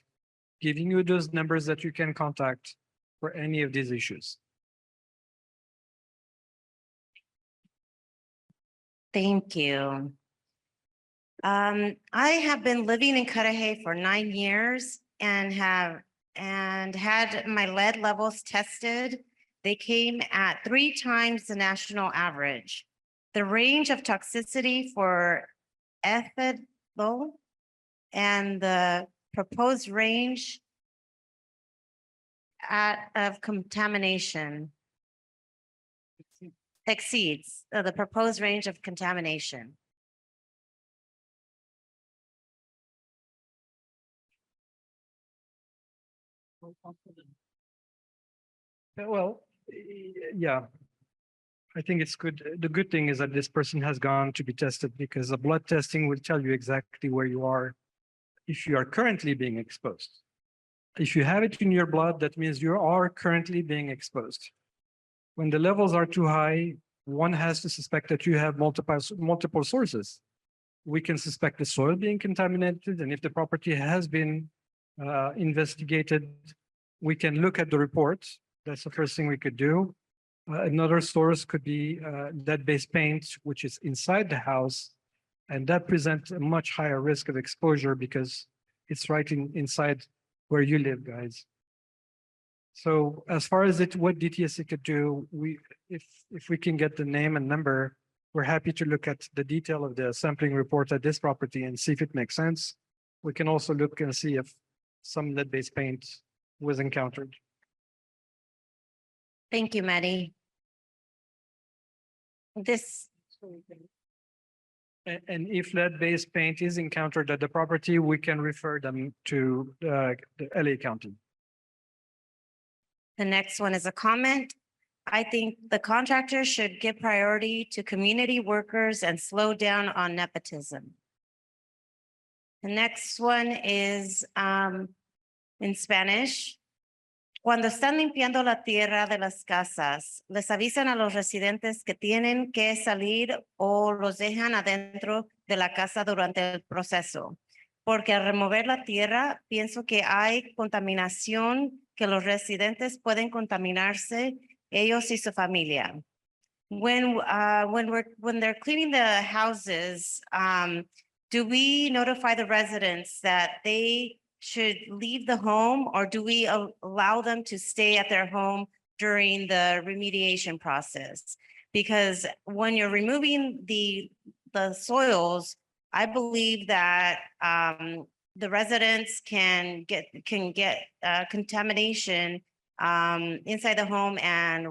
giving you those numbers that you can contact for any of these issues. Thank you. I have been living in Cudahy for 9 years and had my lead levels tested. They came at 3 times the national average. The range of toxicity for ethanol and the proposed range of contamination exceeds the proposed range of contamination. Well, yeah. I think it's good. The good thing is that this person has gone to be tested, because the blood testing will tell you exactly where you are if you are currently being exposed. If you have it in your blood, that means you are currently being exposed. When the levels are too high, one has to suspect that you have multiple sources. We can suspect the soil being contaminated, and if the property has been investigated, we can look at the report. That's the first thing we could do. Another source could be lead-based paint, which is inside the house, and that presents a much higher risk of exposure because it's right inside where you live, guys. So as far as what DTSC could do, if we can get the name and number, we're happy to look at the detail of the sampling report at this property and see if it makes sense. We can also look and see if some lead-based paint was encountered. Thank you, Maddie. And if lead-based paint is encountered at the property, we can refer them to the LA County. The next one is a comment. I think the contractor should give priority to community workers and slow down on nepotism. The next one is in Spanish. Cuando están limpiando la tierra de las casas, les avisan a los residentes que tienen que salir o los dejan adentro de la casa durante el proceso. Porque al remover la tierra, pienso que hay contaminación que los residentes pueden contaminarse ellos y su familia. When they're cleaning the houses, do we notify the residents that they should leave the home, or do we allow them to stay at their home during the remediation process? Because when you're removing the soils, I believe that the residents can get contamination inside the home and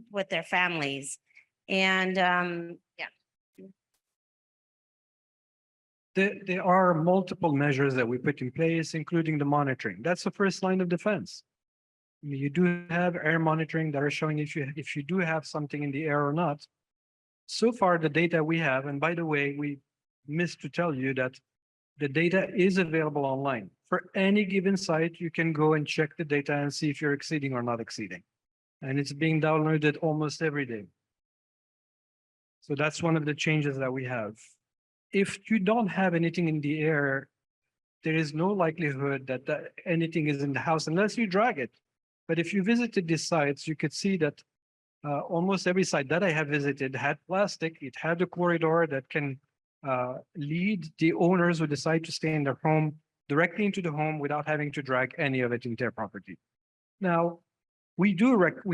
with their families. And yeah. There are multiple measures that we put in place, including the monitoring. That's the first line of defense. You do have air monitoring that are showing if you do have something in the air or not. So far, the data we have, and by the way, we missed to tell you that the data is available online. For any given site, you can go and check the data and see if you're exceeding or not exceeding. And it's being downloaded almost every day. So that's one of the changes that we have. If you don't have anything in the air, there is no likelihood that anything is in the house unless you drag it. But if you visited these sites, you could see that almost every site that I have visited had plastic. It had a corridor that can lead the owners who decide to stay in their home directly into the home without having to drag any of it into their property. Now, we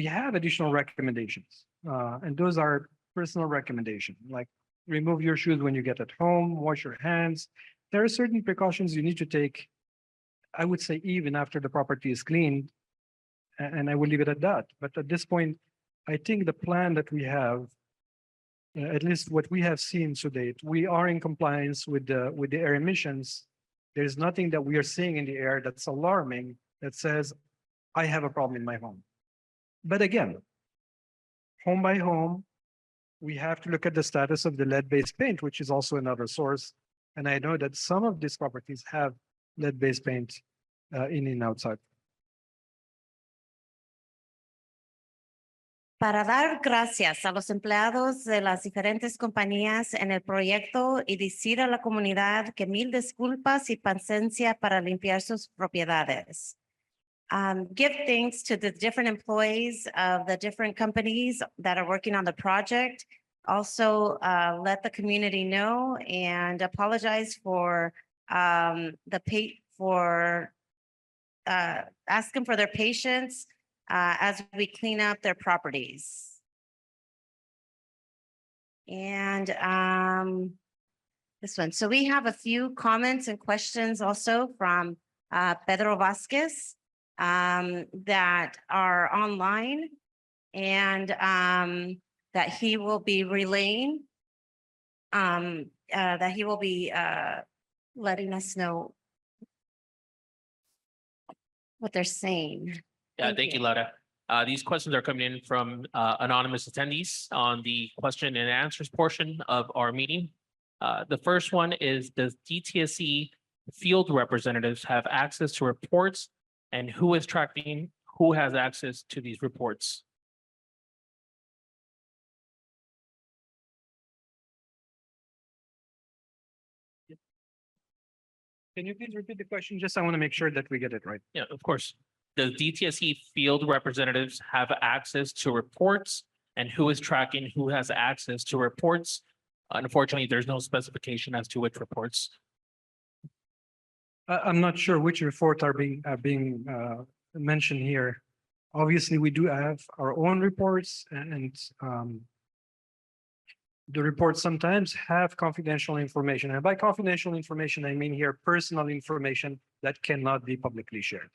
have additional recommendations, and those are personal recommendations, like remove your shoes when you get at home, wash your hands. There are certain precautions you need to take, I would say, even after the property is cleaned, and I will leave it at that. But at this point, I think the plan that we have, at least what we have seen to date, we are in compliance with the air emissions. There's nothing that we are seeing in the air that's alarming that says, I have a problem in my home. But again, home by home, we have to look at the status of the lead-based paint, which is also another source. And I know that some of these properties have lead-based paint in and outside. Para dar gracias a los empleados de las diferentes compañías en el proyecto y decir a la comunidad que mil disculpas y paciencia para limpiar sus propiedades. Give thanks to the different employees of the different companies that are working on the project. Also, let the community know and apologize for asking for their patience as we clean up their properties. And this one. So we have a few comments and questions also from Pedro Vasquez that are online, and that he will be relaying, that he will be letting us know what they're saying. Yeah, thank you, Laura. These questions are coming in from anonymous attendees on the question and answers portion of our meeting. The first one is, does DTSC field representatives have access to reports, and who is tracking, who has access to these reports? Can you please repeat the question? Just I want to make sure that we get it right. Yeah, of course. Does DTSC field representatives have access to reports, and who is tracking who has access to reports? Unfortunately, there's no specification as to which reports. I'm not sure which reports are being mentioned here. Obviously, we do have our own reports, and the reports sometimes have confidential information. And by confidential information, I mean here personal information that cannot be publicly shared.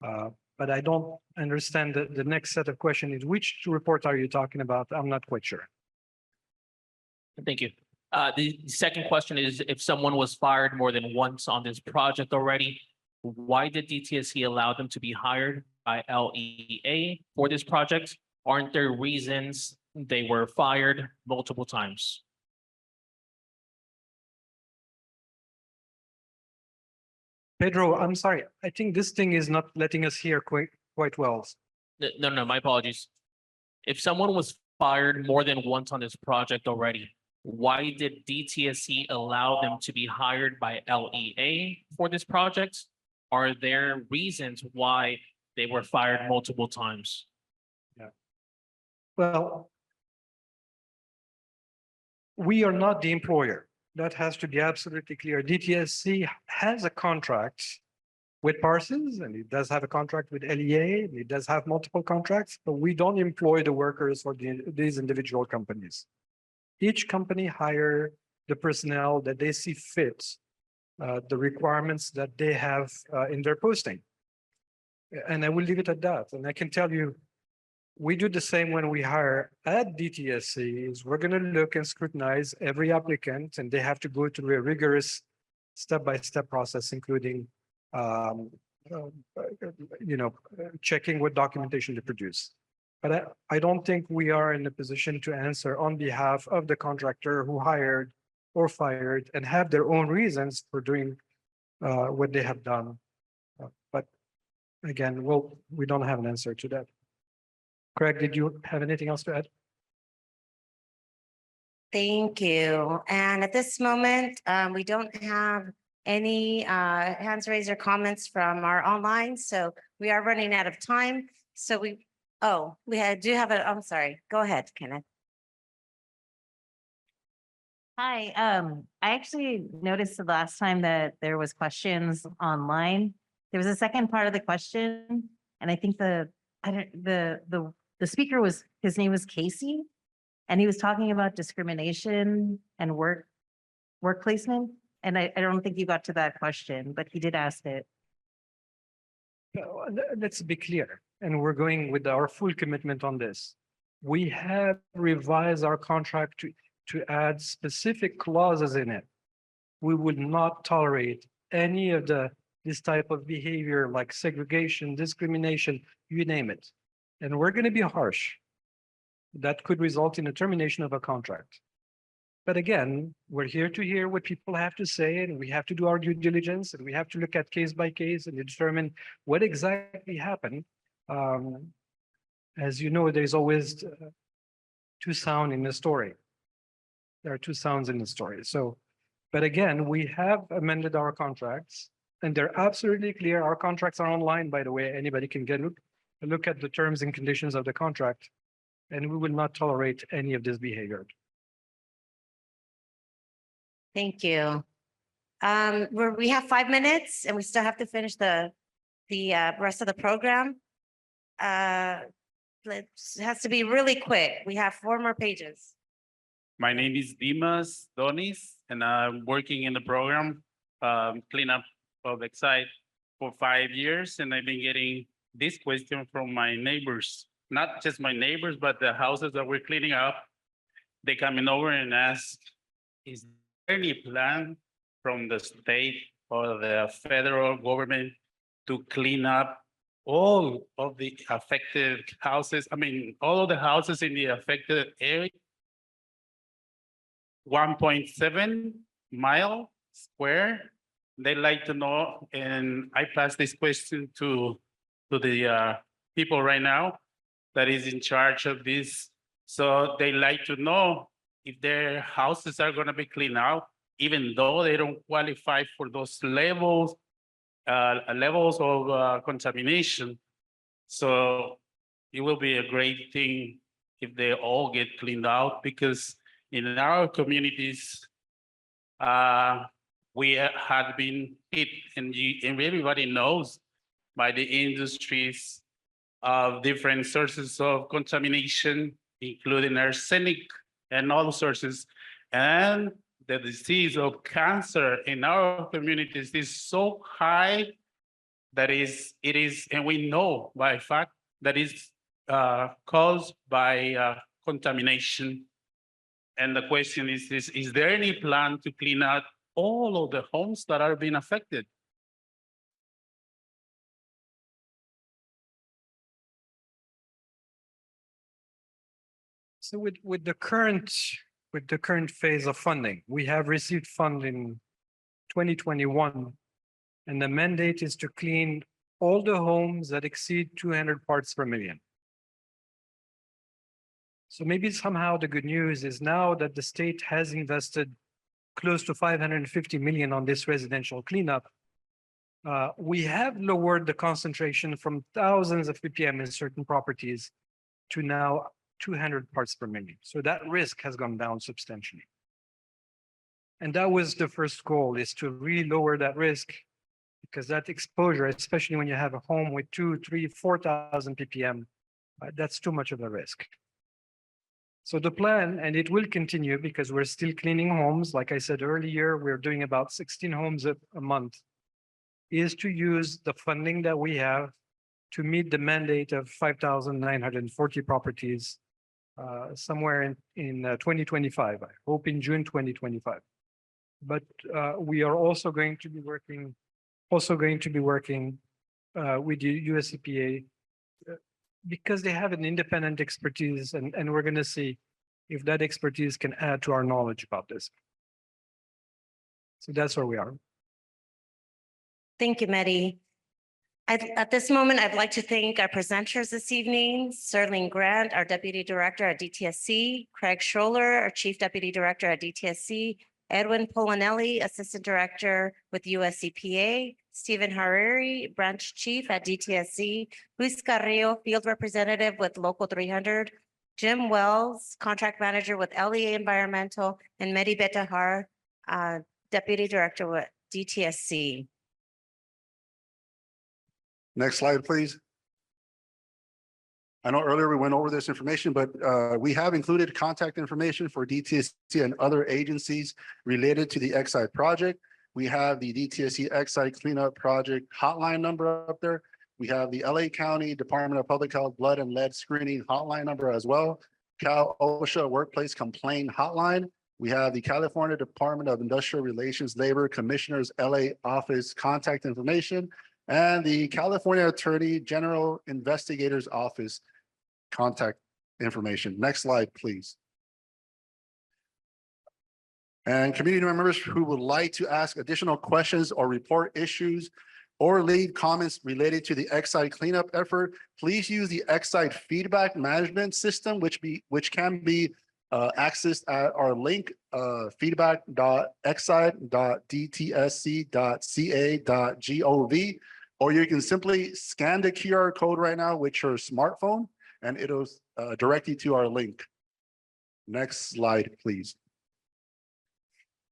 But I don't understand the next set of questions is, which report are you talking about? I'm not quite sure. Thank you. The second question is, if someone was fired more than once on this project already, why did DTSC allow them to be hired by LEA for this project? Aren't there reasons they were fired multiple times? Pedro, I'm sorry. I think this thing is not letting us hear quite well. No, my apologies. If someone was fired more than once on this project already, why did DTSC allow them to be hired by LEA for this project? Are there reasons why they were fired multiple times? Well, we are not the employer. That has to be absolutely clear. DTSC has a contract with Parsons, and it does have a contract with LEA, and it does have multiple contracts, but we don't employ the workers for these individual companies. Each company hire the personnel that they see fit, the requirements that they have in their posting. And I will leave it at that. And I can tell you, we do the same when we hire at DTSC. Is we're going to look and scrutinize every applicant, and they have to go through a rigorous step-by-step process, including checking what documentation to produce. But I don't think we are in a position to answer on behalf of the contractor who hired or fired and have their own reasons for doing what they have done. But again, we don't have an answer to that. Craig, did you have anything else to add? Thank you. And at this moment, we don't have any hands raised or comments from our online, so we are running out of time. So we do have I'm sorry. Go ahead, Kenneth. Hi, I actually noticed the last time that there was questions online. There was a second part of the question, and I think the speaker his name was Casey, and he was talking about discrimination and work placement. And I don't think you got to that question, but he did ask it. Let's be clear, and we're going with our full commitment on this. We have revised our contract to add specific clauses in it. We would not tolerate any of this type of behavior like segregation, discrimination, you name it. And we're going to be harsh. That could result in a termination of a contract. But again, we're here to hear what people have to say, and we have to do our due diligence, and we have to look at case by case and determine what exactly happened. As you know, there's always two sounds in the story. There are two sounds in the story. So, but again, we have amended our contracts, and they're absolutely clear. Our contracts are online, by the way. Anybody can look at the terms and conditions of the contract, and we will not tolerate any of this behavior. Thank you. We have 5 minutes and we still have to finish the rest of the program. It has to be really quick. We have 4 more pages. My name is Dimas Donis, and I'm working in the program, cleanup of Exide for 5 years. And I've been getting this question from my neighbors, not just my neighbors, but the houses that we're cleaning up. They coming over and ask, is there any plan from the state or the federal government to clean up all of the affected houses? I mean, all of the houses in the affected area. 1.7 mile square. They like to know, and I pass this question to the people right now that is in charge of this. So they like to know if their houses are going to be cleaned out, even though they don't qualify for those levels of contamination. So it will be a great thing if they all get cleaned out, because in our communities, we had been hit, and everybody knows, by the industries of different sources of contamination, including arsenic and all sources. And the disease of cancer in our communities is so high that it is, and we know by fact that is caused by contamination. And the question is there any plan to clean out all of the homes that are being affected? So with the current phase of funding, we have received funding 2021, and the mandate is to clean all the homes that exceed 200 parts per million. So maybe somehow the good news is now that the state has invested close to 550 million on this residential cleanup, we have lowered the concentration from thousands of ppm in certain properties to now 200 parts per million. So that risk has gone down substantially. And that was the first goal, is to really lower that risk, because that exposure, especially when you have a home with 2,000, 3,000, 4,000 ppm, that's too much of a risk. So the plan, and it will continue because we're still cleaning homes. Like I said earlier, we're doing about 16 homes a month, is to use the funding that we have to meet the mandate of 5,940 properties somewhere in 2025. I hope in June 2025. But we are also going to be working with the USEPA because they have an independent expertise, and we're going to see if that expertise can add to our knowledge about this. So that's where we are. Thank you, Mehdi. At this moment, I'd like to thank our presenters this evening, Sterling Grant, our Deputy Director at DTSC, Craig Scholler, our Chief Deputy Director at DTSC, Edwin Polanelli, Assistant Director with USEPA, Stephen Hariri, Branch Chief at DTSC, Luis Carrillo, Field Representative with Local 300, Jim Wells, Contract Manager with LEA Environmental, and Mehdi Betahar, Deputy Director with DTSC. Next slide, please. I know earlier we went over this information, but we have included contact information for DTSC and other agencies related to the Exide project. We have the DTSC Exide Cleanup Project hotline number up there. We have the LA County Department of Public Health Blood and Lead Screening hotline number as well. Cal OSHA Workplace Complaint Hotline. We have the California Department of Industrial Relations Labor Commissioner's LA office contact information, and the California Attorney General Investigator's Office contact information. Next slide, please. And community members who would like to ask additional questions or report issues or leave comments related to the Exide cleanup effort, please use the Exide feedback management system, which can be accessed at our link, feedback.exide.dtsc.ca.gov, or you can simply scan the QR code right now with your smartphone and it'll direct you to our link. Next slide, please.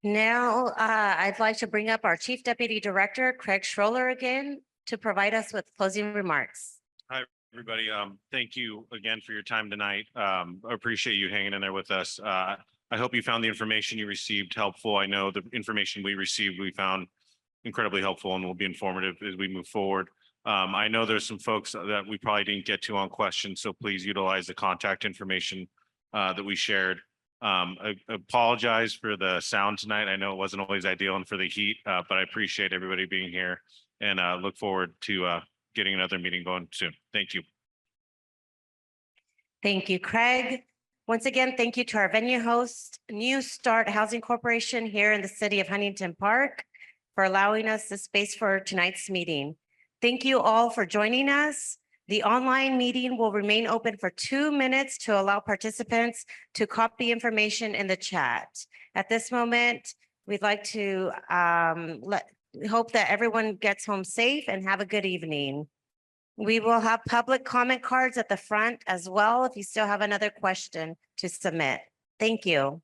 Now, I'd like to bring up our Chief Deputy Director, Craig Schroller, again, to provide us with closing remarks. Hi, everybody. Thank you again for your time tonight. I appreciate you hanging in there with us. I hope you found the information you received helpful. I know the information we received, we found incredibly helpful and will be informative as we move forward. I know there's some folks that we probably didn't get to on questions, so please utilize the contact information that we shared. I apologize for the sound tonight. I know it wasn't always ideal and for the heat, but I appreciate everybody being here and look forward to getting another meeting going soon. Thank you. Thank you, Craig. Once again, thank you to our venue host, New Start Housing Corporation here in the city of Huntington Park, for allowing us the space for tonight's meeting. Thank you all for joining us. The online meeting will remain open for 2 minutes to allow participants to copy information in the chat. At this moment, we'd like to hope that everyone gets home safe and have a good evening. We will have public comment cards at the front as well if you still have another question to submit. Thank you.